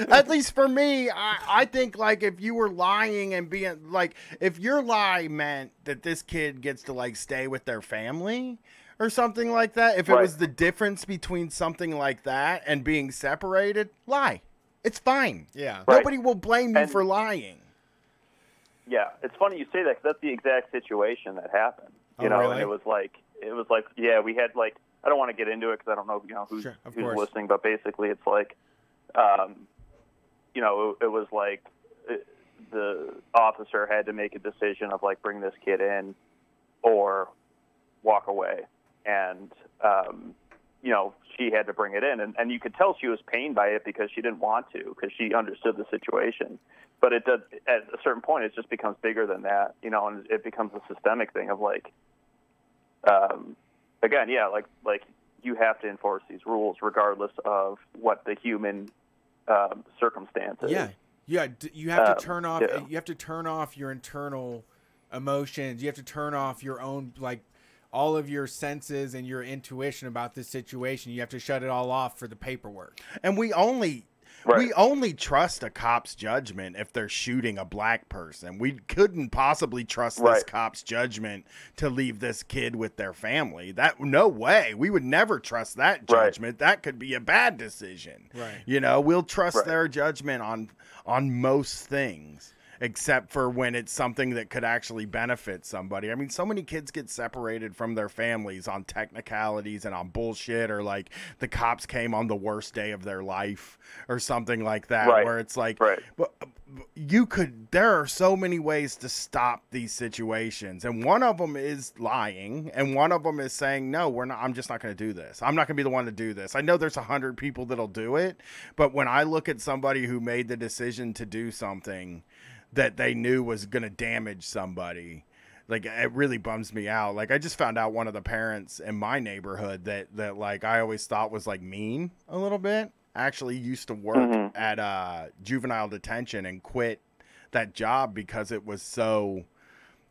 At least for me, I think like if you were lying and being like, if your lie meant that this kid gets to like stay with their family or something like that, if it Right. was the difference between something like that and being separated, lie. It's fine. Yeah. Right. Nobody will blame you And- for lying. Yeah, it's funny you say that 'cause that's the exact situation that happened. You Oh, know, really? and it was like, yeah, we had like, I don't want to get into it because I don't know, who's, Sure, of who's course. listening, but basically it's like, it was like the officer had to make a decision of like bring this kid in or walk away, and she had to bring it in, and you could tell she was pained by it because she didn't want to, because she understood the situation. But it does, at a certain point, it just becomes bigger than that, and it becomes a systemic thing of like, again, yeah, like you have to enforce these rules regardless of what the human circumstances. Yeah. Yeah. You have to turn off. yeah. You have to turn off your internal emotions. You have to turn off your own like all of your senses and your intuition about this situation. You have to shut it all off for the paperwork. And we only trust a cop's judgment if they're shooting a black person. We couldn't possibly trust this Right. cop's judgment to leave this kid with their family. No way. We would never trust that Right. judgment. That could be a bad decision. Right. We'll trust Right. their judgment on most things, except for when it's something that could actually benefit somebody. I mean, so many kids get separated from their families on technicalities and on bullshit, or like the cops came on the worst day of their life or something like that, Right. where it's like, Right. but there are so many ways to stop these situations. And one of them is lying. And one of them is saying, no, I'm just not going to do this. I'm not going to be the one to do this. I know there's 100 people that'll do it. But when I look at somebody who made the decision to do something that they knew was going to damage somebody, like, it really bums me out. Like, I just found out one of the parents in my neighborhood that like I always thought was like mean a little bit, actually used to work at juvenile detention and quit that job because it was so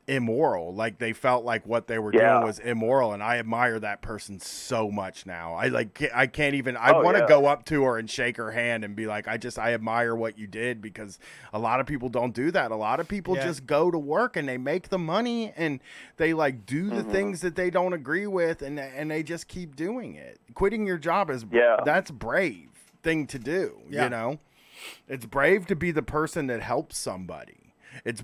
immoral. Like, they felt like what they were doing was immoral, and I admire that person so much now. I can't even, I want to go up to her and shake her hand and be like, I admire what you did, because a lot of people don't do that. A lot of people just go to work and they make the money and they like do the things that they don't agree with, and they just keep doing it. Quitting your job is that's brave thing to do. It's brave to be the person that helps somebody. It's,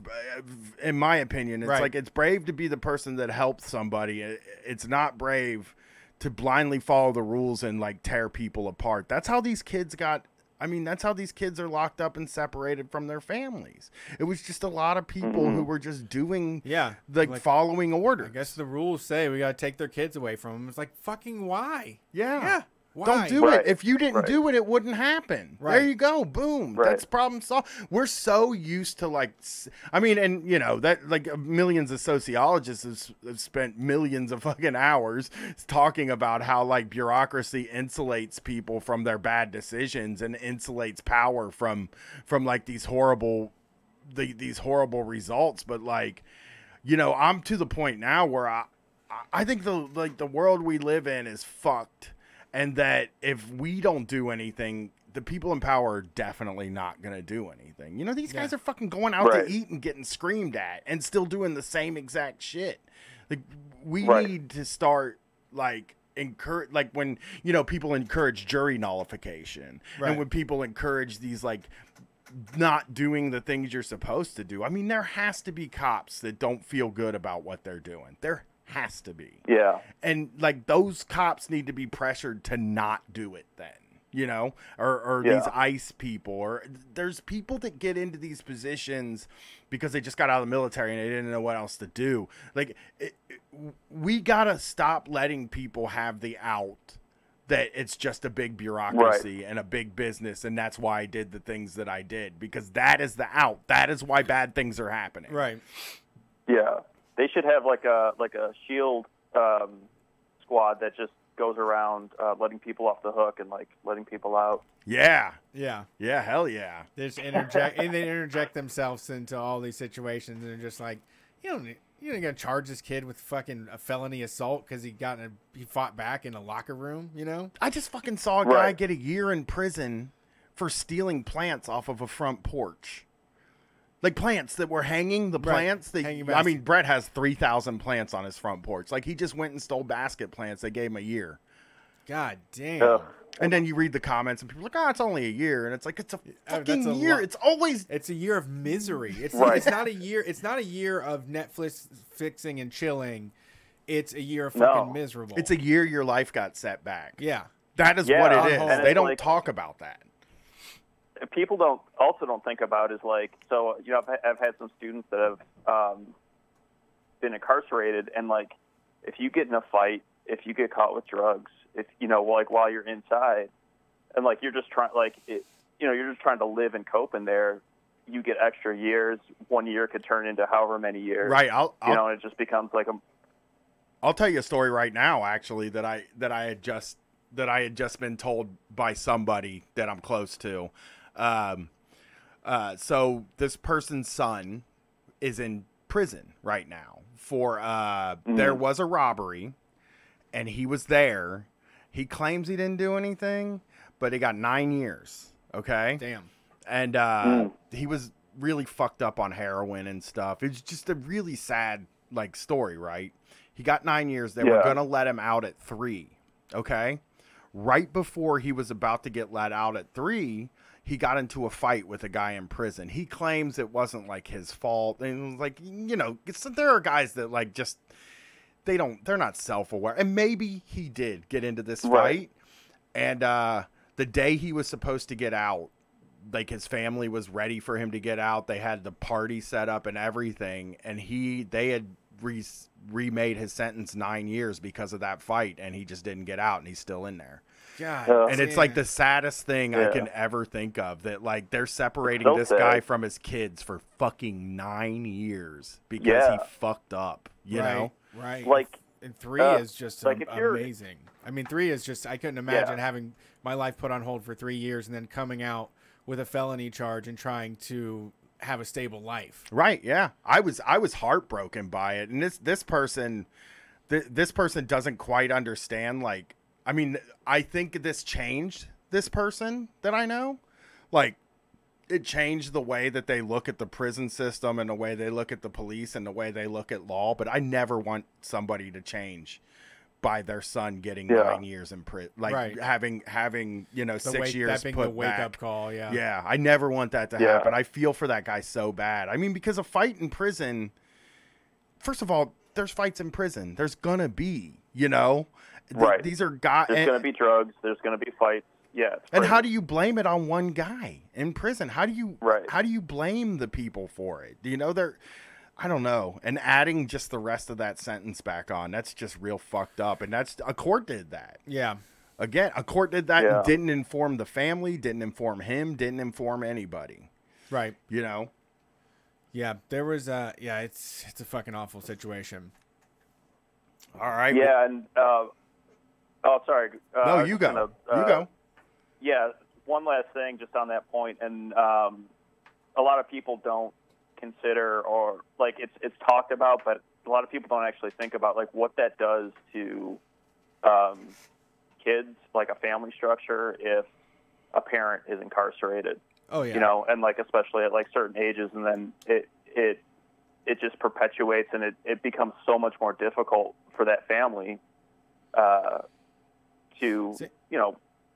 in my opinion, it's like, it's brave to be the person that helps somebody. It's not brave to blindly follow the rules and like tear people apart. That's how these kids that's how these kids are locked up and separated from their families. It was just a lot of people who were just doing, like following orders. I guess the rules say we got to take their kids away from them. It's like, fucking why? Yeah. Why? Don't do it. If you didn't do it, it wouldn't happen. Right. There you go. Boom. That's problem solved. We're so used to that like millions of sociologists have spent millions of fucking hours talking about how like bureaucracy insulates people from their bad decisions and insulates power from like these horrible results. But like, I'm to the point now where I think the world we live in is fucked. And that if we don't do anything, the people in power are definitely not going to do anything. These guys are fucking going out to eat and getting screamed at and still doing the same exact shit. Like, we need to start, like, encourage, like when, you know, people encourage jury nullification, Right. and when people encourage these, like, not doing the things you're supposed to do. I mean, there has to be cops that don't feel good about what they're doing. There has to be. Yeah. And like those cops need to be pressured to not do it then, you know, or Yeah. these ICE people, or there's people that get into these positions because they just got out of the military and they didn't know what else to do. Like we got to stop letting people have the out that it's just a big bureaucracy and a big business, and that's why I did the things that I did, because that is the out. That is why bad things are happening. Right. Yeah. They should have like a SHIELD squad that just goes around letting people off the hook and like letting people out. Yeah. Yeah. Yeah. Hell yeah. They just interject and they interject themselves into all these situations, and they're just like, you're gonna charge this kid with fucking a felony assault because he fought back in a locker room, you know? I just fucking saw a guy Right. get a year in prison for stealing plants off of a front porch. Like plants that were hanging, the Right. plants. Hanging I baskets. mean, Brett has 3,000 plants on his front porch. Like he just went and stole basket plants. They gave him a year. God damn. Yeah. And then you read the comments and people are like, oh, it's only a year. And it's like, it's a that's fucking a year. lot. It's always. It's a year of misery. It's Right. it's not a year. It's not a year of Netflix fixing and chilling. It's a year of No. fucking miserable. It's a year your life got set back. yeah. That is Yeah, what on it is. hold. They And it's don't like- talk about that. People don't think about is like, so, you know, I've had some students that have been incarcerated, and like, if you get in a fight, if you get caught with drugs, if, you know, like while you're inside, and like, you're just trying, like, you're just trying to live and cope in there, you get extra years. 1 year could turn into however many years. Right. You know, and it just becomes like I'll tell you a story right now, actually, that I had just been told by somebody that I'm close to. So this person's son is in prison right now for there was a robbery, and he was there. He claims he didn't do anything, but he got 9 years. Okay. Damn. And he was really fucked up on heroin and stuff. It's just a really sad like story, right? He got 9 years. They were Yeah. gonna let him out at 3. Okay. Right before he was about to get let out at 3, he got into a fight with a guy in prison. He claims it wasn't like his fault. And it was like, you know, there are guys that like just they're not self-aware. And maybe he did get into this Right. fight. And the day he was supposed to get out, like his family was ready for him to get out. They had the party set up and everything, and they had remade his sentence 9 years because of that fight, and he just didn't get out, and he's still in there. God. And it's like the saddest thing I Yeah. can ever think of, that like they're separating so this sad. guy from his kids for fucking 9 years because Yeah. he fucked up, you right, know? Right. like, and 3 is just like if you're- amazing. I mean, 3 is just, I couldn't imagine having my life put on hold for 3 years and then coming out with a felony charge and trying to have a stable life. Right, yeah. I was heartbroken by it. And this person doesn't quite understand, like, I mean, I think this changed this person that I know. Like, it changed the way that they look at the prison system and the way they look at the police and the way they look at law. But I never want somebody to change by their son getting 9 years in prison, like Right. having you know The 6 wake, years that being put the wake back. up call. Yeah. Yeah, I never want that to Yeah. happen. I feel for that guy so bad. I mean, because a fight in prison, first of all, there's fights in prison. There's gonna be, you know, Right. These are guys. there's going to be drugs. There's going to be fights. Yeah. it's And crazy. how do you blame it on one guy in prison? How do you Right. how do you blame the people for it? Do you know they're I don't know. And adding just the rest of that sentence back on, that's just real fucked up. And that's a court did that. Yeah. Again, a court did that Yeah. and didn't inform the family, didn't inform him, didn't inform anybody. Right. You know? Yeah. There was it's a fucking awful situation. All right. Yeah, and sorry. No, I was you just go. gonna, You go. Yeah, one last thing just on that point, and a lot of people don't consider, or like it's talked about, but a lot of people don't actually think about like what that does to kids, like a family structure, if a parent is incarcerated. Oh yeah. You know, and like especially at like certain ages, and then it just perpetuates, and it becomes so much more difficult for that family to,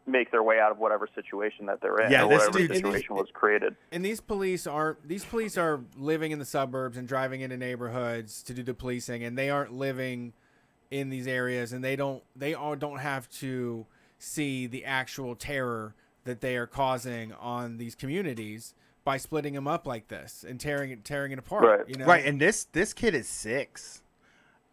make their way out of whatever situation that they're in, Yeah, or this whatever dude- situation was created. And these police are living in the suburbs and driving into neighborhoods to do the policing, and they aren't living in these areas, and they don't have to see the actual terror that they are causing on these communities by splitting them up like this and tearing it apart. Right. Right, and this kid is 6,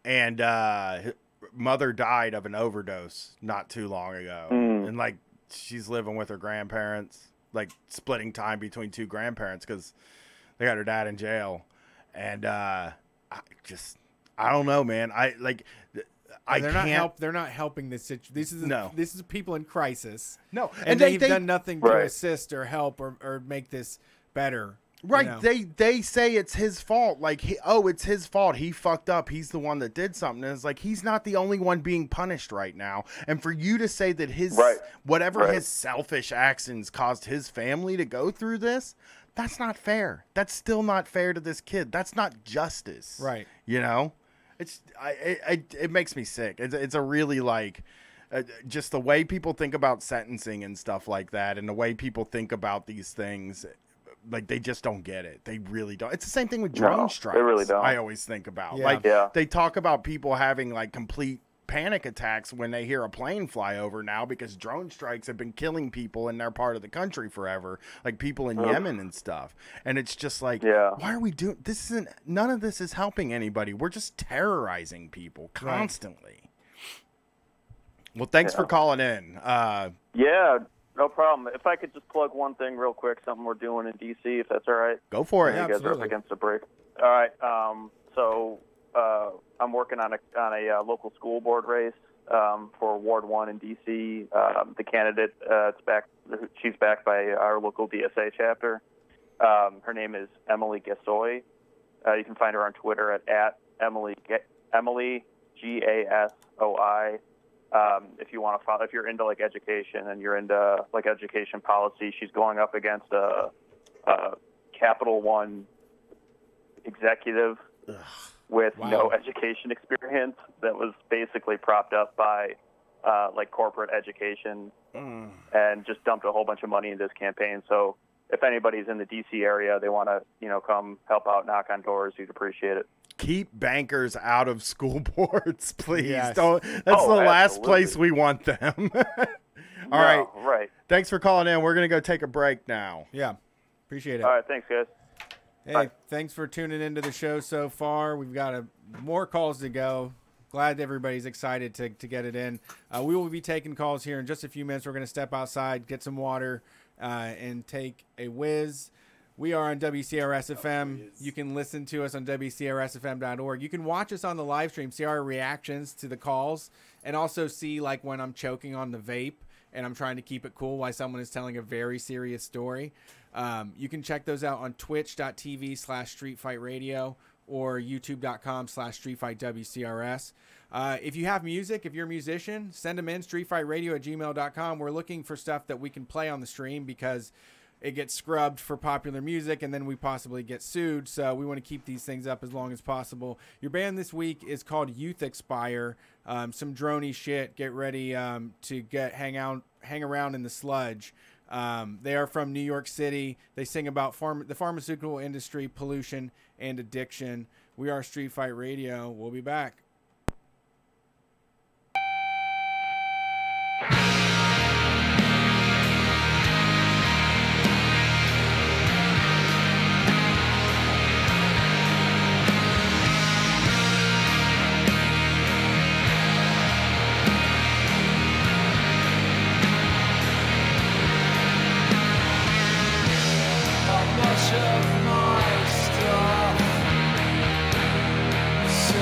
and mother died of an overdose not too long ago, and like she's living with her grandparents, like splitting time between 2 grandparents because they got her dad in jail, and I don't know, man. They're not helping this situation. This is people in crisis. No, and they've done nothing to Right. assist or help or make this better. Right, you know? they say it's his fault. Like, it's his fault. He fucked up. He's the one that did something. And it's like, he's not the only one being punished right now. And for you to say that his his selfish actions caused his family to go through this, that's not fair. That's still not fair to this kid. That's not justice. Right. You know, it makes me sick. It's a really just the way people think about sentencing and stuff like that, and the way people think about these things. Like, they just don't get it. They really don't. It's the same thing with drone strikes. They really don't. I always think about. Yeah. They talk about people having complete panic attacks when they hear a plane fly over now because drone strikes have been killing people in their part of the country forever, like people in Yemen and stuff. And it's just like, why are we doing this? None of this is helping anybody. We're just terrorizing people constantly. Well, thanks for calling in. Yeah. No problem. If I could just plug one thing real quick, something we're doing in D.C., if that's all right. Go for it. You guys are up against the break. All right. So I'm working on a local school board race for Ward 1 in D.C. The candidate, she's backed by our local DSA chapter. Her name is Emily Gassoy. You can find her on Twitter at Emily Gasoi. If you want to follow, if you're into education and you're into education policy, she's going up against a Capital One executive with no education experience that was basically propped up by corporate education and just dumped a whole bunch of money into this campaign. So if anybody's in the DC area, they want to come help out, knock on doors, you'd appreciate it. Keep bankers out of school boards, please. Yes. Don't. That's the last place we want them. All right. Right. Thanks for calling in. We're going to go take a break now. Yeah. Appreciate it. All right. Thanks, guys. Hey, Bye. Thanks for tuning into the show so far. We've got more calls to go. Glad everybody's excited to get it in. We will be taking calls here in just a few minutes. We're going to step outside, get some water, and take a whiz. We are on WCRS-FM. You can listen to us on WCRSFM.org. You can watch us on the live stream, see our reactions to the calls, and also see when I'm choking on the vape and I'm trying to keep it cool while someone is telling a very serious story. You can check those out on twitch.tv/StreetFightRadio or youtube.com/StreetFightWCRS. If you have music, if you're a musician, send them in, streetfightradio@gmail.com. We're looking for stuff that we can play on the stream because it gets scrubbed for popular music and then we possibly get sued. So we want to keep these things up as long as possible. Your band this week is called Youth Expire. Some droney shit. Get ready to hang around in the sludge. They are from New York City. They sing about the pharmaceutical industry, pollution, and addiction. We are Street Fight Radio. We'll be back. Much of my stuff, so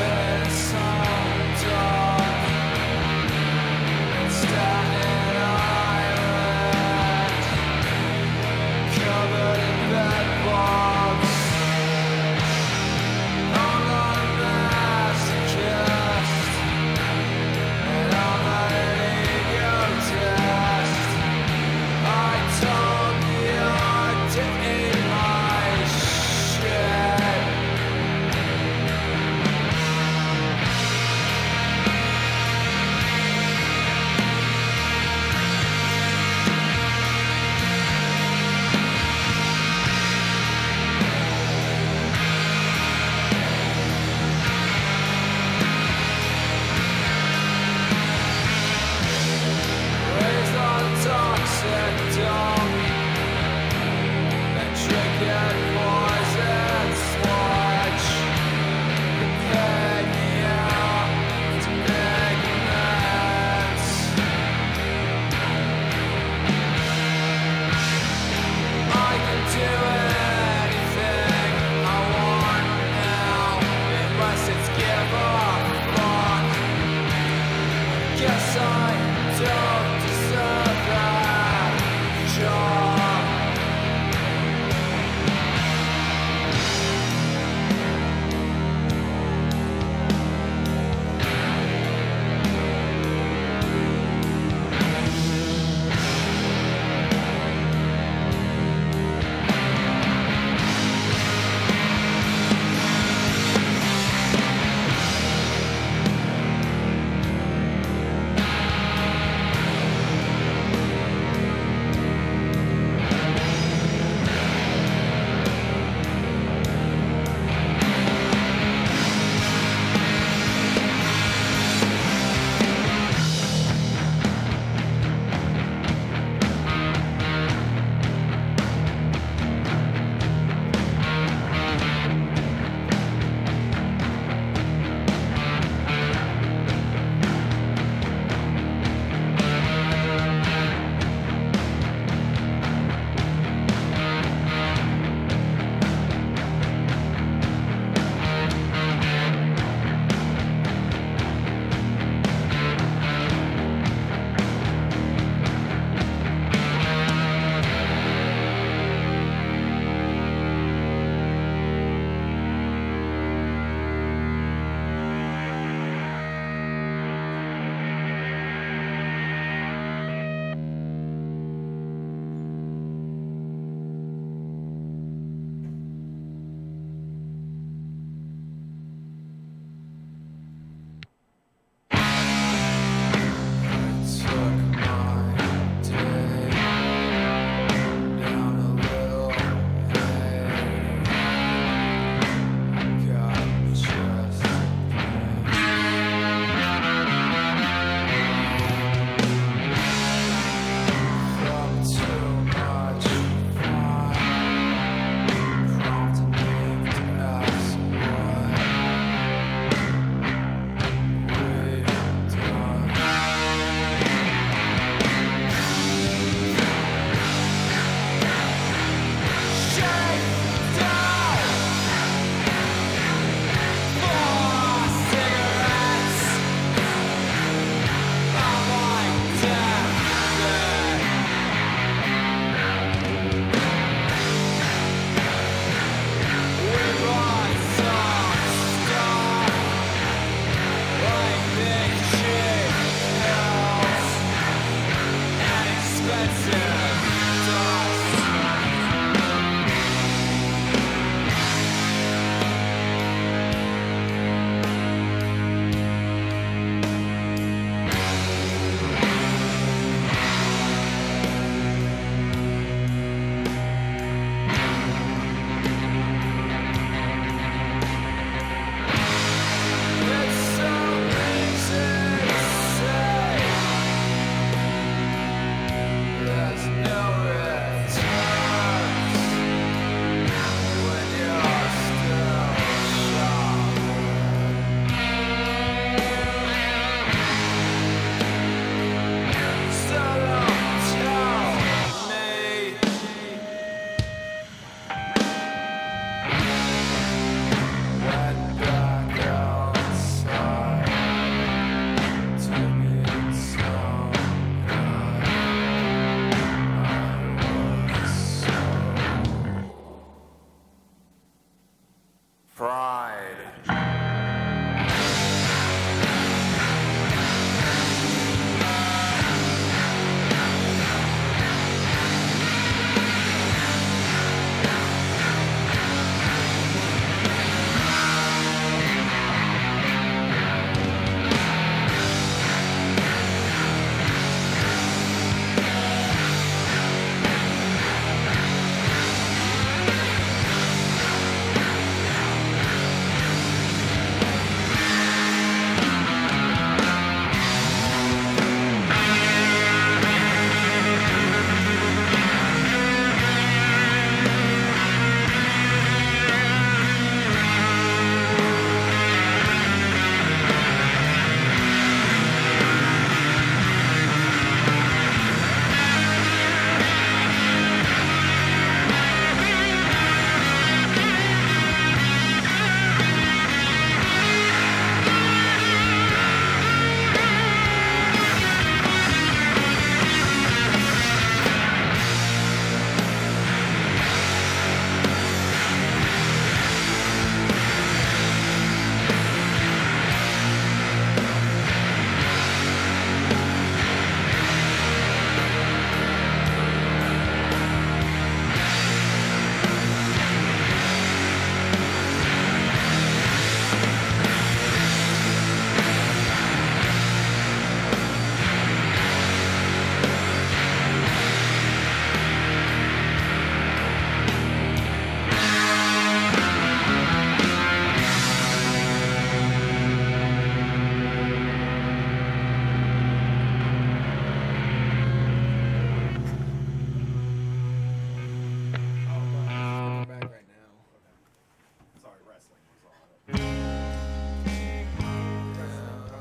Pride.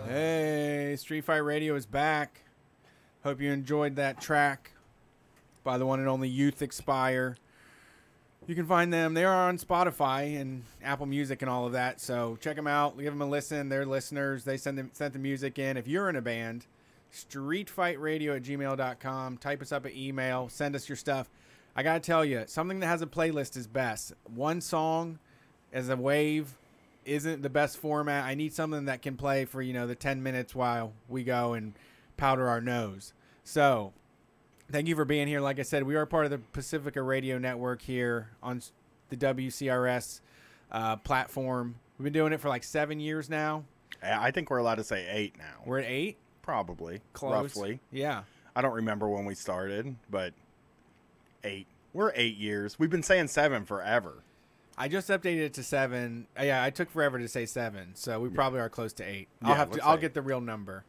Hey, Street Fight Radio is back. Hope you enjoyed that track by the one and only Youth Expire. You can find them. They are on Spotify and Apple Music and all of that. So check them out. Give them a listen. They're listeners. They sent the music in. If you're in a band, streetfightradio@gmail.com. Type us up an email. Send us your stuff. I got to tell you, something that has a playlist is best. One song as a wave isn't the best format. I need something that can play for, the 10 minutes while we go and powder our nose. So thank you for being here. Like I said, we are part of the Pacifica Radio Network here on the WCRS platform. We've been doing it for like 7 years now. I think we're allowed to say 8 now. We're at 8? Probably. Close. Roughly. Yeah. I don't remember when we started, but 8. We're 8 years. We've been saying 7 forever. I just updated it to 7. Yeah, I took forever to say 7, so we probably are close to 8. I'll get the real number.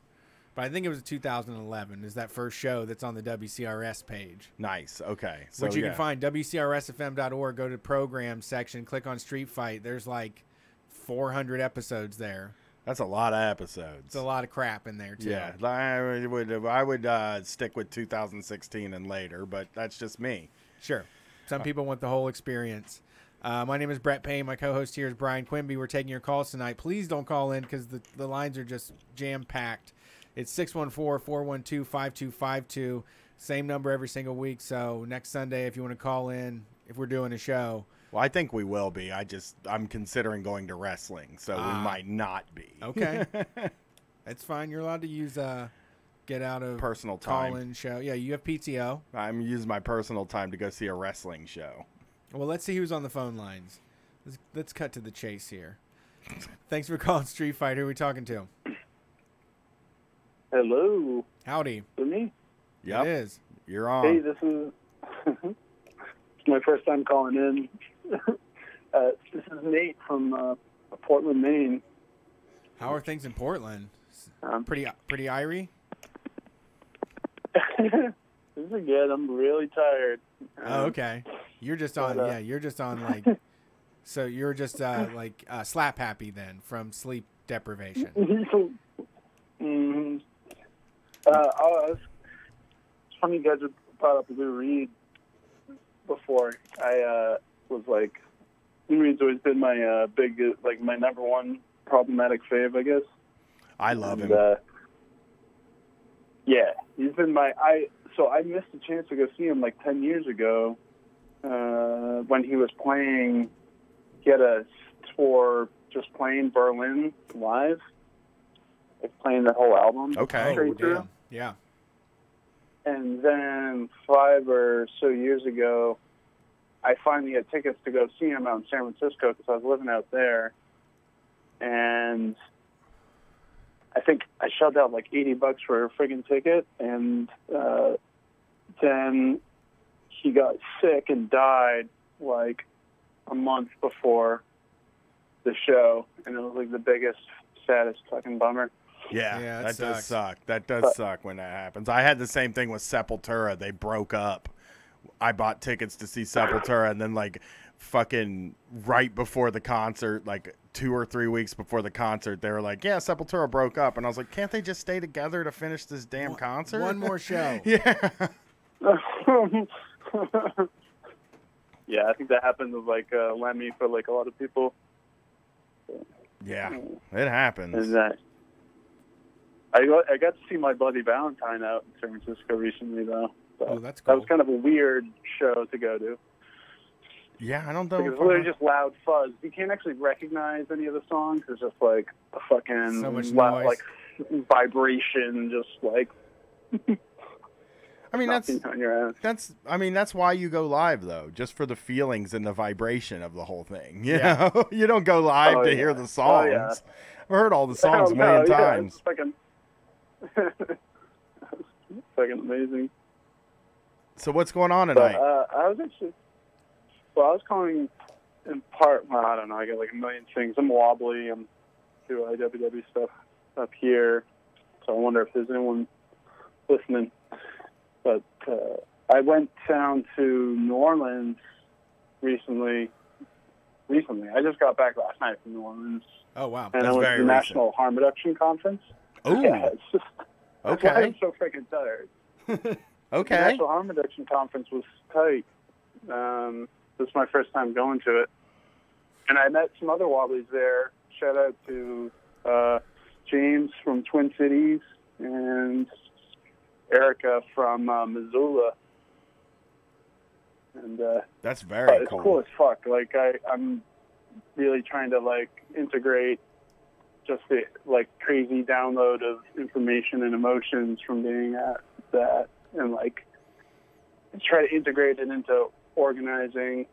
But I think it was 2011 is that first show that's on the WCRS page. Nice. Okay. So, which you can find, WCRSFM.org. Go to program section, click on Street Fight. There's like 400 episodes there. That's a lot of episodes. It's a lot of crap in there, too. Yeah. I would stick with 2016 and later, but that's just me. Sure. Some people want the whole experience. My name is Brett Payne. My co-host here is Brian Quimby. We're taking your calls tonight. Please don't call in because the lines are just jam-packed. It's 614-412-5252. Same number every single week. So next Sunday, if you want to call in, if we're doing a show. Well, I think we will be. I'm considering going to wrestling, so we might not be. Okay. That's fine. You're allowed to use get out of personal time. Call-in show. Yeah, you have PTO. I'm using my personal time to go see a wrestling show. Well, let's see who's on the phone lines. Let's cut to the chase here. Thanks for calling Street Fight. Who are we talking to? Hello. Howdy. For me? Yep. It is. You're on. Hey, this is it's my first time calling in. This is Nate from Portland, Maine. How are things in Portland? Pretty irie? This is good. I'm really tired. Oh, okay. You're just on, you're just on like, so you're just slap happy then from sleep deprivation. Mm-hmm. It's funny you guys have brought up Lou Reed before. I was like, Lou Reed's always been my my number one problematic fave, I guess. I love him. Yeah, he's been So I missed a chance to go see him like 10 years ago when he was playing. He had a for just playing Berlin live, like playing the whole album. Okay. straight through. Damn. Yeah. And then 5 or so years ago, I finally had tickets to go see him out in San Francisco because I was living out there. And I think I shelled out like $80 for a friggin' ticket. And then he got sick and died like a month before the show. And it was like the biggest, saddest fucking bummer. Yeah, Yeah, that does sucks. suck. That does suck when that happens. I had the same thing with Sepultura. They broke up. I bought tickets to see Sepultura, and then like fucking right before the concert, like 2 or 3 weeks before the concert, they were like, "Yeah, Sepultura broke up," and I was like, "Can't they just stay together to finish this damn concert?" One more show. Yeah. Yeah, I think that happened with like Lemmy for like a lot of people. Yeah, it happens. And I got to see My Bloody Valentine out in San Francisco recently, though. So Oh, that's that cool. was kind of a weird show to go to. Yeah, I don't know. Because it's literally just loud fuzz. You can't actually recognize any of the songs. It's just like a fucking So much loud, noise. like vibration, just like I mean, knocking on your ass. that's why you go live though, just for the feelings and the vibration of the whole thing. You Yeah. know, you don't go live Oh, to yeah. hear the Oh, songs. yeah. I've heard all the songs a Hell no, million yeah, times. it's fucking, it's fucking amazing. So what's going on But tonight? I was actually, well, I was calling in part. Well, I don't know. I got like a million things. I'm wobbly. I'm doing IWW stuff up here, so I wonder if there's anyone listening. But I went down to New Orleans recently. I just got back last night from New Orleans, Oh wow. and I That's went very to the recent. National Harm Reduction Conference. Ooh, Yeah, it's just that's why okay, I'm so freaking tired. The okay. National Harm Reduction Conference was tight. This is my first time going to it. And I met some other Wobblies there. Shout out to James from Twin Cities and Erica from Missoula. And That's very but it's cool. cool as fuck. Like I'm really trying to like integrate just the like crazy download of information and emotions from being at that, and like try to integrate it into organizing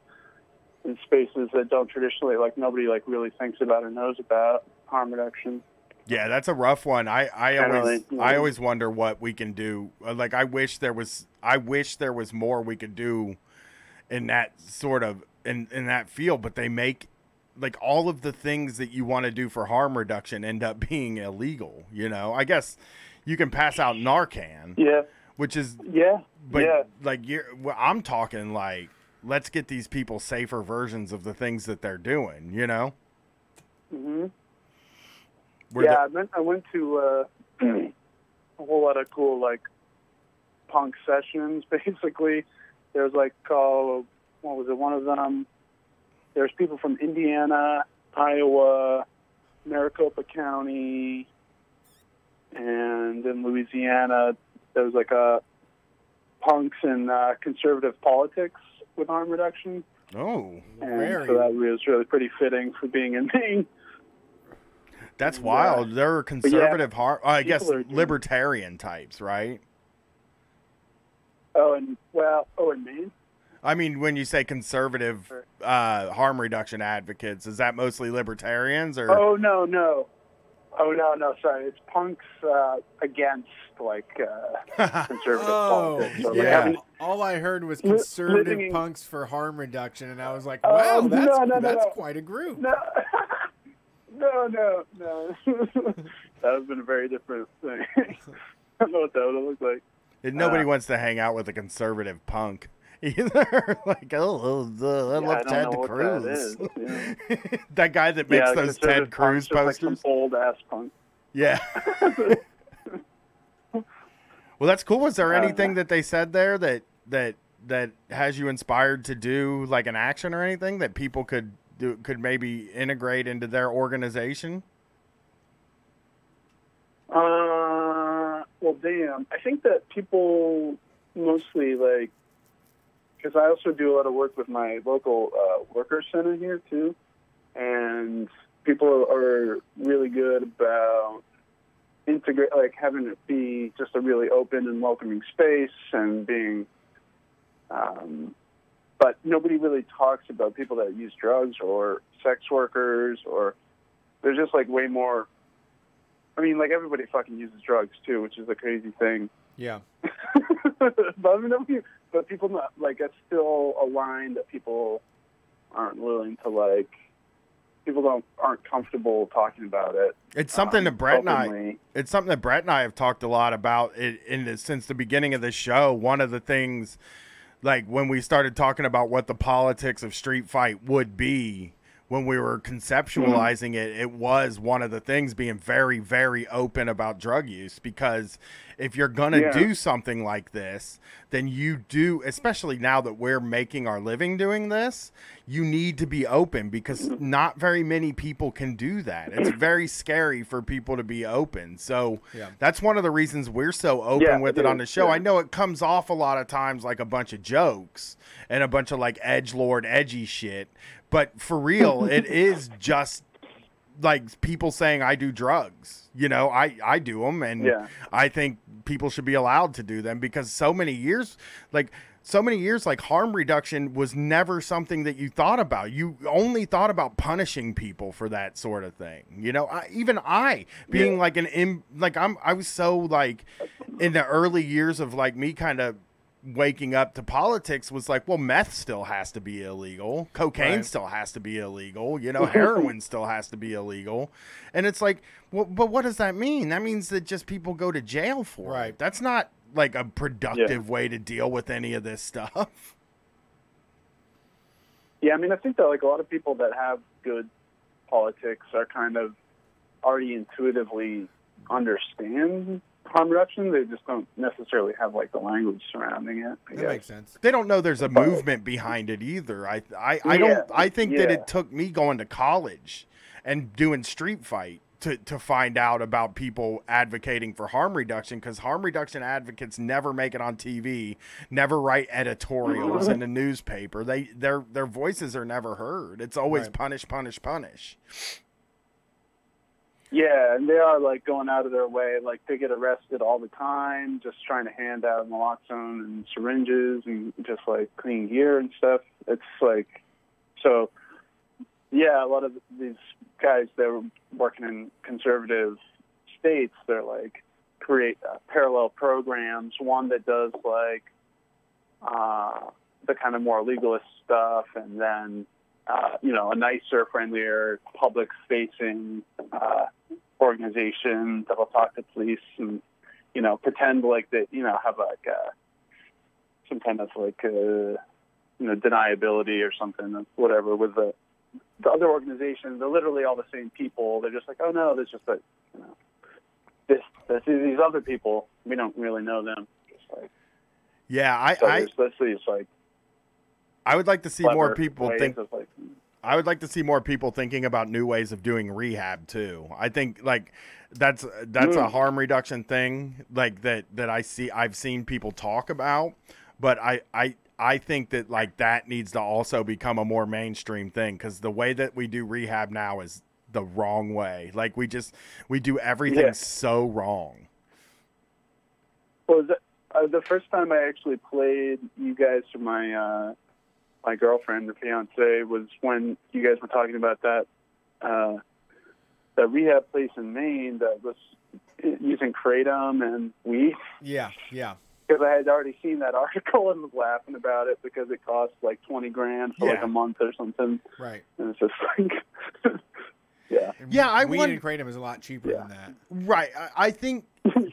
in spaces that don't traditionally, like nobody like really thinks about or knows about harm reduction. Yeah, that's a rough one. I Generally, always wonder what we can do. Like I wish there was more we could do in that sort of in that field, but they make like all of the things that you want to do for harm reduction end up being illegal, you know. I guess you can pass out Narcan, Yeah, which is yeah, but yeah. like I'm talking like let's get these people safer versions of the things that they're doing, you know? hmm Where Yeah, I went to a whole lot of cool like punk sessions. Basically, there's like called what was it? One of them. There's people from Indiana, Iowa, Maricopa County, and in Louisiana. There was like a punks and conservative politics with harm reduction, oh, and Very. so that was really pretty fitting for being in Maine. that's Yeah. wild. They're conservative I guess people are doing- libertarian types, right? In Maine. I mean, when you say conservative harm reduction advocates, is that mostly libertarians or? Oh no. Sorry, it's punks against like conservative Oh, politics. So, like, yeah. having- All I heard was Living conservative in- punks for harm reduction, and I was like, Oh, wow, that's no. quite a group. no, no. That would have been a very different thing. I don't know what that would have looked like. Nobody wants to hang out with a conservative punk either. Like, I Yeah, love I Ted don't know what Cruz. that is. Yeah. That guy that makes those conservative Ted Cruz punks, just like posters. some old ass punk. Yeah. Well, that's cool. Was there anything that they said there that has you inspired to do like an action or anything that people could maybe integrate into their organization? Well, damn. I think that people mostly like, because I also do a lot of work with my local worker center here too, and people are really good about having it be just a really open and welcoming space and being, but nobody really talks about people that use drugs or sex workers, or there's just like way more. I mean, like everybody fucking uses drugs too, which is a crazy thing. Yeah. but people not like it's still a line that people aren't willing to like. People aren't comfortable talking about it. It's something that Brett openly. It's something that Brett and I have talked a lot about since the beginning of the show. One of the things, like when we started talking about what the politics of Street Fight would be, when we were conceptualizing it, it was one of the things being very, very open about drug use, because if you're going to do something like this, then you do, especially now that we're making our living doing this, you need to be open, because not very many people can do that. It's very scary for people to be open. So that's one of the reasons we're so open with it on the show. I know it comes off a lot of times like a bunch of jokes and a bunch of like edgelord edgy shit, but for real, it is just like people saying I do drugs. You know, I do them, and I think people should be allowed to do them, because so many years, like harm reduction was never something that you thought about. You only thought about punishing people for that sort of thing. You know, I being like I was so like in the early years of like me kind of waking up to politics was like, well, meth still has to be illegal, cocaine still has to be illegal, you know, heroin still has to be illegal, and it's like, well, but what does that mean? That means that just people go to jail for it. That's not like a productive way to deal with any of this stuff. Yeah, I mean, I think that like a lot of people that have good politics are kind of already intuitively understand harm reduction. They just don't necessarily have like the language surrounding it. That makes sense. They don't know there's a movement behind it either. I think that it took me going to college and doing Street Fight to find out about people advocating for harm reduction, because harm reduction advocates never make it on TV, never write editorials in the newspaper. Their voices are never heard. It's always punish, punish, punish. Yeah, and they are like going out of their way. Like they get arrested all the time, just trying to hand out naloxone and syringes and just like clean gear and stuff. It's like, so yeah, a lot of these guys that were working in conservative states, they're like create parallel programs. One that does like the kind of more legalist stuff, and then you know, a nicer, friendlier, public-facing organization that will talk to police and, you know, pretend like that, you know, have like some kind of like, you know, deniability or something, or whatever. With the other organizations, they're literally all the same people. They're just like, oh no, there's just like, you know, these other people, we don't really know them. Just like, I would like to see more people think. I would like to see more people thinking about new ways of doing rehab too. I think like that's a harm reduction thing like that I've seen people talk about, but I think that like that needs to also become a more mainstream thing, because the way that we do rehab now is the wrong way. Like we do everything so wrong. Well, the first time I actually played you guys for my girlfriend or fiance was when you guys were talking about that rehab place in Maine that was using kratom and weed. Yeah. Because I had already seen that article and was laughing about it because it cost like $20,000 for like a month or something. Right. And it's just like, Weed and kratom is a lot cheaper than that. Right. I think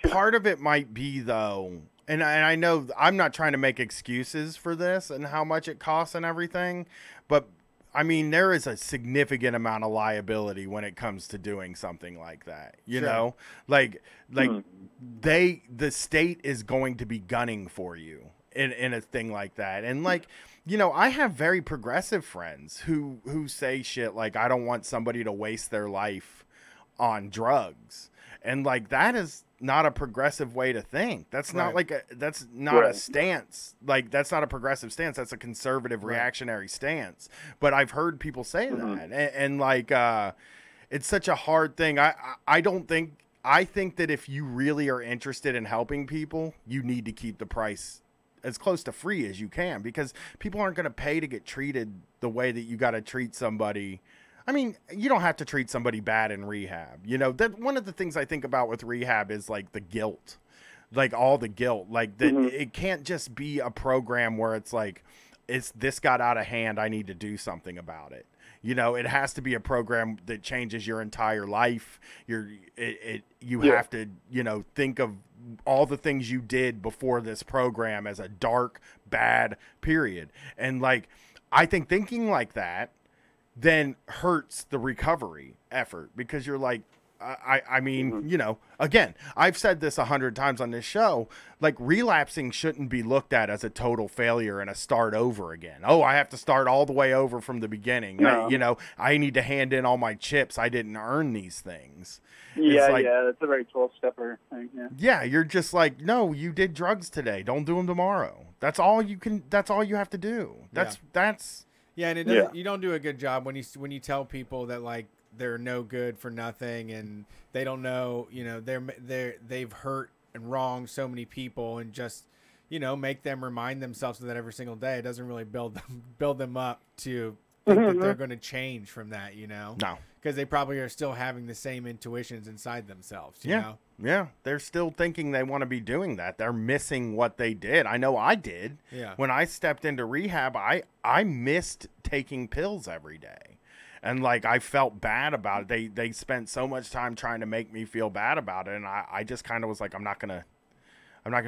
part of it might be though. And I know I'm not trying to make excuses for this and how much it costs and everything, but I mean, there is a significant amount of liability when it comes to doing something like that. You know, like the state is going to be gunning for you in a thing like that. And like, you know, I have very progressive friends who say shit like, I don't want somebody to waste their life on drugs. And like, that is not a progressive way to think. That's not that's not a stance. Like, that's not a progressive stance. That's a conservative reactionary stance. But I've heard people say that. And like, it's such a hard thing. I think that if you really are interested in helping people, you need to keep the price as close to free as you can, because people aren't going to pay to get treated the way that you got to treat somebody. I mean, you don't have to treat somebody bad in rehab. You know, that one of the things I think about with rehab is like the guilt, like all the guilt, like that it can't just be a program where it's like, this got out of hand, I need to do something about it. You know, it has to be a program that changes your entire life. You have to, you know, think of all the things you did before this program as a dark, bad period. And like, I think thinking like that then hurts the recovery effort, because you're like, I mean, you know, again, I've said this 100 times on this show, like, relapsing shouldn't be looked at as a total failure and a start over again. Oh, I have to start all the way over from the beginning. No. You know, I need to hand in all my chips. I didn't earn these things. Yeah, It's like, that's a very 12-stepper thing. yeah, you're just like, no, you did drugs today. Don't do them tomorrow. That's all you have to do. That's Yeah, and it doesn't, you don't do a good job when you tell people that like they're no good for nothing and they don't know, you know, they've hurt and wronged so many people, and just, you know, make them remind themselves of that every single day. It doesn't really build them up to think that they're going to change from that, you know? No. Because they probably are still having the same intuitions inside themselves, you know? Yeah, they're still thinking they want to be doing that. They're missing what they did. I know I did. Yeah. When I stepped into rehab, I missed taking pills every day. And like, I felt bad about it. They spent so much time trying to make me feel bad about it, and I just kind of was like, I'm not gonna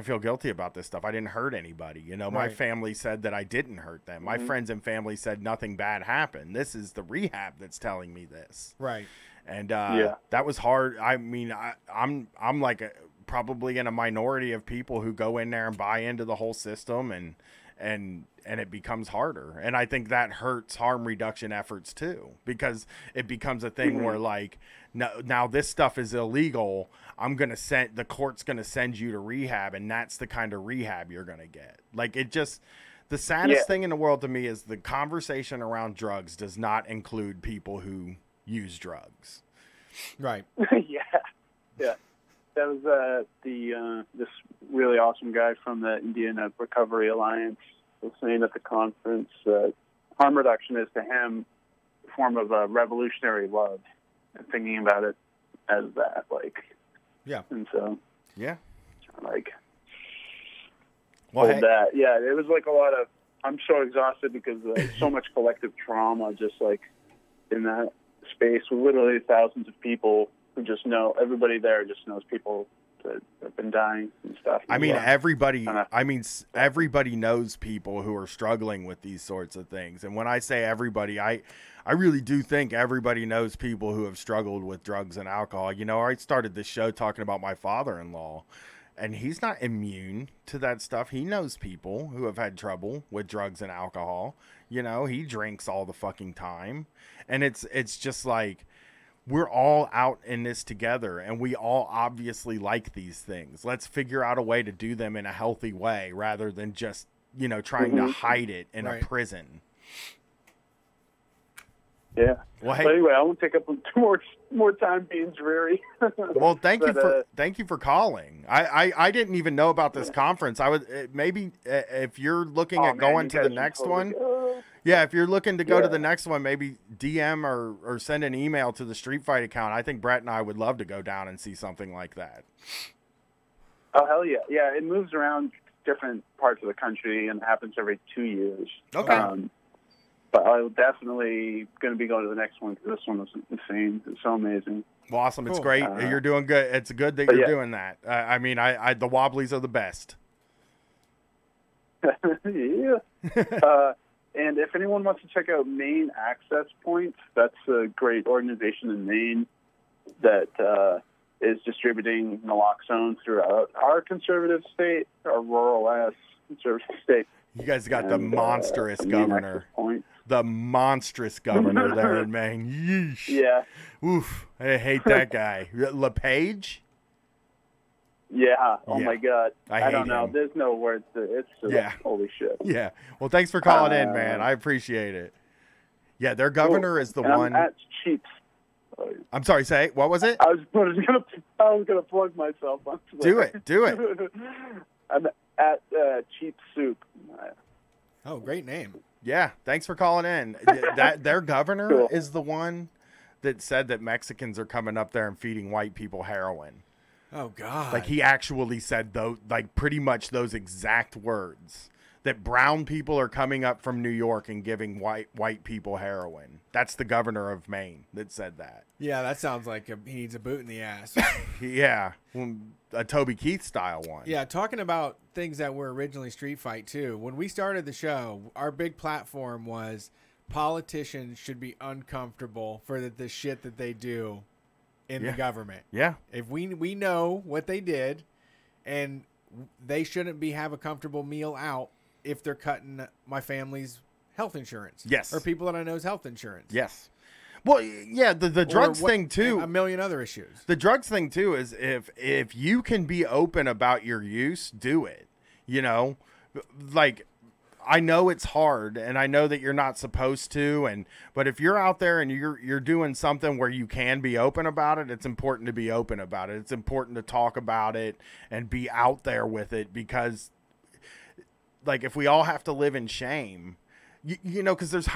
feel guilty about this stuff. I didn't hurt anybody. You know, my family said that I didn't hurt them. My friends and family said nothing bad happened. This is the rehab that's telling me this. Right. And that was hard. I mean, I'm like probably in a minority of people who go in there and buy into the whole system, and it becomes harder. And I think that hurts harm reduction efforts too, because it becomes a thing where like, now this stuff is illegal. The court's going to send you to rehab, and that's the kind of rehab you're going to get. Like, it just, the saddest thing in the world to me is the conversation around drugs does not include people who use drugs. Right. Yeah. That was this really awesome guy from the Indian Recovery Alliance was saying at the conference that harm reduction is to him a form of revolutionary love, and thinking about it as that, like, and so like, well, that it was like a lot of, I'm so exhausted because so much collective trauma just like in that space with literally thousands of people who just know, everybody there just knows people that have been dying and stuff. I mean, everybody knows people who are struggling with these sorts of things. And when I say everybody, I really do think everybody knows people who have struggled with drugs and alcohol. You know, I started this show talking about my father-in-law, and he's not immune to that stuff. He knows people who have had trouble with drugs and alcohol. You know, he drinks all the fucking time. And it's just like, we're all out in this together, and we all obviously like these things. Let's figure out a way to do them in a healthy way rather than just, you know, trying to hide it in a prison. Yeah. Well, hey, but anyway, I won't take up more time being dreary. Well, thank you for calling. I didn't even know about this conference. I would maybe if you're looking at going to the next one. Yeah, if you're looking to go to the next one, maybe DM or send an email to the Street Fight account. I think Brett and I would love to go down and see something like that. Oh, hell yeah. Yeah, it moves around different parts of the country and happens every 2 years. Okay. But I'm definitely going to be going to the next one, because this one was insane. It's so amazing. Well, awesome. Cool. It's great. You're doing good. It's good that you're doing that. I mean, the Wobblies are the best. Yeah. And if anyone wants to check out Maine Access Points, that's a great organization in Maine that is distributing naloxone throughout our conservative state, our rural-ass conservative state. You guys got the monstrous governor. the monstrous governor there in Maine. Yeesh. Yeah. Oof. I hate that guy. LePage? Yeah. Oh Yeah. my God. I I don't hate know. him. There's no words to it. It's just, Yeah. holy shit. Yeah. Well, thanks for calling in, man. I appreciate it. Yeah, their governor is the And one. I'm at Cheap. I'm sorry, say, what was it? I was gonna plug myself on Twitter. Do it. I'm at Cheap Soup. Oh, great name. Yeah, thanks for calling in. Their governor Cool. is the one that said that Mexicans are coming up there and feeding white people heroin. Oh, God. Like, he actually said, though, like, pretty much those exact words, that brown people are coming up from New York and giving white people heroin. That's the governor of Maine that said that. Yeah, that sounds like he needs a boot in the ass. Yeah, a Toby Keith style one. Yeah, talking about things that were originally Street Fight, too. When we started the show, our big platform was politicians should be uncomfortable for the shit that they do in the government. Yeah. If we know what they did, and they shouldn't have a comfortable meal out if they're cutting my family's health insurance. Yes. Or people that I know's health insurance. Yes. Well, yeah, the drugs thing too. A million other issues. The drugs thing too is if you can be open about your use, do it. You know, like, I know it's hard, and I know that you're not supposed to, but if you're out there and you're doing something where you can be open about it, it's important to be open about it. It's important to talk about it and be out there with it, because, like, if we all have to live in shame, you know, because there's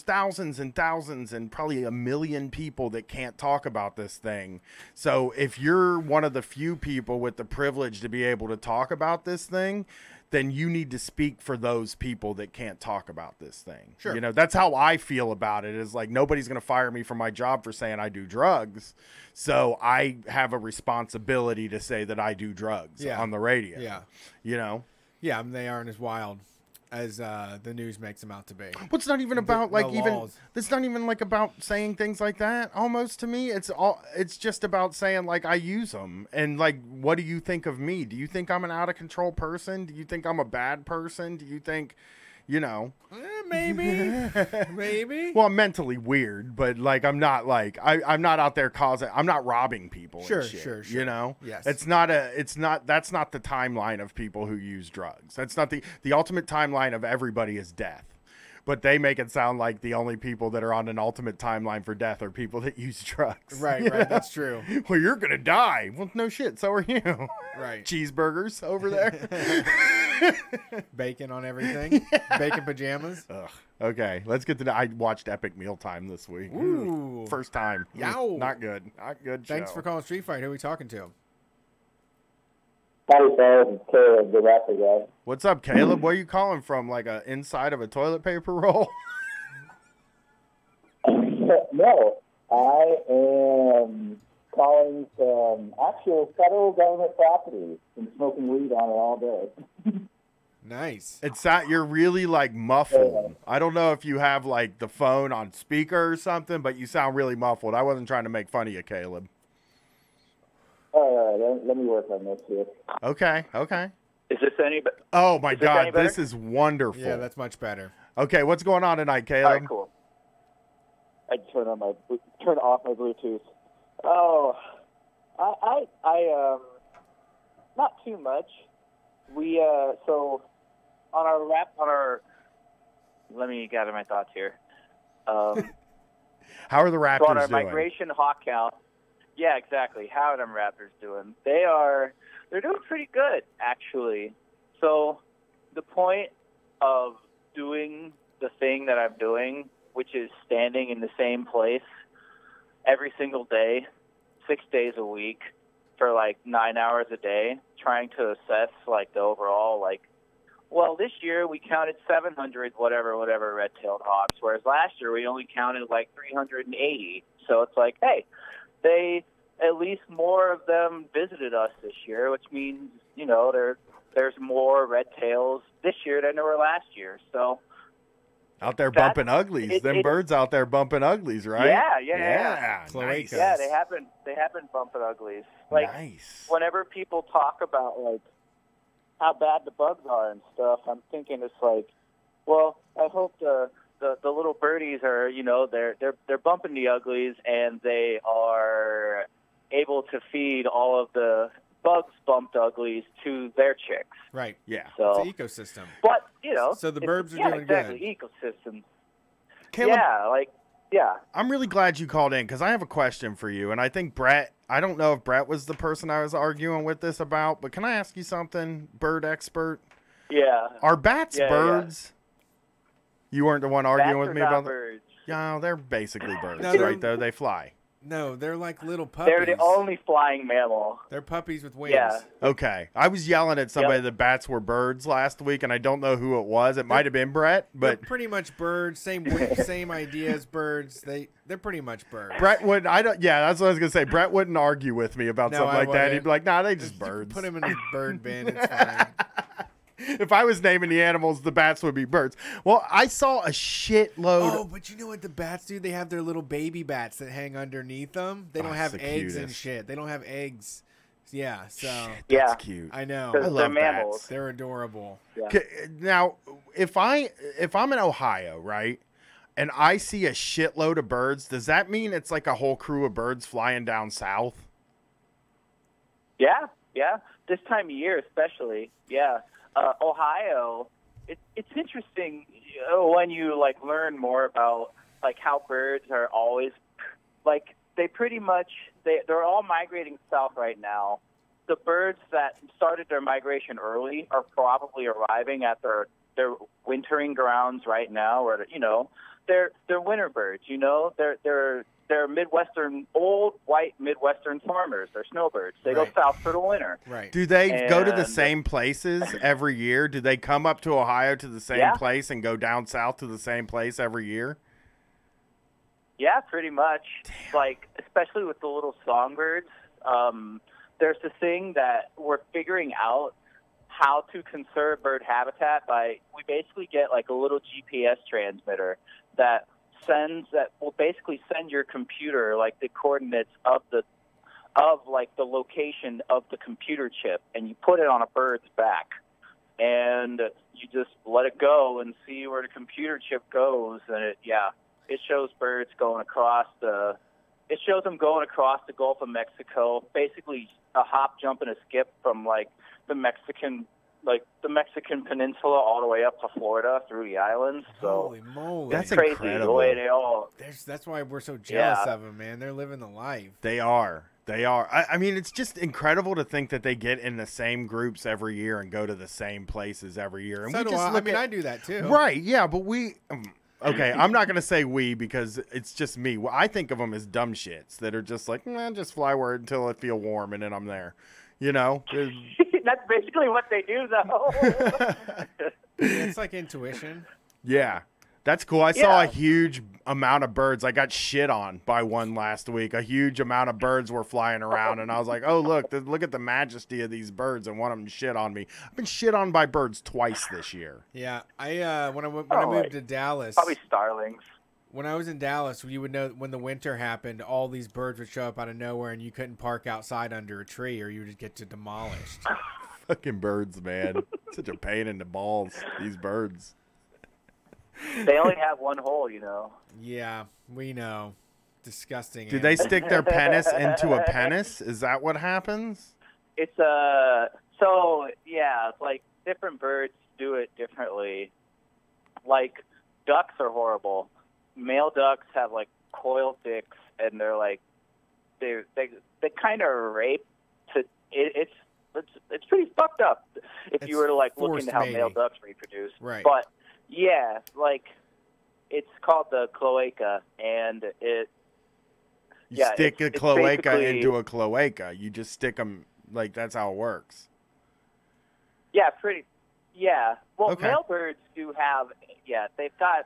thousands and thousands and probably a million people that can't talk about this thing. So if you're one of the few people with the privilege to be able to talk about this thing, then you need to speak for those people that can't talk about this thing. Sure. You know, that's how I feel about it, is like, nobody's going to fire me from my job for saying I do drugs. So I have a responsibility to say that I do drugs on the radio. Yeah. You know? Yeah, they aren't as wild as the news makes them out to be. Well, it's not even about laws. It's not even like about saying things like that. Almost, to me, it's just about saying, like, I use them, and, like, what do you think of me? Do you think I'm an out of control person? Do you think I'm a bad person? Do you think, you know? Maybe. Well, I'm mentally weird, but, like, I'm not I'm not out there I'm not robbing people. Sure, and shit, sure. You know? Yes. That's not the timeline of people who use drugs. That's not the ultimate timeline of everybody is death. But they make it sound like the only people that are on an ultimate timeline for death are people that use drugs. Right, that's true. Well, you're going to die. Well, no shit, so are you. Right. Cheeseburgers over there. Bacon on everything. Bacon pajamas. Ugh. Okay, let's get to I watched Epic Mealtime this week. Ooh. First time. Yow. Not good. Not good. Thanks show. for calling Street Fight. Who are we talking to? Howdy, fellas. It's Caleb, the rapper guy. What's up, Caleb? Where are you calling from? Like a inside of a toilet paper roll? No, I am calling from actual federal government property and smoking weed on it all day. Nice. It's that you're really like muffled. I don't know if you have like the phone on speaker or something, but you sound really muffled. I wasn't trying to make fun of you, Caleb. All right, let me work on this here. Okay. Is this any? Oh my Is this any God, better? this is wonderful. Yeah, that's much better. Okay, what's going on tonight, Caleb? All right, cool. I turn off my Bluetooth. Oh, I not too much. We so on our. Let me gather my thoughts here. How are the Raptors So on our doing? migration hawk count, yeah, exactly. How are them Raptors doing? They're doing pretty good, actually. So the point of doing the thing that I'm doing, which is standing in the same place every single day, 6 days a week, for like 9 hours a day, trying to assess like the overall, like, well, this year we counted 700 whatever red-tailed hawks, whereas last year we only counted like 380. So it's like, hey, at least more of them visited us this year, which means, you know, there's more red tails this year than there were last year. So out there bumping uglies. Them birds out there bumping uglies, right? Yeah. Nice. Yeah, they have been bumping uglies. Like, nice. Whenever people talk about like how bad the bugs are and stuff, I'm thinking it's like, well, I hope the the little birdies are, they're bumping the uglies, and they are able to feed all of the bugs bumped uglies to their chicks. Right. Yeah. So, It's an ecosystem. but So the birds are doing exactly, good. Ecosystem. Caleb, Yeah. I'm really glad you called in because I have a question for you. And I think Brett, I don't know if Brett was the person I was arguing with this about, but can I ask you something, bird expert? Yeah. Are bats birds? You weren't the one arguing Bats with are me not about that? birds. Yeah, they're basically birds, No, they're- right? Though they fly. No, they're like little puppies. They're the only flying mammal. They're puppies with wings. Yeah. Okay. I was yelling at somebody Yep. that bats were birds last week, and I don't know who it was. It might have been Brett, They're but pretty much birds. Same same idea as birds. They're pretty much birds. Brett would. I don't. Yeah, that's what I was gonna say. Brett wouldn't argue with me about No, something I like that. wouldn't. He'd be like, "Nah, they just You birds." Put them in a bird bin. It's fine. If I was naming the animals, the bats would be birds. Well, I saw a shitload. Oh, but you know what the bats do? They have their little baby bats that hang underneath them. They don't Oh, have it's the eggs and cutest. shit. They don't have eggs. Yeah, so Yeah. That's cute. I know. Because love they're mammals. bats. They're adorable. Yeah. Now, if I'm in Ohio, right, and I see a shitload of birds, does that mean it's like a whole crew of birds flying down south? Yeah. This time of year, especially. Yeah. Ohio. It's interesting when you learn more about how birds are always they're all migrating south right now. The birds that started their migration early are probably arriving at their wintering grounds right now, or they're winter birds. They're Midwestern, old white Midwestern farmers. They're snowbirds. They Right. go south for the winter. Right. Do they go to the And- same places every year? Do they come up to Ohio to the same Yeah. place and go down south to the same place every year? Yeah, pretty much. Especially with the little songbirds. There's this thing that we're figuring out how to conserve bird habitat we basically get a little GPS transmitter that will basically send your computer the coordinates of the location of the computer chip, and you put it on a bird's back, and you just let it go and see where the computer chip goes, and it shows birds going across the Gulf of Mexico, basically a hop, jump, and a skip from the Mexican peninsula all the way up to Florida through the islands. So Holy moly. That's crazy incredible. the way they all. That's why we're so jealous Yeah. of them, man. They're living the life. They are. I mean, it's just incredible to think that they get in the same groups every year and go to the same places every year. And So we do just I. look at, I do that too. Right, yeah, but we... okay, I'm not going to say we because it's just me. Well, I think of them as dumb shits that are just just fly where until it feel warm and then I'm there. That's basically what they do, though. It's like intuition. Yeah, that's cool. I saw a Yeah. huge amount of birds. I got shit on by one last week. A huge amount of birds were flying around, and I was like, "Oh, look at the majesty of these birds!" And one of them shit on me. I've been shit on by birds twice this year. Yeah, when I moved to Dallas, Probably starlings. when I was in Dallas, you would know when the winter happened, all these birds would show up out of nowhere, and you couldn't park outside under a tree, or you would get demolished. Fucking birds, man! Such a pain in the balls. These birds. They only have one hole, Yeah, we know. Disgusting. Do they animals. stick their penis into a penis? Is that what happens? It's different birds do it differently. Ducks are horrible. Male ducks have coiled dicks, and they're they kind of rape. It's pretty fucked up if It's you were to look forced into how male mating. ducks reproduce. Right. But yeah, it's called the cloaca, and You Yeah, stick a it's cloaca basically- into a cloaca. You just stick them that's how it works. yeah, yeah. Well, Okay. male birds do have they've got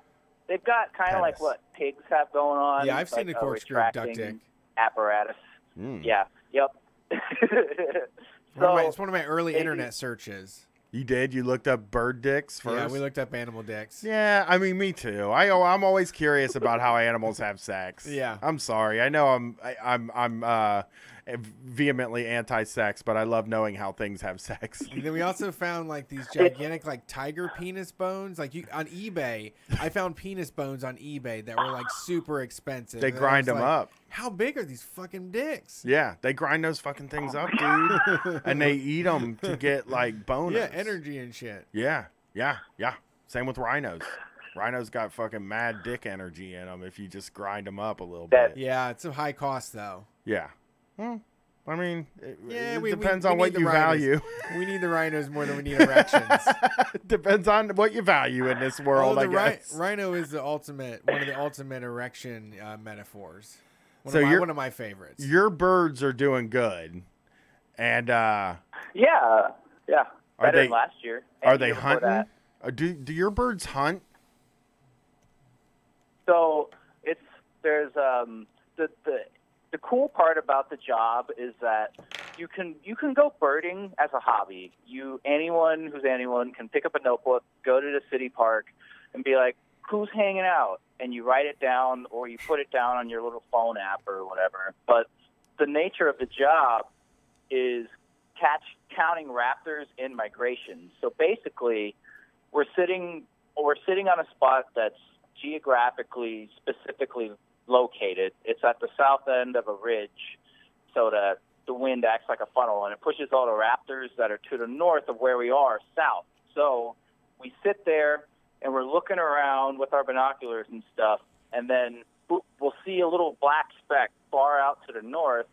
kind of Penis. what pigs have going on. Yeah, I've seen the a corkscrew duck retracting dick. Mm. apparatus. Hmm. Yeah. Yep. It's one of my early maybe- internet searches. You did? You looked up bird dicks first? Yeah, we looked up animal dicks. Yeah, I mean, me too. I'm always curious about how animals have sex. Yeah. I'm sorry. I know vehemently anti-sex, but I love knowing how things have sex. And then we also found like these gigantic like tiger penis bones. Like on eBay, I found penis bones on eBay that were like super expensive. They And I grind was them like, up. How big are these fucking dicks? Yeah, they grind those fucking things up, dude, and they eat them to get like bonus. Yeah, energy and shit. Yeah. Same with rhinos. Rhinos got fucking mad dick energy in them if you just grind them up a little bit. Yeah, it's a high cost though. Yeah. Well, I mean, it we depends we on what need the you rhinos. value. We need the rhinos more than we need erections. Depends on what you value in this world, I guess. Rhino is one of the ultimate erection metaphors. So One of my favorites. Your birds are doing good, and Yeah. Are Better they- than last year. are and they the year before hunting? that. Do your birds hunt? So there's the cool part about the job is that you can go birding as a hobby. Anyone can pick up a notebook, go to the city park, and be like, who's hanging out? And you write it down or you put it down on your little phone app or whatever. But the nature of the job is counting raptors in migration. So basically, we're sitting on a spot that's geographically specifically located. It's at the south end of a ridge, so that the wind acts like a funnel and it pushes all the raptors that are to the north of where we are south. So we sit there and we're looking around with our binoculars and stuff, and then we'll see a little black speck far out to the north,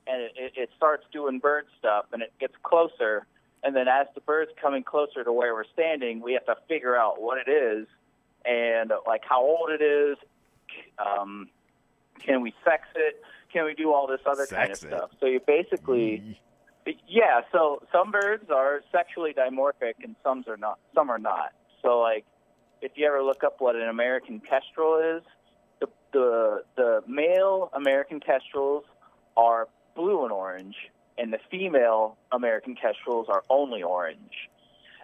and it starts doing bird stuff, and it gets closer. And then as the bird's coming closer to where we're standing, we have to figure out what it is and like how old it is. Can we sex it? Can we do all this other kind of stuff? So you basically, yeah. So some birds are sexually dimorphic and some are not. So like, if you ever look up what an American kestrel is, the male American kestrels are blue and orange, and the female American kestrels are only orange.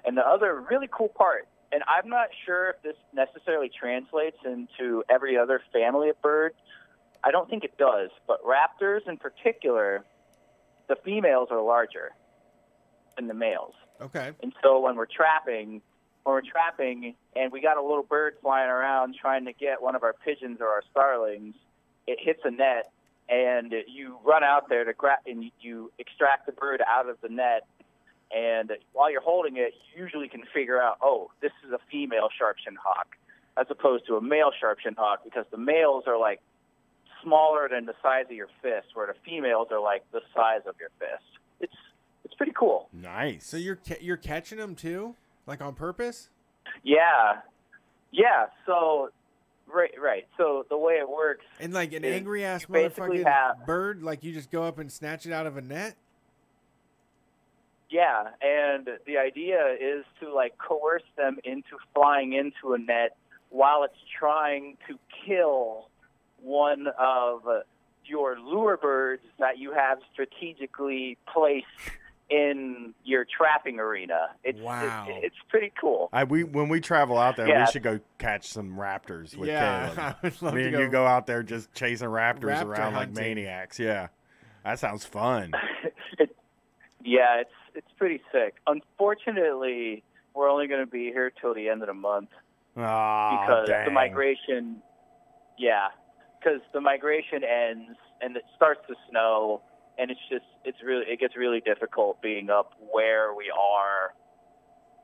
And the other really cool part, and I'm not sure if this necessarily translates into every other family of bird. I don't think it does, but raptors in particular, the females are larger than the males. Okay. And so when we're trapping and we got a little bird flying around trying to get one of our pigeons or our starlings, it hits a net, and you run out there to grab, and you extract the bird out of the net. And while you're holding it, you usually can figure out, oh, this is a female sharp-shinned hawk, as opposed to a male sharp-shinned hawk, because the males are like smaller than the size of your fist, where the females are like the size of your fist. It's pretty cool. Nice. So you're catching them too, like on purpose? Yeah. So right. So the way it works, And like an is angry ass you basically motherfucking bird, like you just go up and snatch it out of a net? yeah, and the idea is to like coerce them into flying into a net while it's trying to kill one of your lure birds that you have strategically placed in your trapping arena. Wow. It's pretty cool. When we travel out there, Yeah. we should go catch some raptors with Yeah, Caleb. I would love Me to and go. you go out there just chasing raptors Raptor around like hunting. maniacs. Yeah, that sounds fun. Yeah, it's pretty sick. Unfortunately, we're only going to be here till the end of the month because the migration. Yeah, because the migration ends and it starts to snow, and it gets really difficult being up where we are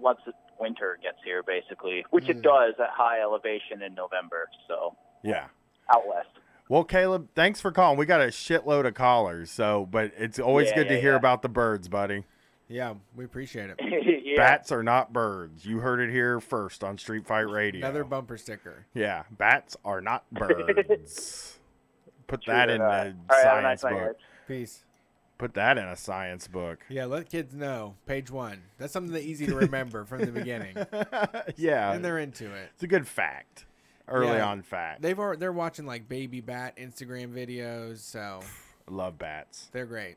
once winter gets here, basically, which it does at high elevation in November. So Yeah. out west. Well, Caleb, thanks for calling. We got a shitload of callers, but it's always good to hear about the birds, buddy. Yeah, we appreciate it. Yeah. Bats are not birds. You heard it here first on Street Fight Radio. Another bumper sticker. Yeah, bats are not birds. Put True that or in not. the All right, have a science nice night, book. guys. Peace. Put that in a science book. Yeah, let kids know. Page 1. That's something that's easy to remember from the beginning. Yeah, And they're into it. it's a good fact. Early Yeah. on fact. They're watching like baby bat Instagram videos, so I love bats. they're great.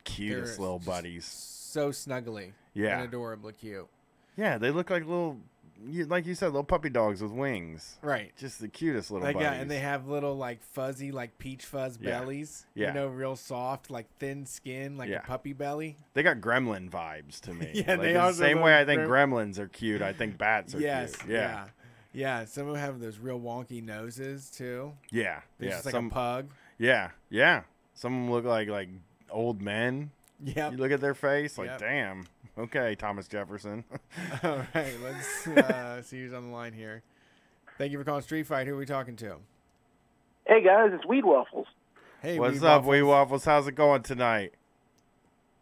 Cutest They're little just buddies. So snuggly. Yeah. And adorably cute. Yeah, they look like little like you said, little puppy dogs with wings. Right. Just the cutest little Like, buddies. yeah, and they have little like fuzzy, like peach fuzz Yeah. bellies. Yeah. You know, real soft, like thin skin, like Yeah. a puppy belly. They got gremlin vibes to me. Yeah, like, they it's are the same those way I think grem- gremlins are cute. I think bats are Yes. cute. Yeah. Yeah. Some of them have those real wonky noses too. Yeah. They're Yeah. just like Some, a pug. yeah. Yeah. Some of them look like old men. Yep. You look at their face, like, Yep. damn. Okay, Thomas Jefferson. All right, let's see who's on the line here. Thank you for calling Street Fight. Who are we talking to? Hey guys, it's Weed Waffles. Hey, What's Weed up, Waffles. Wee Waffles? How's it going tonight?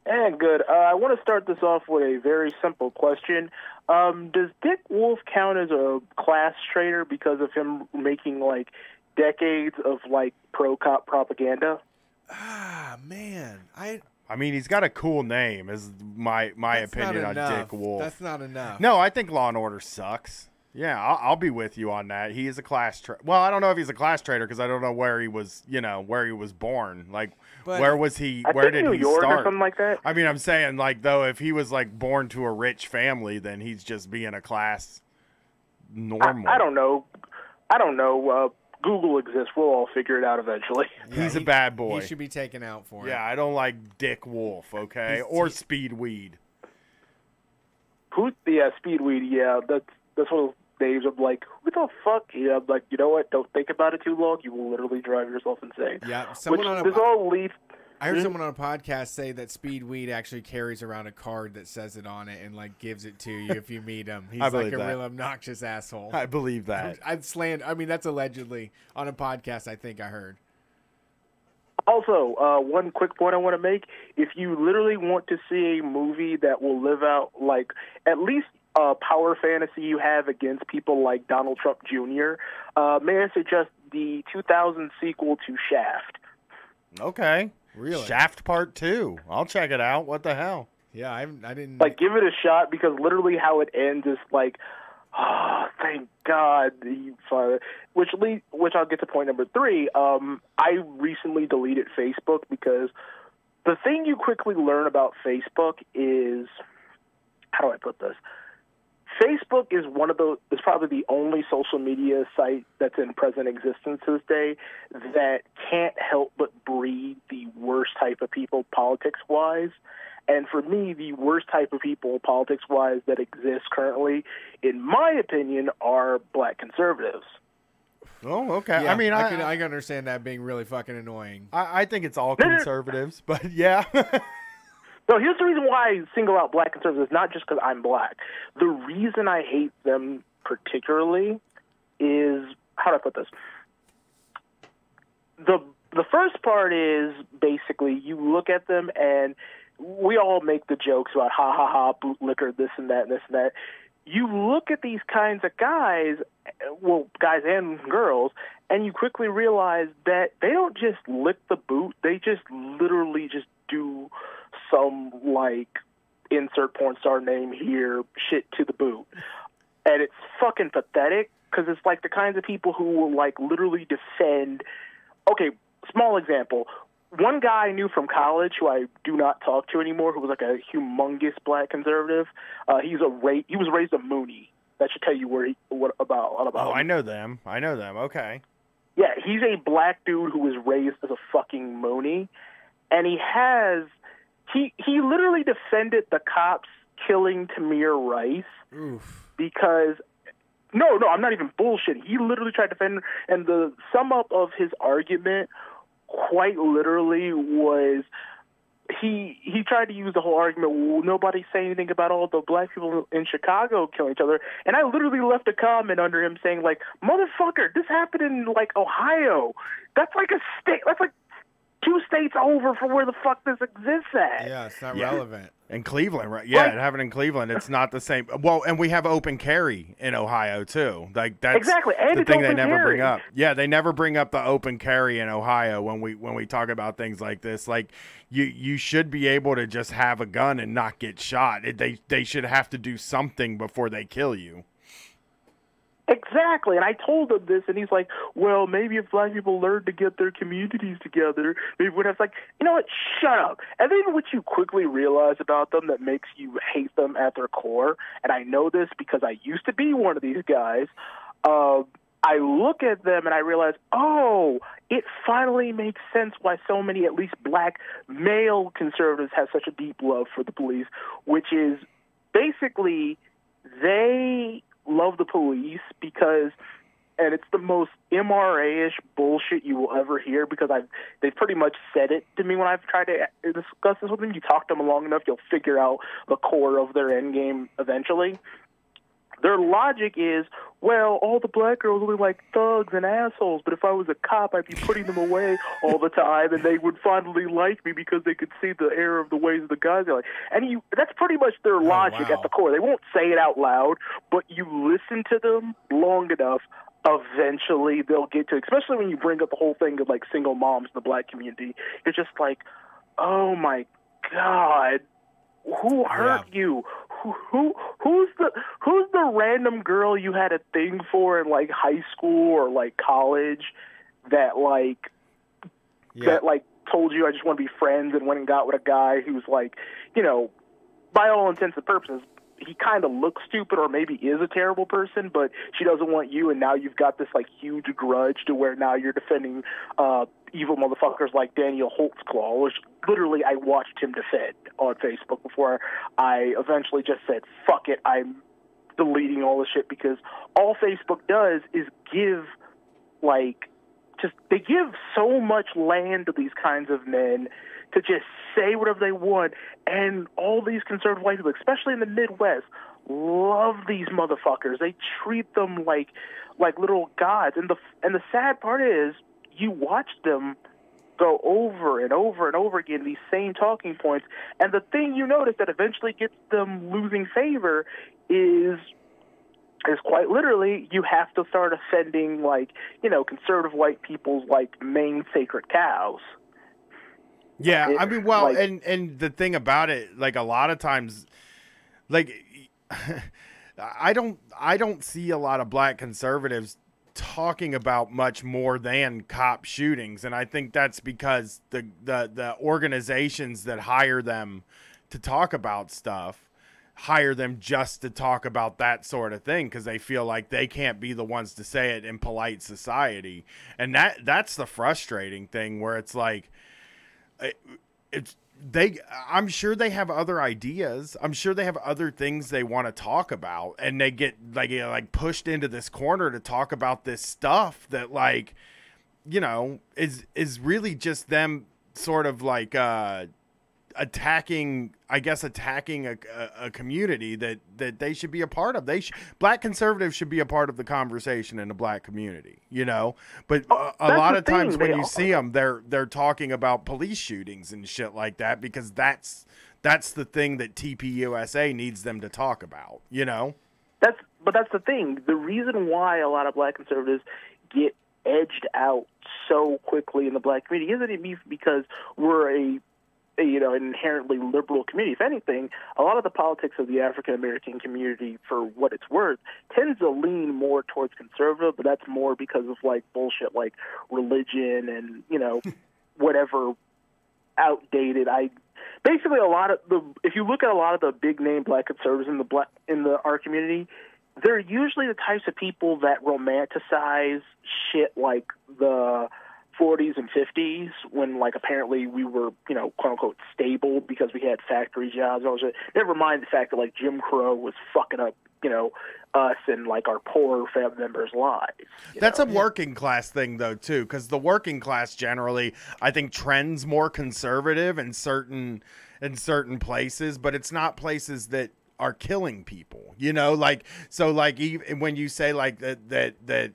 And good. I want to start this off with a very simple question. Does Dick Wolf count as a class traitor because of him making like decades of like pro-cop propaganda? Ah, man, I mean, he's got a cool name, is my that's opinion not on enough. Dick Wolf. That's not enough. No, I think Law and Order sucks. Yeah, I'll be with you on that. He is a class traitor. Well, I don't know if he's a class traitor because I don't know where he was. Where he was born. Like, But- where was he? I Where think did New he York start? or something like that. I mean, I'm saying like though, if he was like born to a rich family, then he's just being a class normal. I don't know. Google exists. We'll all figure it out eventually. Yeah, He's a bad boy. He should be taken out for it. Yeah, I don't like Dick Wolf. Okay, He's- or he- Speedweed. Speedweed. Yeah, that's one of those names. I'm like, who the fuck? Yeah, I'm like, you know what? Don't think about it too long. You will literally drive yourself insane. Yeah. Which Someone on this a, all leads. I heard someone on a podcast say that Speedweed actually carries around a card that says it on it and like gives it to you if you meet him. He's I like believe a that. real obnoxious asshole. I believe that. I'd slant. I mean, that's allegedly on a podcast. I think I heard. Also, one quick point I want to make. If you literally want to see a movie that will live out, like, at least a power fantasy you have against people like Donald Trump Jr., may I suggest the 2000 sequel to Shaft? Okay. Really? Shaft Part 2. I'll check it out. What the hell? Yeah, I didn't. Like, give it a shot, because literally how it ends is like, oh, thank God. Which I'll get to point number 3. I recently deleted Facebook because the thing you quickly learn about Facebook is, how do I put this? Facebook is is probably the only social media site that's in present existence to this day that can't help but breed the worst type of people politics-wise. And for me, the worst type of people politics-wise that exists currently, in my opinion, are black conservatives. Oh, okay. Yeah, I mean, I can understand that being really fucking annoying. I think it's all conservatives, but yeah. No, here's the reason why I single out black conservatives, not just because I'm black. The reason I hate them particularly is, how do I put this? The first part is basically you look at them and we all make the jokes about ha ha ha, bootlicker, this and that and this and that. You look at these kinds of guys, well, guys and girls, and you quickly realize that they don't just lick the boot, they just literally just do some, like, insert porn star name here, shit to the boot. And it's fucking pathetic, because it's like the kinds of people who will, like, literally defend. Okay, small example. One guy I knew from college who I do not talk to anymore, who was like a humongous black conservative, he was raised a Mooney. That should tell you what about. Oh, I know them. Okay. Yeah, he's a black dude who was raised as a fucking Mooney, and he literally defended the cops killing Tamir Rice. Oof. Because no, I'm not even bullshitting. He literally tried to defend, and the sum up of his argument quite literally was he tried to use the whole argument, well, nobody's saying anything about all the black people in Chicago killing each other. And I literally left a comment under him saying, like, motherfucker, this happened in, like, Ohio. That's like a state. That's like 2 states over from where the fuck this exists at. Yeah, it's not relevant. In Cleveland, right? Yeah, Right. it happened in Cleveland. It's not the same. Well, and we have open carry in Ohio too. Like that's Exactly, and the it's thing they open never bring carry. up. Yeah, they never bring up the open carry in Ohio when we talk about things like this. Like you should be able to just have a gun and not get shot. They should have to do something before they kill you. Exactly, and I told him this, and he's like, well, maybe if black people learn to get their communities together, maybe when I was like, you know what, shut up. And then what you quickly realize about them that makes you hate them at their core, and I know this because I used to be one of these guys, I look at them and I realize, oh, it finally makes sense why so many, at least black male conservatives, have such a deep love for the police, which is basically they love the police because, and it's the most MRA-ish bullshit you will ever hear because they've pretty much said it to me when I've tried to discuss this with them. You talk to them long enough, you'll figure out the core of their end game eventually. Their logic is, well, all the black girls will be like thugs and assholes, but if I was a cop, I'd be putting them away all the time, and they would finally like me because they could see the error of the ways of the guys they like. And that's pretty much their logic at the core. They won't say it out loud, but you listen to them long enough, eventually they'll get to, especially when you bring up the whole thing of like single moms in the black community. You're just like, oh my God, who hurt you? Who's the random girl you had a thing for in like high school or like college that told you I just want to be friends and went and got with a guy who's like, you know, by all intents and purposes, he kind of looks stupid or maybe is a terrible person, but she doesn't want you, and now you've got this like huge grudge to where now you're defending evil motherfuckers like Daniel Holtzclaw, which literally I watched him defend on Facebook before I eventually just said, fuck it, I'm deleting all this shit, because all Facebook does is give they give so much land to these kinds of men to just say whatever they want, and all these conservative white people, especially in the Midwest, love these motherfuckers. They treat them like little gods. And the sad part is, you watch them go over and over and over again these same talking points, and the thing you notice that eventually gets them losing favor is quite literally you have to start offending conservative white people's main sacred cows. Yeah, I mean, well, and the thing about it, a lot of times, I don't see a lot of black conservatives talking about much more than cop shootings, and I think that's because the organizations that hire them to talk about stuff hire them just to talk about that sort of thing because they feel like they can't be the ones to say it in polite society, and that's the frustrating thing where it's like. I'm sure they have other ideas. I'm sure they have other things they want to talk about, and they get pushed into this corner to talk about this stuff that is really just them sort of attacking a community that they should be a part of. Black conservatives should be a part of the conversation in the black community, but a lot of times when you see them, they're talking about police shootings and shit like that, because that's the thing that TPUSA needs them to talk about, But that's the thing. The reason why a lot of black conservatives get edged out so quickly in the black community isn't because we're an inherently liberal community. If anything, a lot of the politics of the African American community, for what it's worth, tends to lean more towards conservative, but that's more because of bullshit like religion and whatever outdated. Basically a lot of if you look at a lot of the big name black conservatives in our community, they're usually the types of people that romanticize shit like the 40s and 50s when apparently we were quote unquote stable because we had factory jobs and all that. Never mind the fact that Jim Crow was fucking up us and our poor family members' lives. That's a working class thing though too, because the working class generally I think trends more conservative in certain places, but it's not places that are killing people. Even when you say that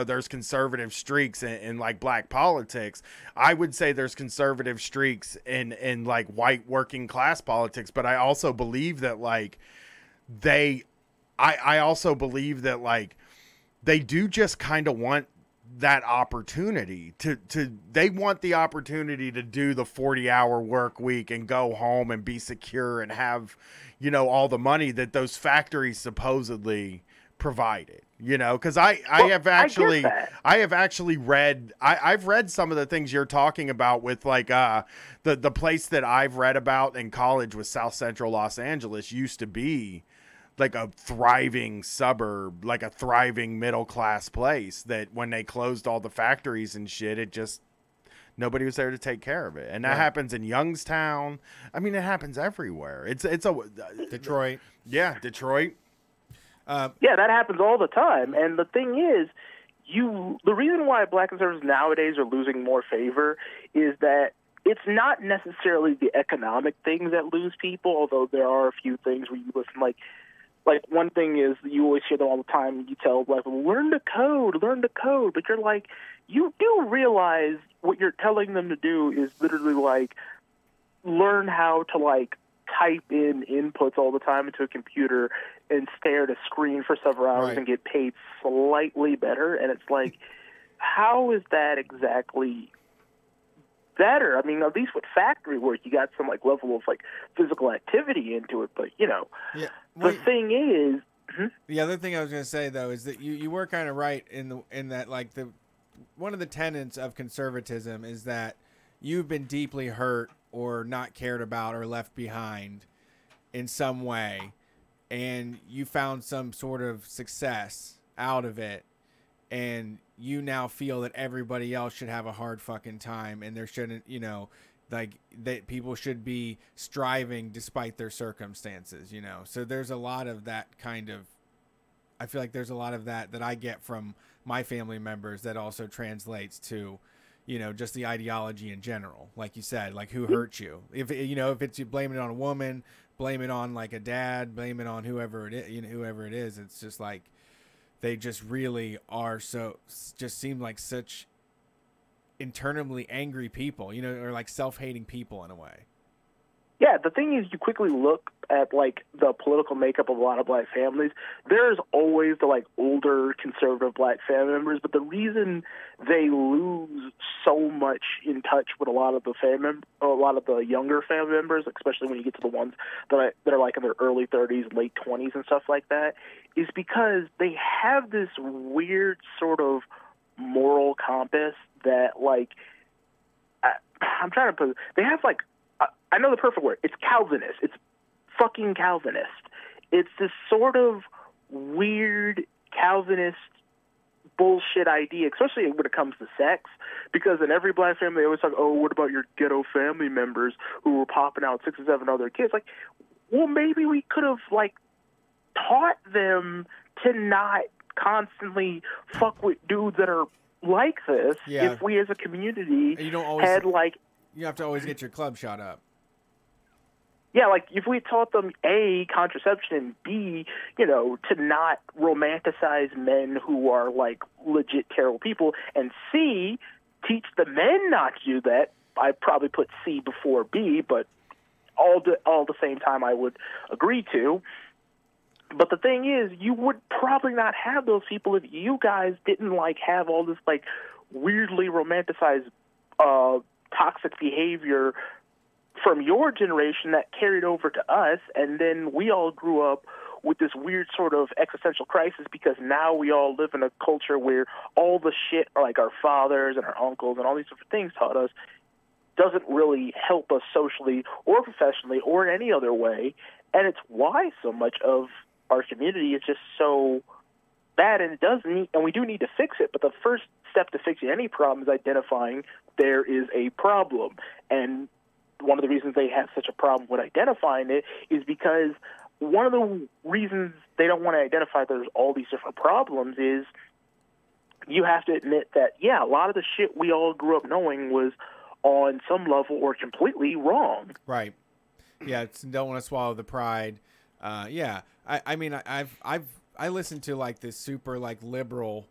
there's conservative streaks in black politics, I would say there's conservative streaks in white working class politics. But I also believe that I also believe that they do just kind of want that opportunity they want the opportunity to do the 40-hour work week and go home and be secure and have, all the money that those factories supposedly provided. you know, because I have actually I have actually read I've read some of the things you're talking about with like the place that I've read about in college with South Central Los Angeles used to be like a thriving suburb, like a thriving middle class place that when they closed all the factories and shit, it just nobody was there to take care of it. And that happens in Youngstown. I mean, it happens everywhere. It's a Detroit. Yeah, Detroit. Yeah, that happens all the time. And the thing is, the reason why black conservatives nowadays are losing more favor is that it's not necessarily the economic things that lose people, although there are a few things where you listen, like one thing is you always hear them all the time. You tell black people, learn the code, but you're like, you do realize what you're telling them to do is literally like learn how to like type in inputs all the time into a computer and stare at a screen for several hours and get paid slightly better. And it's like, how is that exactly better? I mean, at least with factory work, you got some like level of like physical activity into it, but you know, the thing is, the other thing I was going to say though is that you were kind of right in that like one of the tenets of conservatism is that you've been deeply hurt or not cared about or left behind in some way, and you found some sort of success out of it, and you now feel that everybody else should have a hard fucking time, and there shouldn't, you know, like that people should be striving despite their circumstances, you know. So there's a lot of that kind of, I feel like there's a lot of that I get from my family members that also translates to, you know, just the ideology in general. Like you said, like who hurt you? If it's you blaming it on a woman, blame it on like a dad, blame it on whoever it is, you know, whoever it is. It's just like they just really are just seem like such internally angry people, you know, or like self-hating people in a way. Yeah, the thing is, you quickly look at like the political makeup of a lot of black families. There's always the like older conservative black family members, but the reason they lose so much in touch with a lot of the younger family members, especially when you get to the ones that are like in their early 30s, late 20s, and stuff like that, is because they have this weird sort of moral compass that like I'm trying to put. They have like. I know the perfect word. It's Calvinist. It's fucking Calvinist. It's this sort of weird Calvinist bullshit idea, especially when it comes to sex, because in every black family they always talk, oh, what about your ghetto family members who were popping out 6 or 7 other kids? Like, well, maybe we could have, like, taught them to not constantly fuck with dudes that are like this if we as a community had, like... You have to always get your club shot up. Yeah, like if we taught them A, contraception, and B, you know, to not romanticize men who are like legit terrible people, and C, teach the men not to do that. I'd probably put C before B, but all the same time I would agree to. But the thing is, you would probably not have those people if you guys didn't like have all this like weirdly romanticized toxic behavior from your generation that carried over to us, and then we all grew up with this weird sort of existential crisis because now we all live in a culture where all the shit like our fathers and our uncles and all these different things taught us doesn't really help us socially or professionally or in any other way, and it's why so much of our community is just so bad, and we do need to fix it, but the first step to fixing any problem is identifying there is a problem. And one of the reasons they have such a problem with identifying it is because one of the reasons they don't want to identify there's all these different problems is you have to admit that, yeah, a lot of the shit we all grew up knowing was on some level or completely wrong. Right. Yeah, don't want to swallow the pride. Yeah. I mean, I listened to like this super like liberal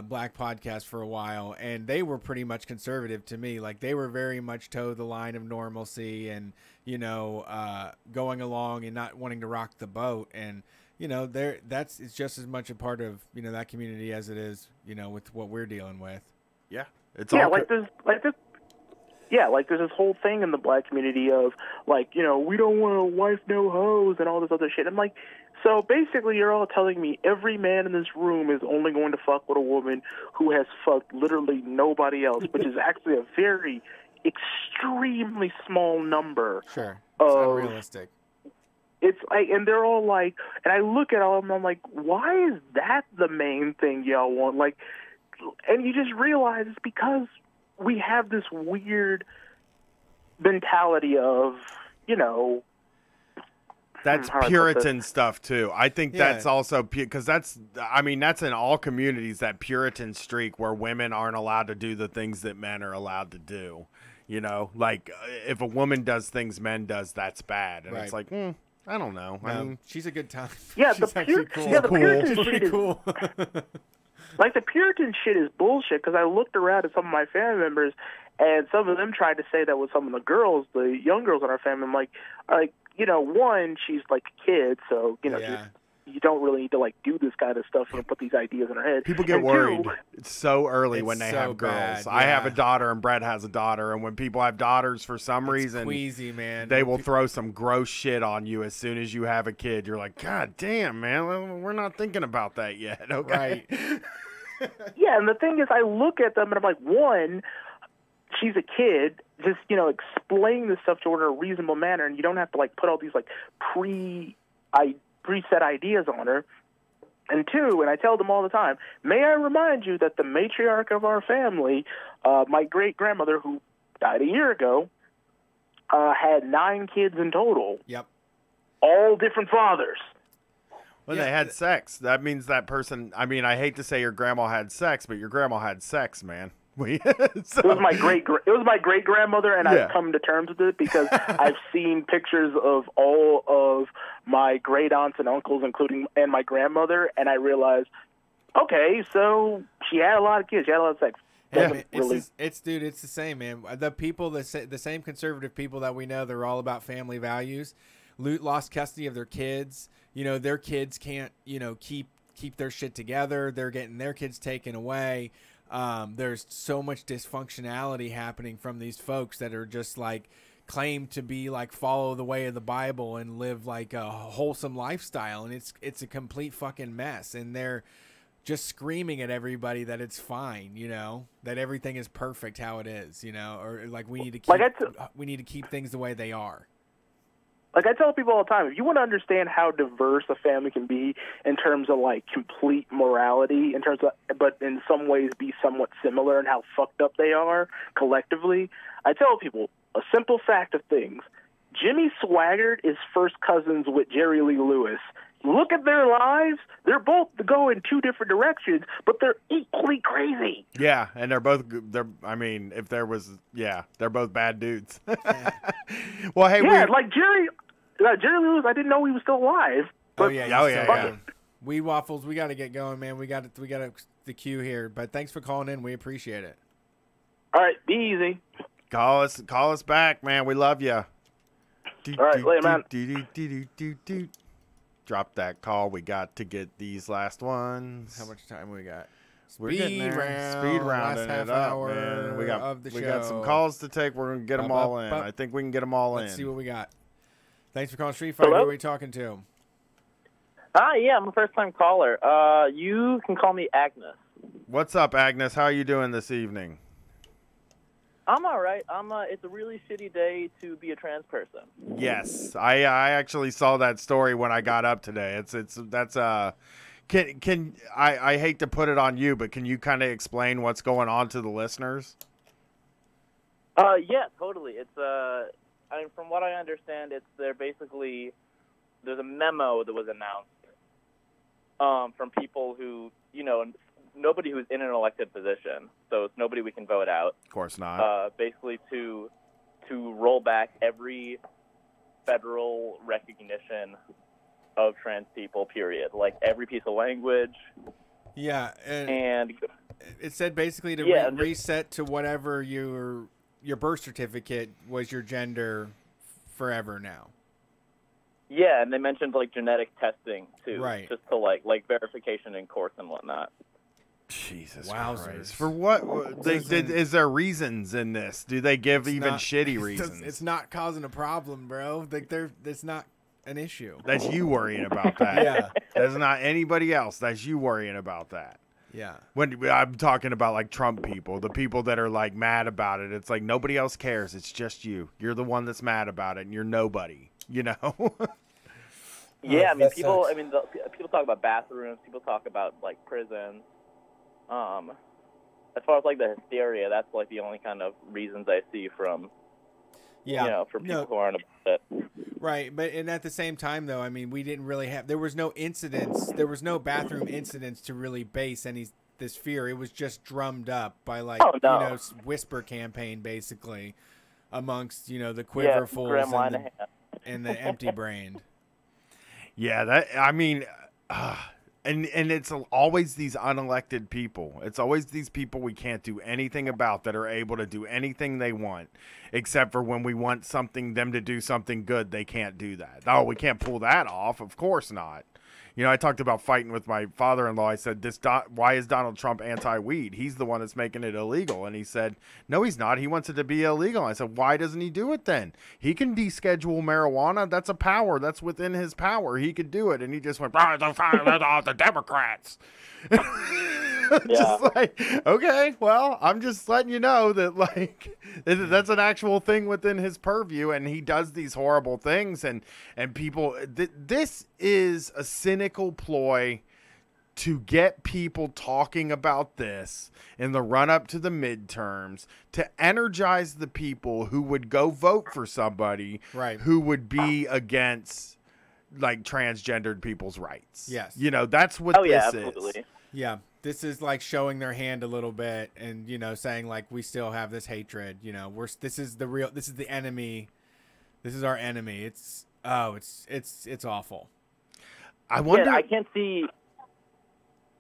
black podcast for a while, and they were pretty much conservative to me. Like they were very much toe the line of normalcy and, you know, going along and not wanting to rock the boat. And, you know, it's just as much a part of, you know, that community as it is, you know, with what we're dealing with. Yeah. It's there's this whole thing in the black community of like, you know, we don't want to wife no hoes and all this other shit. I'm like, So basically, you're all telling me every man in this room is only going to fuck with a woman who has fucked literally nobody else, which is actually a very extremely small number. Sure. It's of, unrealistic. It's like, and they're all like, and I look at all of them, I'm like, why is that the main thing y'all want? Like, and you just realize it's because we have this weird mentality of, you know, that's how do I put Puritan stuff too. I think Yeah. that's also because that's in all communities, that Puritan streak where women aren't allowed to do the things that men are allowed to do. You know, like if a woman does things men does, that's bad, and it's Right. like, I don't know. I No, mean, she's a good time. Yeah, she's the actually Pur- cool. yeah, the Puritan She's shit pretty is- cool. Like, the Puritan shit is bullshit, because I looked around at some of my family members, and some of them tried to say that with some of the girls, the young girls in our family. I'm like, you know, one, she's like a kid, so, you know, Yeah. you don't really need to, like, do this kind of stuff and put these ideas in her head. people get And worried. two, It's so early It's when they so have girls. bad, I have a yeah. daughter, and Brett has a daughter, and when people have daughters for some It's reason, queasy, man. they will throw some gross shit on you as soon as you have a kid. You're like, God damn, man, we're not thinking about that yet. Okay. Right. yeah, and the thing is, I look at them, and I'm like, one, she's a kid. Just, you know, explain this stuff to her in a reasonable manner, and you don't have to, like, put all these, like, preset ideas on her. And two, and I tell them all the time, may I remind you that the matriarch of our family, my great-grandmother, who died a year ago, had 9 kids in total, Yep. all different fathers. When Yeah. they had sex, that means that person. I mean, I hate to say your grandma had sex, but your grandma had sex, man. It was my great grandmother, and Yeah. I've come to terms with it because I've seen pictures of all of my great aunts and uncles, and my grandmother, and I realized, okay, so she had a lot of kids, she had a lot of sex. Yeah. Doesn't It's, really. dude, it's the same, man. The people, the same conservative people that we know, they're all about family values. Lost custody of their kids. You know, their kids can't, you know, keep their shit together. They're getting their kids taken away. There's so much dysfunctionality happening from these folks that are just like claim to be like follow the way of the Bible and live like a wholesome lifestyle, and it's a complete fucking mess. And they're just screaming at everybody that it's fine, you know, that everything is perfect how it is, you know, or like we need to keep things the way they are. Like I tell people all the time, if you want to understand how diverse a family can be in terms of like complete morality, but in some ways be somewhat similar in how fucked up they are collectively, I tell people a simple fact of things. Jimmy Swaggart is first cousins with Jerry Lee Lewis. Look at their lives. They're both go in 2 different directions, but they're equally crazy. Yeah, and they're both. They're both bad dudes. Well, hey, Like Jerry Lewis, I didn't know he was still alive. But yeah. Weed Waffles, we got to get going, man. We got the queue here, but thanks for calling in. We appreciate it. All right, be easy. Call us back, man. We love you. All right, later, man. Drop that call. We got to get these last ones. How much time we got? We're getting there. Speed rounding last half it up, hour man. We of the got some show. calls to take. We're gonna get them all in. I think we can get them all in. Let's see what we got. Thanks for calling Street Fighter. Hello? Who are we talking to? Yeah, I'm a first-time caller. You can call me Agnes. What's up, Agnes? How are you doing this evening? I'm all right. It's a really shitty day to be a trans person. Yes, I actually saw that story when I got up today. Can I hate to put it on you, but can you kind of explain what's going on to the listeners? Yeah, totally. It's from what I understand, there's a memo that was announced from people who, you know, nobody who's in an elected position, so it's nobody we can vote out. Of course not. Basically to roll back every federal recognition of trans people, period. Like every piece of language. Yeah, and it said basically to reset to whatever your birth certificate was your gender forever now. Yeah, and they mentioned like genetic testing too, right? Just to like verification in courts and whatnot. Jesus Wowzers. Christ! For what? Is there reasons in this? Do they give even shitty reasons? It's not causing a problem, bro. Like it's not an issue. That's you worrying about that. Yeah. That's not anybody else. That's you worrying about that. Yeah. When I'm talking about like Trump people, the people that are like mad about it, it's like nobody else cares. It's just you. You're the one that's mad about it, and you're nobody. You know. Yeah, I mean, that people. sucks. I mean, people talk about bathrooms. People talk about like prisons. As far as like the hysteria, that's like the only kind of reasons I see from, Yeah. for people who aren't about it. Right, but and at the same time, though, I mean, we didn't really have. There was no incidents. There was no bathroom incidents to really base this fear. It was just drummed up by like whisper campaign basically amongst the quiverfuls and the empty brained. Yeah, and it's always these unelected people. It's always these people we can't do anything about that are able to do anything they want, except for when we want them to do something good, they can't do that. Oh, we can't pull that off. Of course not. I talked about fighting with my father-in-law. I said, why is Donald Trump anti-weed? He's the one that's making it illegal. And he said, no, he's not. He wants it to be illegal. I said, why doesn't he do it then? He can deschedule marijuana. That's a power. That's within his power. He could do it. And he just went, the Democrats. Just like, okay, well, I'm just letting you know that, like, that's an actual thing within his purview, and he does these horrible things, and people, this is a cynical ploy to get people talking about this in the run-up to the midterms, to energize the people who would go vote for somebody who would be against, like, transgendered people's rights. Yes. That's what this absolutely. is. Yeah, this is like showing their hand a little bit, and saying like we still have this hatred. This is the enemy. This is our enemy. It's awful. I wonder. Yeah, I can't see.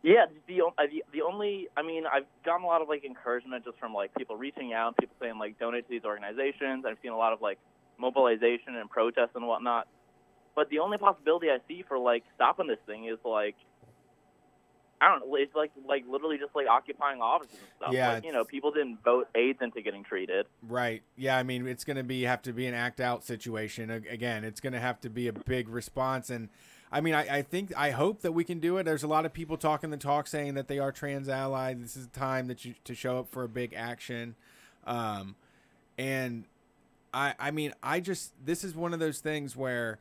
Yeah, the only. I mean, I've gotten a lot of like encouragement just from like people reaching out, people saying like donate to these organizations. I've seen a lot of like mobilization and protests and whatnot. But the only possibility I see for like stopping this thing is like, I don't know, it's like literally just like occupying offices and stuff. Yeah, like, people didn't vote AIDS into getting treated. Right. Yeah, I mean, it's going to have to be an act out situation. Again, it's going to have to be a big response. And I mean, I hope that we can do it. There's a lot of people talking the talk saying that they are trans allied. This is the time to show up for a big action. And I mean, this is one of those things where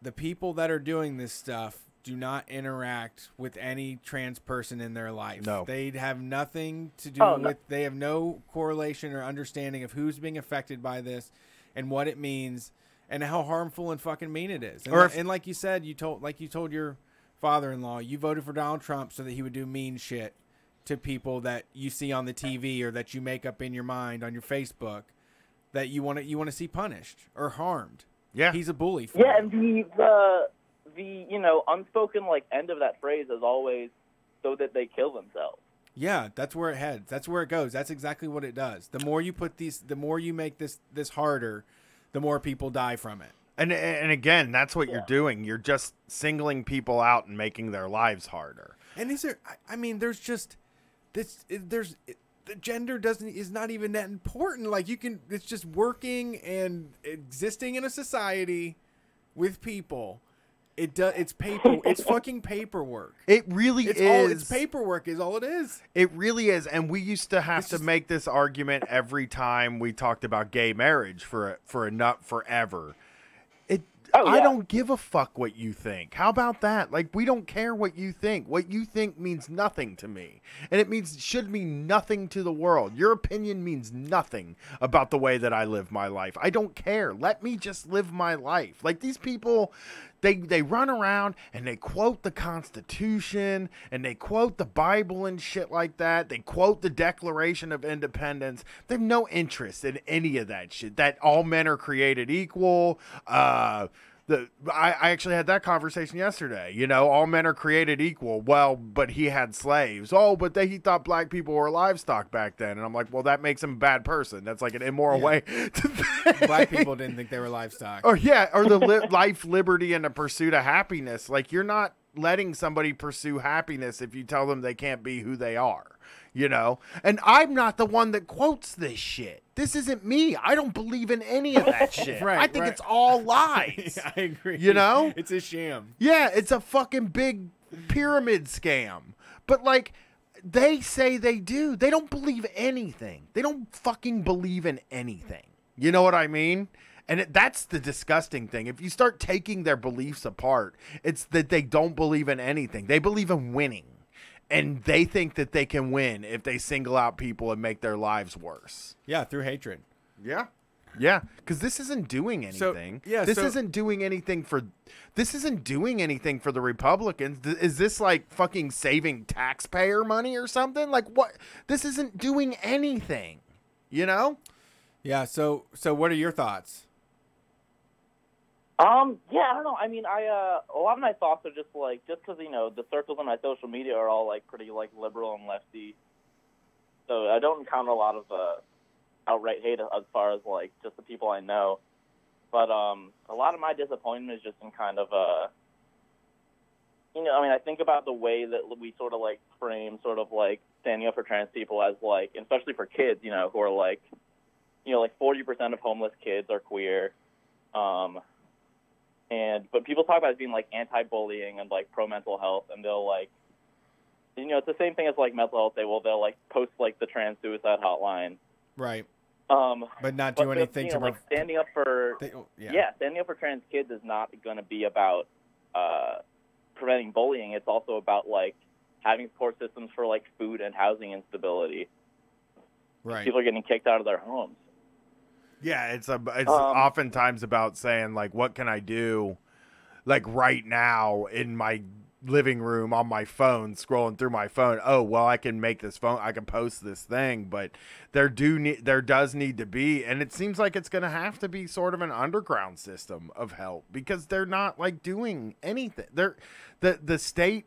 the people that are doing this stuff do not interact with any trans person in their life. No. They have nothing to do with, they have no correlation or understanding of who's being affected by this and what it means and how harmful and fucking mean it is. And, like you said, you told your father-in-law, you voted for Donald Trump so that he would do mean shit to people that you see on the TV or that you make up in your mind on your Facebook that you want to see punished or harmed. Yeah. He's a bully for Yeah, you. and the unspoken like end of that phrase is always so that they kill themselves. Yeah, that's where it heads. That's where it goes. That's exactly what it does. The more you make this harder, the more people die from it. And again, that's what you're doing. You're just singling people out and making their lives harder. And there's just this. There's the gender is not even that important. Like it's just working and existing in a society with people. It's paper. It's fucking paperwork. It really is. It's paperwork is all it is. It really is. And we used to have to make this argument every time we talked about gay marriage for forever. I don't give a fuck what you think. How about that? Like, we don't care what you think. What you think means nothing to me. And should mean nothing to the world. Your opinion means nothing about the way that I live my life. I don't care. Let me just live my life. Like, these people, they run around and they quote the Constitution and they quote the Bible and shit like that. They quote the Declaration of Independence. They have no interest in any of that shit. That all men are created equal. I actually had that conversation yesterday. All men are created equal. Well, but he had slaves. Oh, but he thought black people were livestock back then. And I'm like, well, that makes him a bad person. That's like an immoral way to think. Black people didn't think they were livestock. Or the life, liberty, and the pursuit of happiness. Like, you're not letting somebody pursue happiness if you tell them they can't be who they are, you know? And I'm not the one that quotes this shit. This isn't me. I don't believe in any of that shit. Right, I think right. it's all lies. I agree. You know? It's a sham. Yeah, it's a fucking big pyramid scam. But, like, they say they do. They don't believe anything. They don't fucking believe in anything. You know what I mean? And that's the disgusting thing. If you start taking their beliefs apart, it's that they don't believe in anything. They believe in winning. And they think that they can win if they single out people and make their lives worse. Yeah, through hatred. Yeah. Yeah, because this isn't doing anything. This isn't doing anything for the Republicans. Is this like fucking saving taxpayer money or something? Like what? This isn't doing anything. You know? Yeah. So what are your thoughts? Yeah, I don't know. I mean, a lot of my thoughts are just because, you know, the circles on my social media are all, like, pretty, like, liberal and lefty. So I don't encounter a lot of outright hate as far as, like, just the people I know. But a lot of my disappointment is just in kind of, you know, I mean, I think about the way that we sort of, like, frame sort of, like, standing up for trans people as, like, especially for kids, you know, who are, like, you know, like 40% of homeless kids are queer. But people talk about it being, like, anti-bullying and, like, pro-mental health, and they'll, like, you know, it's the same thing as, like, mental health day. They'll, like, post, like, the trans suicide hotline. Right. But not do anything you know, to... like, standing up for... standing up for trans kids is not going to be about preventing bullying. It's also about, like, having support systems for, like, food and housing instability. Right. People are getting kicked out of their homes. Yeah, it's oftentimes about saying, like, what can I do, like, right now in my living room on my phone, scrolling through my phone. Oh, well, I can make this phone, I can post this thing, but there does need to be, and it seems like it's going to have to be sort of an underground system of help, because they're not, like, doing anything. The state,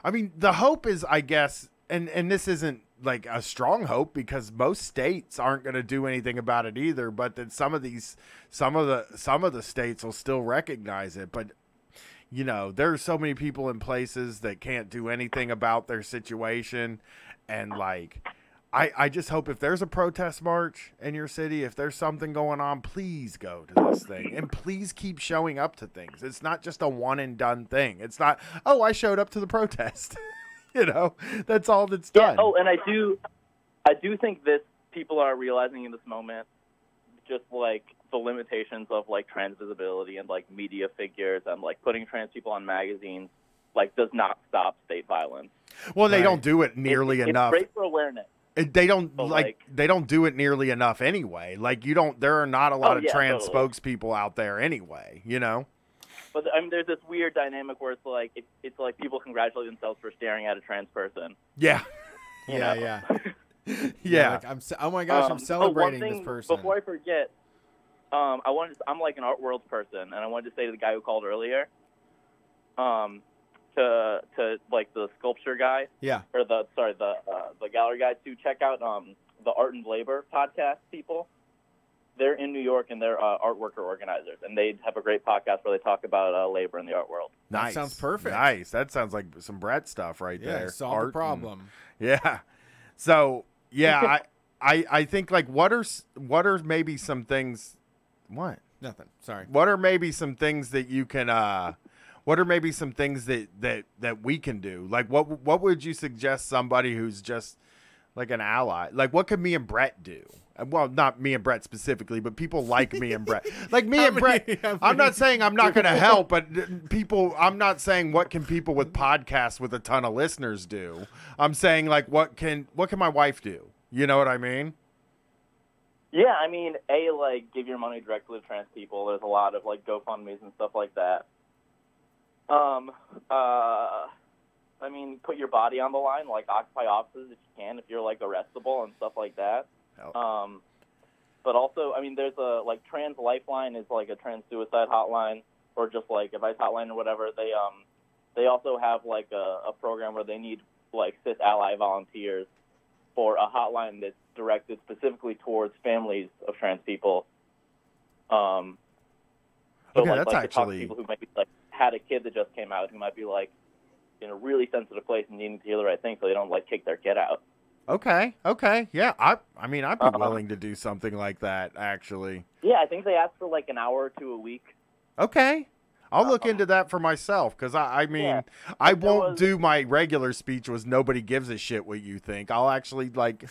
I mean, the hope is, I guess, and this isn't like a strong hope, because most states aren't going to do anything about it either, but that some of the states will still recognize it. But you know, there are so many people in places that can't do anything about their situation, and like I just hope if there's a protest march in your city, if there's something going on, please go to this thing, and please keep showing up to things. It's not just a one and done thing. It's not, oh, I showed up to the protest. You know, that's all that's done. Yeah, and I do think this people are realizing in this moment, just like the limitations of like trans visibility and like media figures and like putting trans people on magazines, like does not stop state violence. Well, they don't do it nearly enough. It's great for awareness. They don't they don't do it nearly enough anyway. Like there are not a lot of trans spokespeople out there anyway, you know? But I mean, there's this weird dynamic where it's like people congratulate themselves for staring at a trans person. Yeah. Yeah. Yeah. Like oh my gosh, I'm celebrating this person. Before I forget, I'm like an art world person, and I wanted to say to the guy who called earlier, to like the sculpture guy, or the gallery guy, to check out the Art and Labor podcast people. They're in New York, and they're art worker organizers, and they have a great podcast where they talk about labor in the art world. Nice. That sounds perfect. Nice. That sounds like some Brett stuff right there. Solve art the problem. So, yeah, I think, like, what are maybe some things... What? Nothing. Sorry. What are maybe some things that you can... what are maybe some things that we can do? Like, what would you suggest somebody who's just, like, an ally? Like, what could me and Brett do? Well, not me and Brett specifically, but people like me and Brett. Like me and Brett. I'm not saying I'm not going to help, but people, I'm not saying what can people with podcasts with a ton of listeners do. I'm saying, like, what can my wife do? You know what I mean? Yeah, I mean, like, give your money directly to trans people. There's a lot of, like, GoFundMes and stuff like that. I mean, put your body on the line, like, occupy offices if you can, if you're, like, arrestable and stuff like that. But also, I mean, there's a, like, Trans Lifeline is, like, a trans suicide hotline, or just, like, advice hotline or whatever. They also have, like, a program where they need, like, cis ally volunteers for a hotline that's directed specifically towards families of trans people. So, okay, like, that's like actually... to talk to people who might be, like, had a kid that just came out, who might be, like, in a really sensitive place and needing to hear the right thing so they don't, like, kick their kid out. Okay. Yeah, I mean, I'd be willing to do something like that, actually. Yeah, I think they ask for, like, an hour or two a week. Okay. I'll look into that for myself, because, I mean, Yeah. I won't do my regular speech was nobody gives a shit what you think. I'll actually, like,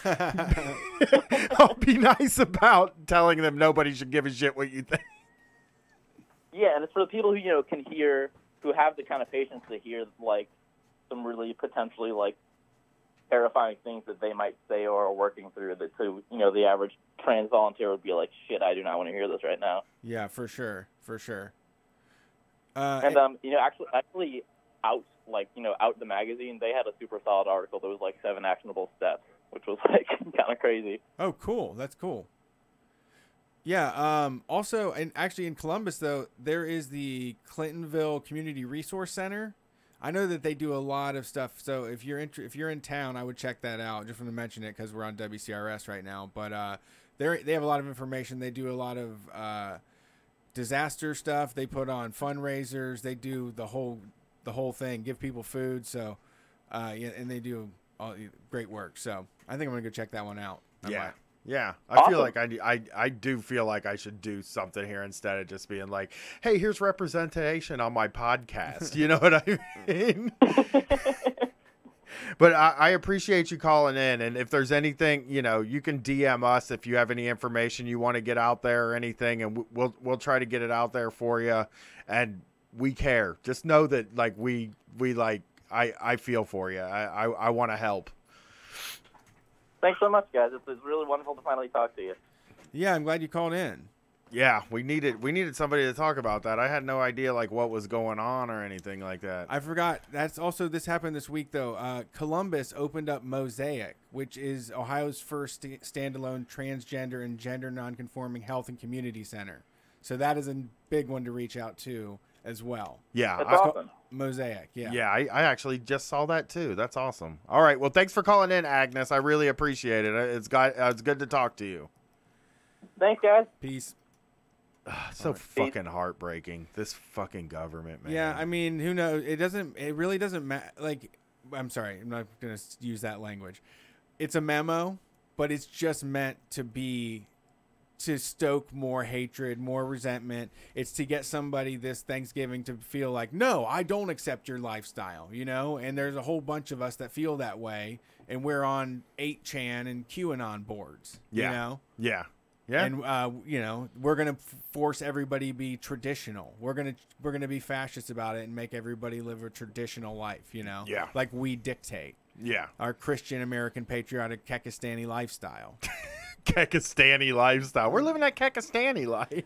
I'll be nice about telling them nobody should give a shit what you think. Yeah, and it's for the people who, you know, can hear, who have the kind of patience to hear, like, some really potentially, like, terrifying things that they might say or are working through that, to, you know, the average trans volunteer would be like, shit, I do not want to hear this right now. Yeah, for sure. And you know, actually, Out the magazine, they had a super solid article that was like 7 actionable steps, which was like kind of crazy. Oh, cool. That's cool. Yeah. Also, and actually in Columbus though, there is the Clintonville Community Resource Center. I know that they do a lot of stuff. So if you're in town, I would check that out. Just want to mention it because we're on WCRS right now. But they have a lot of information. They do a lot of disaster stuff. They put on fundraisers. They do the whole thing. Give people food. So yeah, and they do all great work. So I think I'm gonna go check that one out. Yeah, I Awesome. feel like I do feel like I should do something here instead of just being like, hey, here's representation on my podcast. You know what I mean? But I appreciate you calling in, and if there's anything, you know, you can DM us if you have any information you want to get out there or anything, and we'll try to get it out there for you. And we care. Just know that like we like I feel for you. I want to help. Thanks so much, guys. It's really wonderful to finally talk to you. Yeah, I'm glad you called in. Yeah, we needed somebody to talk about that. I had no idea like what was going on or anything like that. I forgot. This happened this week though. Columbus opened up Mosaic, which is Ohio's first standalone transgender and gender nonconforming health and community center. So that is a big one to reach out to as well. Yeah, That's awesome. Mosaic. Yeah. Yeah, I actually just saw that too. That's awesome. All right, well, thanks for calling in, Agnes. I really appreciate it. It's good to talk to you. Thanks, guys. Peace. So fucking heartbreaking. This fucking government, man. Yeah, I mean, who knows? It really doesn't matter. Like, I'm sorry, I'm not going to use that language. It's a memo, but it's just meant to stoke more hatred, more resentment. It's to get somebody this Thanksgiving to feel like, no, I don't accept your lifestyle, you know? And there's a whole bunch of us that feel that way, and we're on 8chan and QAnon boards, you know? Yeah. And you know, we're gonna force everybody to be traditional. We're gonna be fascist about it and make everybody live a traditional life. You know, Yeah. like we dictate. Yeah. Our Christian American patriotic Kekistani lifestyle. Kekistani lifestyle. We're living that Kekistani life.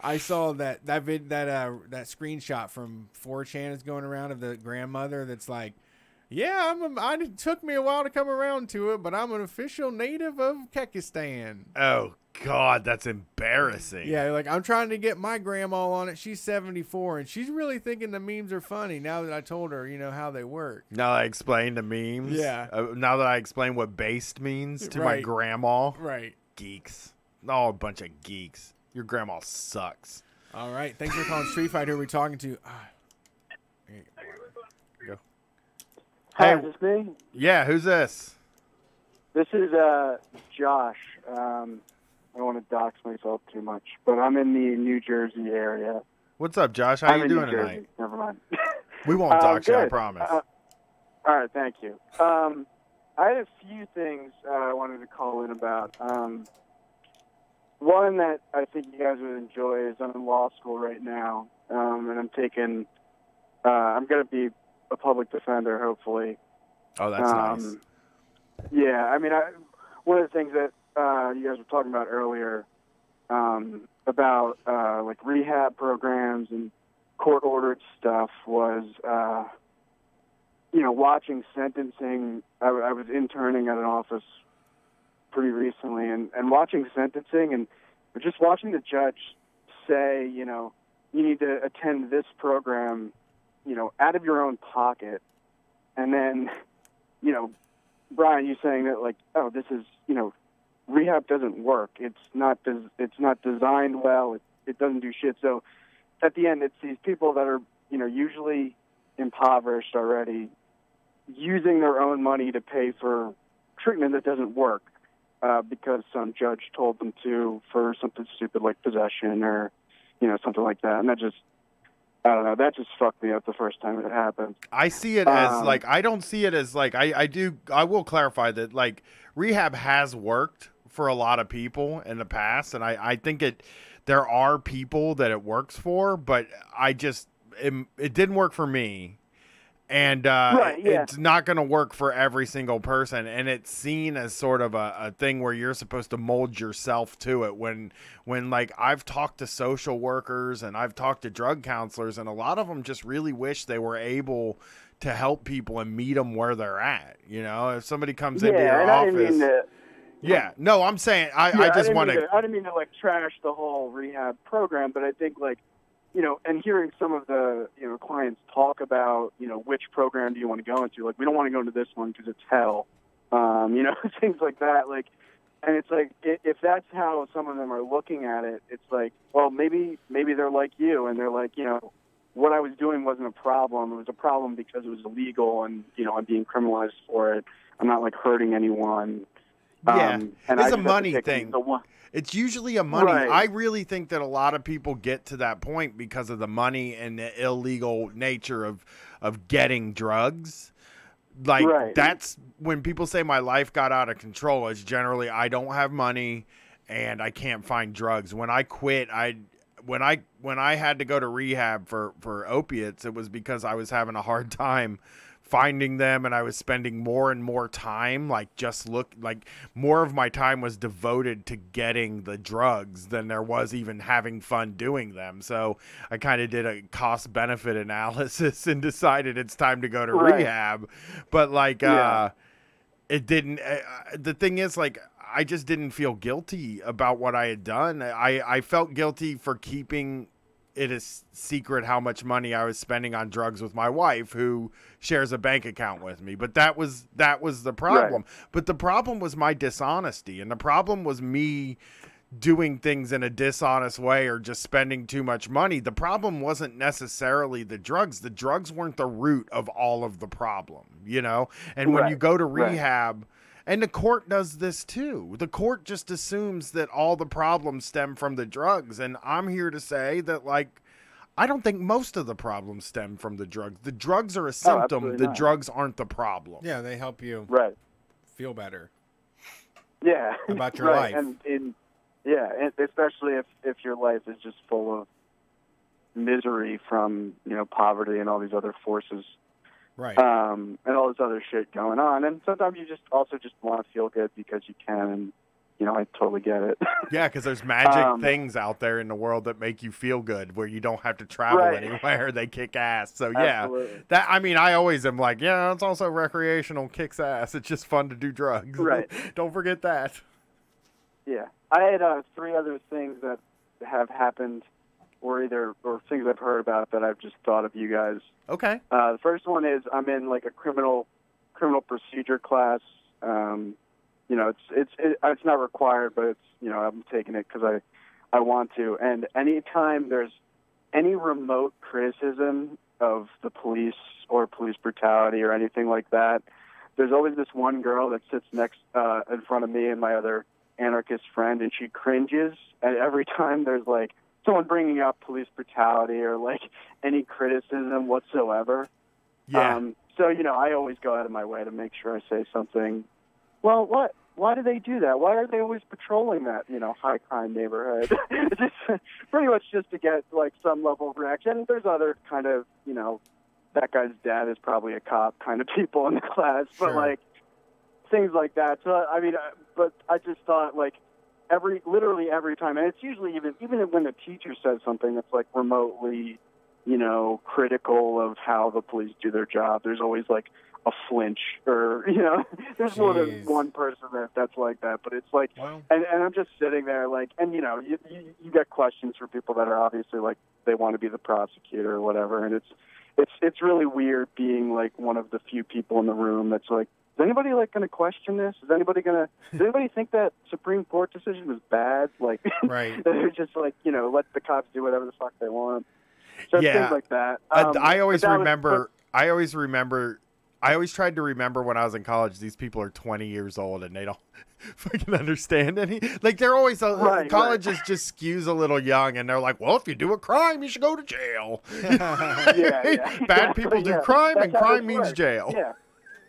I saw that screenshot from 4chan is going around of the grandmother that's like, yeah, it took me a while to come around to it, but I'm an official native of Kekistan. Oh God, that's embarrassing. Yeah, like I'm trying to get my grandma on it. She's 74, and she's really thinking the memes are funny now that I told her, you know, how they work. Now that I explained the memes. Yeah. Now that I explained what based means to my Right. grandma. Right. Geeks. Oh, a bunch of geeks. Your grandma sucks. All right. Thanks for calling Street Fighter. Who are we talking to? Go. Hi, Hey. is this me? Yeah, who's this? This is Josh. I don't want to dox myself too much, but I'm in the New Jersey area. What's up, Josh? How I'm you in doing New tonight? Jersey. Never mind. We won't dox you, I good. promise. All right, thank you. I had a few things I wanted to call in about. One that I think you guys would enjoy is I'm in law school right now, and I'm taking. I'm going to be a public defender, hopefully. Oh, that's nice. Yeah, I mean, one of the things that you guys were talking about earlier about like rehab programs and court-ordered stuff was, watching sentencing. I was interning at an office pretty recently, and watching sentencing and just watching the judge say, you know, you need to attend this program, you know, out of your own pocket, and then, you know, Brian, you saying that like, oh, this is, you know, rehab doesn't work. It's not designed well. It doesn't do shit. So at the end, it's these people that are, you know, usually impoverished already, using their own money to pay for treatment that doesn't work because some judge told them to for something stupid like possession or, something like that. And that just, I don't know, that just fucked me up the first time it happened. I see it as like, I don't see it as like, I will clarify that like rehab has worked for a lot of people in the past. And I think there are people that it works for, but it didn't work for me. And it's not going to work for every single person. And it's seen as sort of a thing where you're supposed to mold yourself to it. When like I've talked to social workers and I've talked to drug counselors, and a lot of them just really wish they were able to help people and meet them where they're at. If somebody comes into your office. No, I'm saying I just want to. I didn't mean to like trash the whole rehab program, but I think like, and hearing some of the, clients talk about, which program do you want to go into? Like, we don't want to go into this one because it's hell. Things like that. Like, and it's like, if that's how some of them are looking at it, it's like, well, maybe they're like you and they're like, what I was doing wasn't a problem. It was a problem because it was illegal and, I'm being criminalized for it. I'm not like hurting anyone. And it's a money thing. It's usually a money. Right. I really think that a lot of people get to that point because of the money and the illegal nature of getting drugs. Like that's when people say my life got out of control. It's generally I don't have money and I can't find drugs. When I quit, when I had to go to rehab for opiates, it was because I was having a hard time finding them, and I was spending more and more time like more of my time was devoted to getting the drugs than there was even having fun doing them. So I kind of did a cost benefit analysis and decided it's time to go to rehab. But like it didn't the thing is like I just didn't feel guilty about what I had done. I felt guilty for keeping it is secret how much money I was spending on drugs with my wife, who shares a bank account with me. But that was the problem. Right. But the problem was my dishonesty, and the problem was me doing things in a dishonest way or just spending too much money. The problem wasn't necessarily the drugs. The drugs weren't the root of all of the problem, And when you go to rehab, and the court does this too. The court just assumes that all the problems stem from the drugs. And I'm here to say that, like, I don't think most of the problems stem from the drugs. The drugs are a symptom. The drugs aren't the problem. Yeah, they help you feel better. Yeah. About your life. And especially if your life is just full of misery from, poverty and all these other forces. Right. And all this other shit going on. And sometimes you just want to feel good because you can. And, I totally get it. Yeah, because there's magic things out there in the world that make you feel good where you don't have to travel anywhere. They kick ass. So, Absolutely. I always am like, it's also recreational, kicks ass. It's just fun to do drugs. Right. Don't forget that. Yeah. I had 3 other things that have happened or things I've heard about that I've just thought of you guys. Okay. The first one is I'm in like a criminal procedure class. It's not required, but it's I'm taking it because I want to. And anytime there's any remote criticism of the police or police brutality or anything like that, there's always this one girl that sits next in front of me and my other anarchist friend, and she cringes at every time there's like someone bringing up police brutality or like any criticism whatsoever. Yeah. So, I always go out of my way to make sure I say something. Well, why do they do that? Why are they always patrolling that, high crime neighborhood? Just pretty much just to get like some level of reaction. And there's other kind of, that guy's dad is probably a cop kind of people in the class, but like things like that. So, but I just thought like, literally every time, and it's usually even when the teacher says something that's like remotely, critical of how the police do their job, there's always like a flinch or, there's more than one person that's like that, but it's like, and I'm just sitting there like, and you get questions from people that are obviously like, they want to be the prosecutor or whatever. And it's really weird being like one of the few people in the room that's like, is anybody like going to question this? Does anybody think that Supreme Court decision was bad? Like, they're just like, let the cops do whatever the fuck they want. So things like that. I always remember I always tried to remember when I was in college, these people are 20 years old and they don't fucking understand any. Like, they're always, college just skews a little young, and they're like, well, if you do a crime, you should go to jail. Bad people do crime, and crime means jail. Yeah.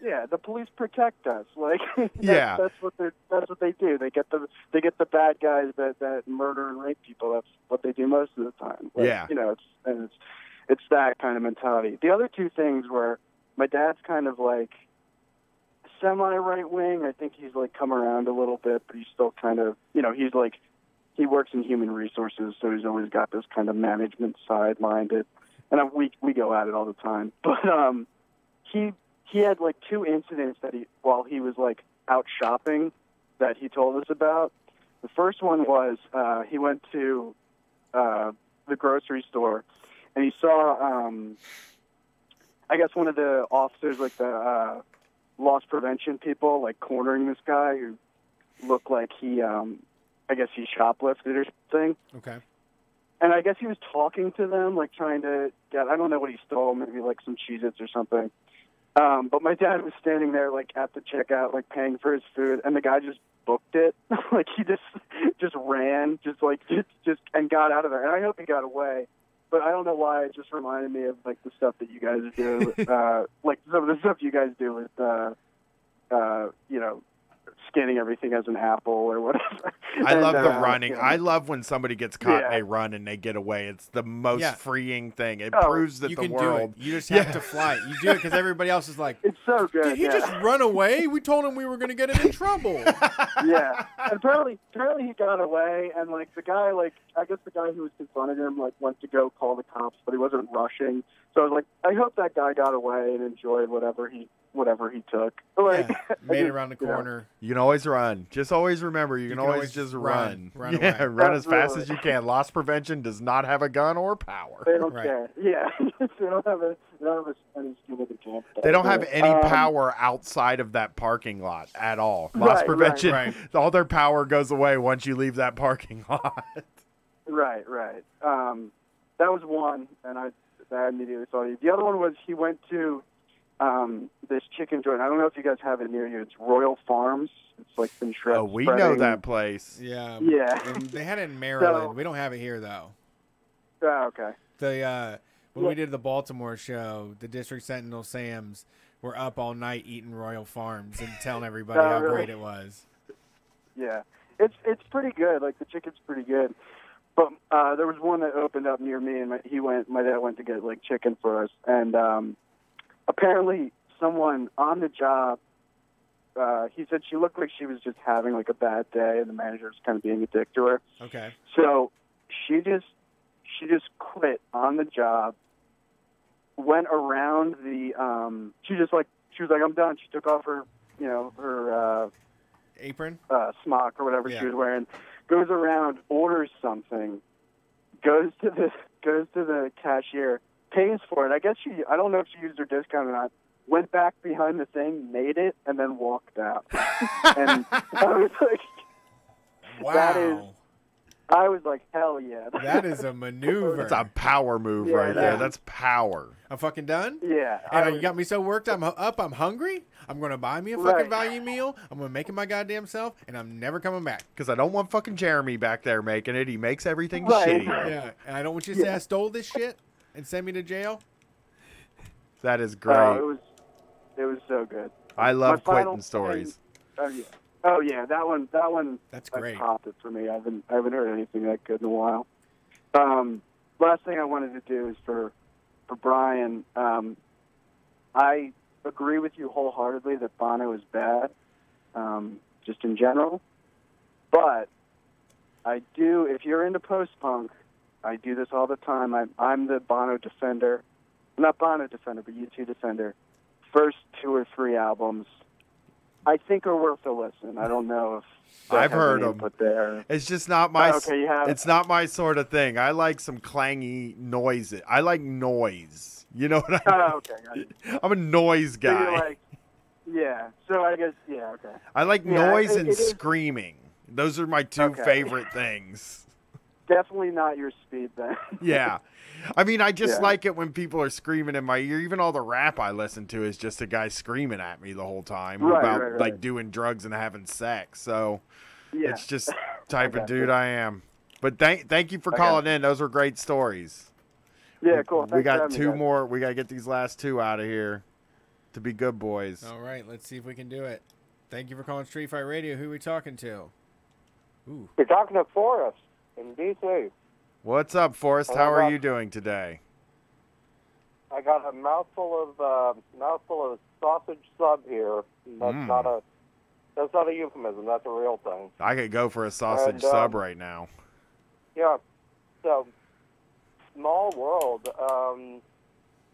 Yeah, the police protect us. Like, yeah, that's what they do. They get the bad guys that murder and rape people. That's what they do most of the time. Like, yeah, you know, it's that kind of mentality. The other two things were, my dad's kind of like semi right wing. I think he's like come around a little bit, but he's still kind of, you know, he's like, he works in human resources, so he's always got this kind of management side minded, and we go at it all the time. But he had like two incidents that while he was like out shopping that he told us about. The first one was he went to the grocery store and he saw I guess one of the officers, like the loss prevention people, like cornering this guy who looked like he I guess he shoplifted or something. Okay. And I guess he was talking to them, like trying to get, I don't know what he stole, maybe like some Cheez-Its or something. But my dad was standing there, like, at the checkout, like, paying for his food, and the guy just booked it. Like, he just ran, and got out of there. And I hope he got away. But I don't know why. It just reminded me of, like, the stuff that you guys do, like, some of the stuff you guys do with, you know, scanning everything as an apple or whatever. I love the running. You know. I love when somebody gets caught and they run and they get away. It's the most freeing thing. It proves that the world. You just have to fly. You do it because everybody else is like, it's so good. Did he just run away? We told him we were going to get him in trouble. Yeah. And apparently he got away, and like the guy, like I guess the guy who was confronting him, like went to go call the cops, but he wasn't rushing. So I was like, I hope that guy got away and enjoyed whatever he took. Like, made it around the corner. You can always run. Just always remember, you can always just run. Run run as fast as you can. Loss prevention does not have a gun or power. They don't care. Yeah. They don't have any skill to camp. They don't have any power outside of that parking lot at all. Loss prevention, all their power goes away once you leave that parking lot. Right. That was one, and I immediately saw it. The other one was he went to this chicken joint. I don't know if you guys have it near you. It's Royal Farms. It's like been shredded. Oh, we know that place. Yeah. Yeah. And they had it in Maryland. We don't have it here though. Oh, okay. When we did the Baltimore show, the District Sentinel Sams were up all night eating Royal Farms and telling everybody how great it was. Yeah. It's pretty good. Like the chicken's pretty good. But there was one that opened up near me, and my dad went to get like chicken for us, and apparently someone on the job, he said she looked like she was just having like a bad day, and the manager was kind of being a dick to her. Okay. So she just quit on the job, went around the she was like, I'm done. She took off her apron, smock or whatever she was wearing, goes around, orders something, goes to the cashier, pays for it. I guess I don't know if she used her discount or not, went back behind the thing, made it, and then walked out. And I was like, wow. I was like, hell yeah. That is a maneuver. That's a power move right there. That's power. I'm fucking done? Yeah. And you got me so worked I'm hungry. I'm going to buy me a fucking value meal. I'm going to make it my goddamn self, and I'm never coming back. Because I don't want fucking Jeremy back there making it. He makes everything shitty. Yeah. And I don't want you to say I stole this shit and send me to jail. That is great. It was so good. I love quitting stories. Oh yeah, that one. That's great. Popped it for me. I haven't heard anything that good in a while. Last thing I wanted to do is for Brian. I agree with you wholeheartedly that Bono is bad, just in general. But I do. If you're into post-punk, I do this all the time. I'm the Bono defender. Not Bono defender, but U2 defender. First 2 or 3 albums, I think are worth a listen. I don't know if I've heard them. But there, it's just not my. You have it's not my sort of thing. I like some clangy noise. I like noise. You know what I mean? Oh, okay. I'm a noise guy. Yeah. So I guess Okay. I like noise and screaming. Those are my 2 favorite things. definitely not your speed then. Yeah. I mean, I just Yeah. like it when people are screaming in my ear. Even all the rap I listen to is just a guy screaming at me the whole time Right, about right. like doing drugs and having sex. So Yeah. it's just type of got dude you. I am. But thank you for I got calling in. Those were great stories. Yeah, cool. We Thanks for got having me, two guys. more. We got to get these last two out of here to be good boys. All right, let's see if we can do it. Thank you for calling Street Fight Radio. Who are we talking to? Ooh. You're talking to Forrest in D.C. What's up, Forrest? Oh, How are well. you doing today? I got a mouthful of sausage sub here. That's not a euphemism. That's a real thing. I could go for a sausage And, sub right now. Yeah. So, small world.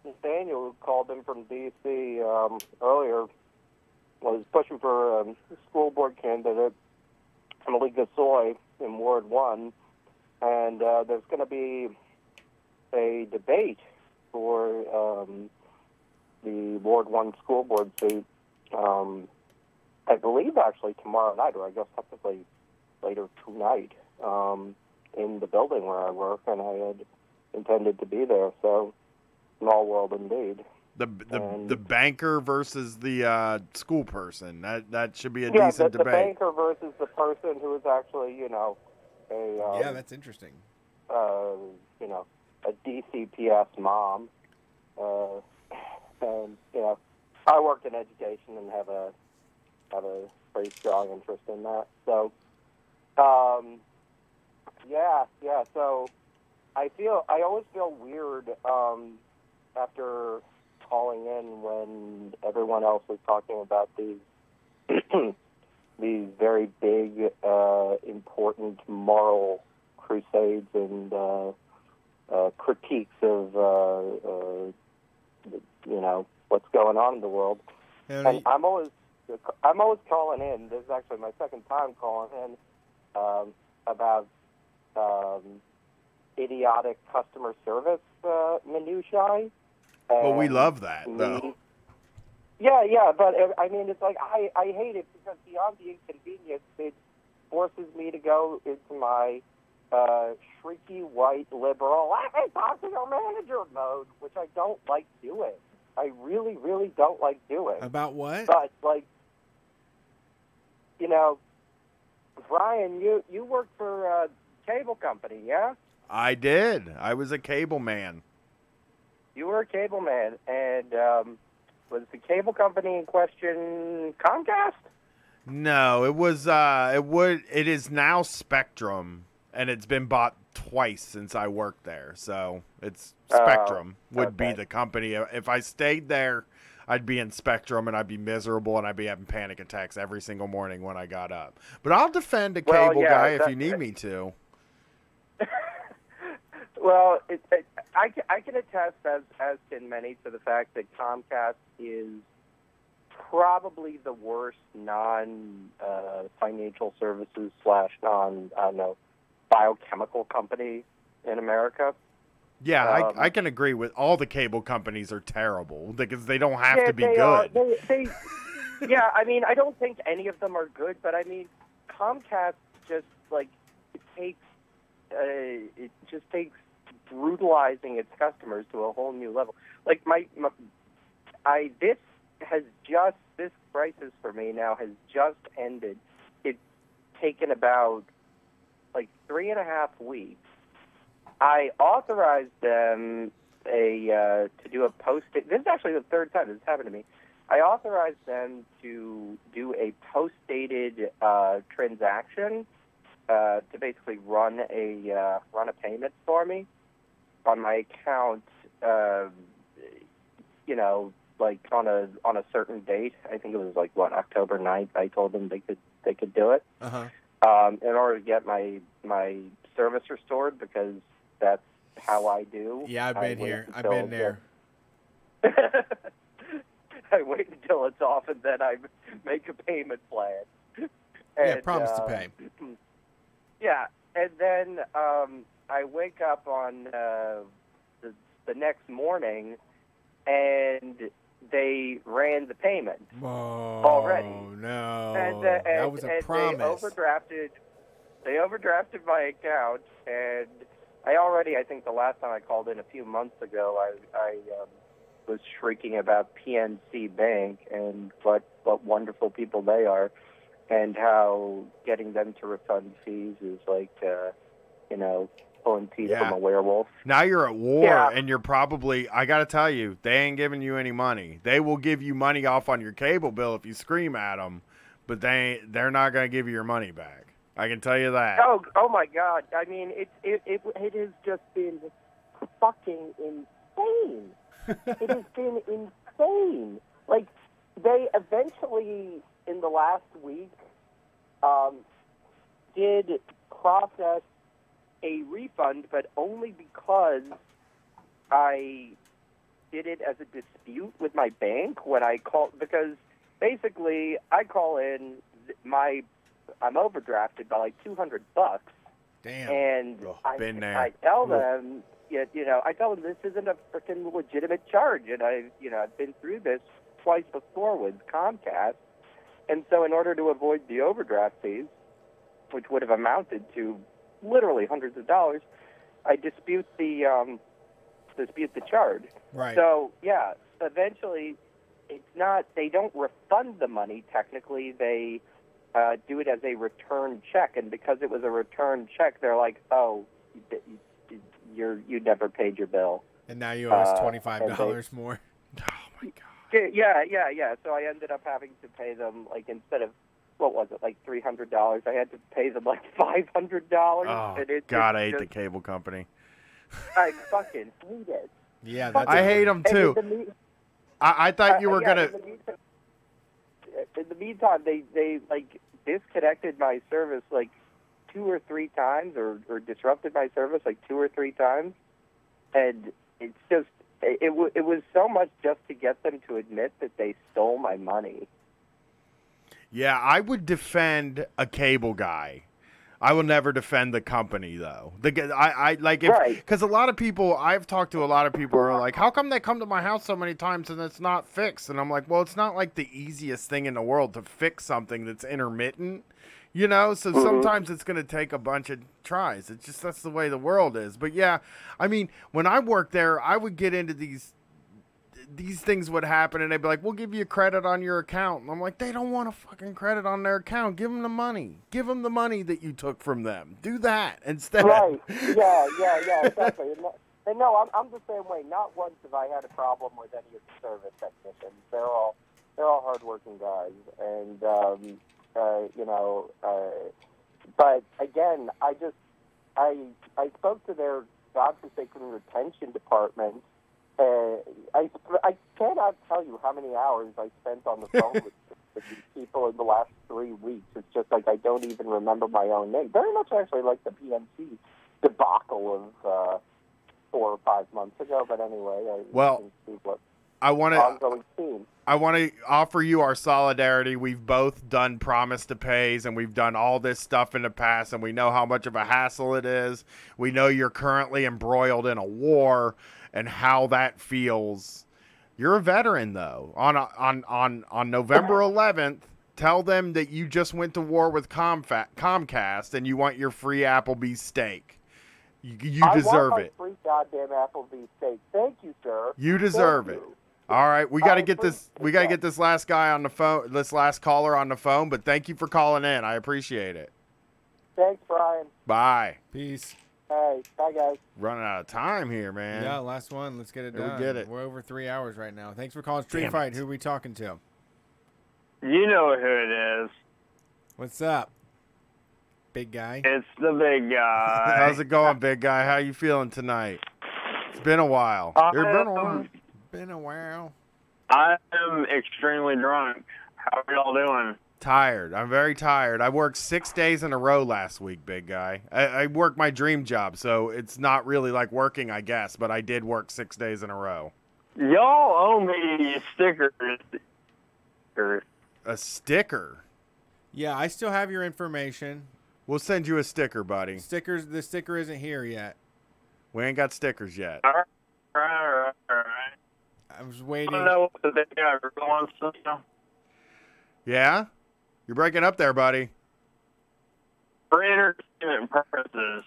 Nathaniel, who called in from D.C. Earlier, was pushing for a school board candidate, Malik Gasoy, in Ward 1. And there's going to be a debate for the Ward 1 school board seat, I believe actually tomorrow night, or I guess technically later tonight, in the building where I work, and I had intended to be there. So, small world indeed. The banker versus the school person. That should be a Yeah, decent the debate. banker versus the person who is actually, a Yeah, that's interesting. A DCPS mom. And I work in education and have a pretty strong interest in that. So, yeah. So, I always feel weird after calling in when everyone else was talking about these these very big, important moral crusades and critiques of what's going on in the world. And I'm always calling in. This is actually my second time calling in about idiotic customer service minutiae. Well, we And love that, me- though. Yeah, but I mean, it's like I hate it because beyond the inconvenience, it forces me to go into my shrieky white liberal, let me talk to your manager mode, which I don't like doing. I really, really don't like doing. About what? But, Brian, you work for a cable company, yeah? I did. I was a cable man. You were a cable man, and was the cable company in question Comcast? No, it was. It is now Spectrum, and it's been bought twice since I worked there. So it's Spectrum would be the company. If I stayed there, I'd be in Spectrum, and I'd be miserable, and I'd be having panic attacks every single morning when I got up. But I'll defend a cable guy if you need me to. Well, I can attest, as can many, to the fact that Comcast is probably the worst non-financial services / biochemical company in America. Yeah, I can agree with all the cable companies are terrible because they don't have to be good. Yeah, I mean, I don't think any of them are good, but I mean, Comcast just it takes brutalizing its customers to a whole new level. Like this crisis for me now has just ended. It's taken about 3.5 weeks. I authorized them to do a post. This is actually the third time this has happened to me. I authorized them to do a post-dated transaction to basically run a payment for me on my account. On a certain date. I think it was October 9th. I told them they could do it. In order to get my service restored, because that's how I do. Yeah, I've been here. I've been there. I wait until it's off, and then I make a payment plan. Yeah, promise to pay. Yeah, and then I wake up on the next morning, and they ran the payment already. Oh, no. And, that was a promise. They overdrafted. they overdrafted my account, and I think the last time I called in a few months ago, I was shrieking about PNC Bank and what wonderful people they are, and how getting them to refund fees is like, pulling teeth from a werewolf. Now you're at war, Yeah. and you're probably, I got to tell you, they ain't giving you any money. They will give you money off on your cable bill if you scream at them, but they're not going to give you your money back. I can tell you that. Oh my God! I mean, it has just been fucking insane. It has been insane. Like, they eventually, in the last week, did process a refund, but only because I did it as a dispute with my bank when I called, because basically I call in I'm overdrafted by like $200. Damn. And been there. I tell them, I tell them this isn't a freaking legitimate charge, and I've been through this twice before with Comcast, and so in order to avoid the overdraft fees, which would have amounted to literally hundreds of dollars, I dispute the charge. Right. So yeah, eventually, it's not. They don't refund the money. Technically, they do it as a return check, and because it was a return check, they're like, "Oh, you never paid your bill." And now you owe us $25 more. Oh my God. Yeah. So I ended up having to pay them, like, instead of, what was it, like $300, I had to pay them like $500. Oh, and God, I hate the cable company. I fucking hate it. Yeah, I hate them too. I thought you were going to... In the meantime, they like disconnected my service like 2 or 3 times, or disrupted my service like 2 or 3 times, and it's just it was so much just to get them to admit that they stole my money. Yeah, I would defend a cable guy. I will never defend the company, though. Because a lot of people, I've talked to a lot of people who are like, how come they come to my house so many times and it's not fixed? And I'm like, well, it's not like the easiest thing in the world to fix something that's intermittent, So sometimes it's going to take a bunch of tries. It's just, that's the way the world is. But yeah, I mean, when I worked there, I would get into these things would happen, and they'd be like, we'll give you credit on your account. And I'm like, they don't want a fucking credit on their account. Give them the money. Give them the money that you took from them. Do that instead. Right. Yeah, exactly. And no, I'm the same way. Not once have I had a problem with any of the service technicians. They're all hardworking guys. And, but again, I spoke to their godforsaken retention department. I cannot tell you how many hours I spent on the phone with these people in the last 3 weeks. It's just like I don't even remember my own name. Very much actually like the PNC debacle of 4 or 5 months ago. But anyway, I want to offer you our solidarity. We've both done promise to pays, and we've done all this stuff in the past, and we know how much of a hassle it is. We know you're currently embroiled in a war and how that feels. You're a veteran, though. On November 11th, tell them that you just went to war with Comcast and you want your free Applebee's steak. You deserve it. I want my free goddamn Applebee's steak. Thank you, sir. You deserve it. All right, we got to get this. We got to get this last guy on the phone. This last caller on the phone. But thank you for calling in. I appreciate it. Thanks, Brian. Bye. Peace. Hey, bye, guys. Running out of time here, man. Yeah, last one. Let's get it Here we done. get it. We're over 3 hours right now. Thanks for calling Street Damn Fight. it. Who are we talking to? You know who it is. What's up, big guy? It's the big guy. How's it going, big guy? How you feeling tonight? It's been a while. Been a while. I am extremely drunk. How are y'all doing? Tired. I'm very tired. I worked 6 days in a row last week, big guy. I worked my dream job, so it's not really like working, I guess, but I did work 6 days in a row. Y'all owe me stickers. A sticker? Yeah, I still have your information. We'll send you a sticker, buddy. The sticker isn't here yet. We ain't got stickers yet. All right. I was waiting. I don't know what the big guy really wants to know. Yeah? You're breaking up there, buddy. For entertainment purposes.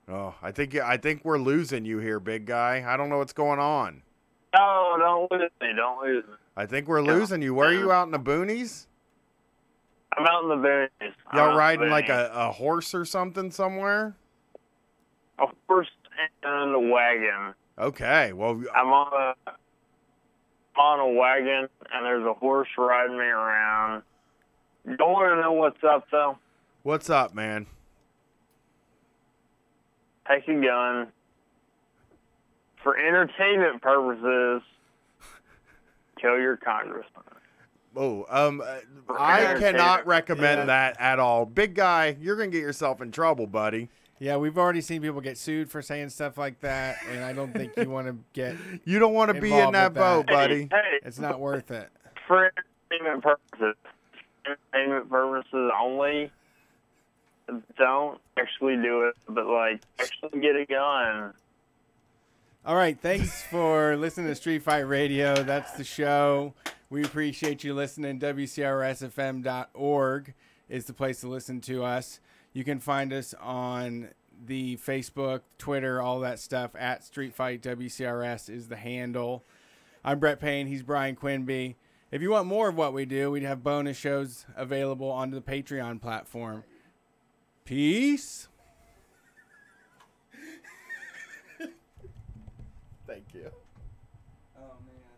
Oh, I think we're losing you here, big guy. I don't know what's going on. No, don't lose me. Don't lose me. I think we're losing you. Where are you, out in the boonies? I'm out in the boonies. Y'all riding like a horse or something somewhere? A horse and a wagon. Okay, well, I'm on a wagon, and there's a horse riding me around. Don't want to know what's up, though? What's up, man? Take a gun. For entertainment purposes, kill your congressman. Oh, I cannot recommend that at all. Big guy, you're going to get yourself in trouble, buddy. Yeah, we've already seen people get sued for saying stuff like that, and I don't think you want to get You don't want to be in that boat, buddy. Hey, it's not worth it. For entertainment purposes only, don't actually do it, but, like, actually get a gun. All right, thanks for listening to Street Fight Radio. That's the show. We appreciate you listening. WCRSFM.org is the place to listen to us. You can find us on the Facebook, Twitter, all that stuff. At Street Fight WCRS is the handle. I'm Brett Payne. He's Brian Quinby. If you want more of what we do, we have bonus shows available on the Patreon platform. Peace. Thank you. Oh, man.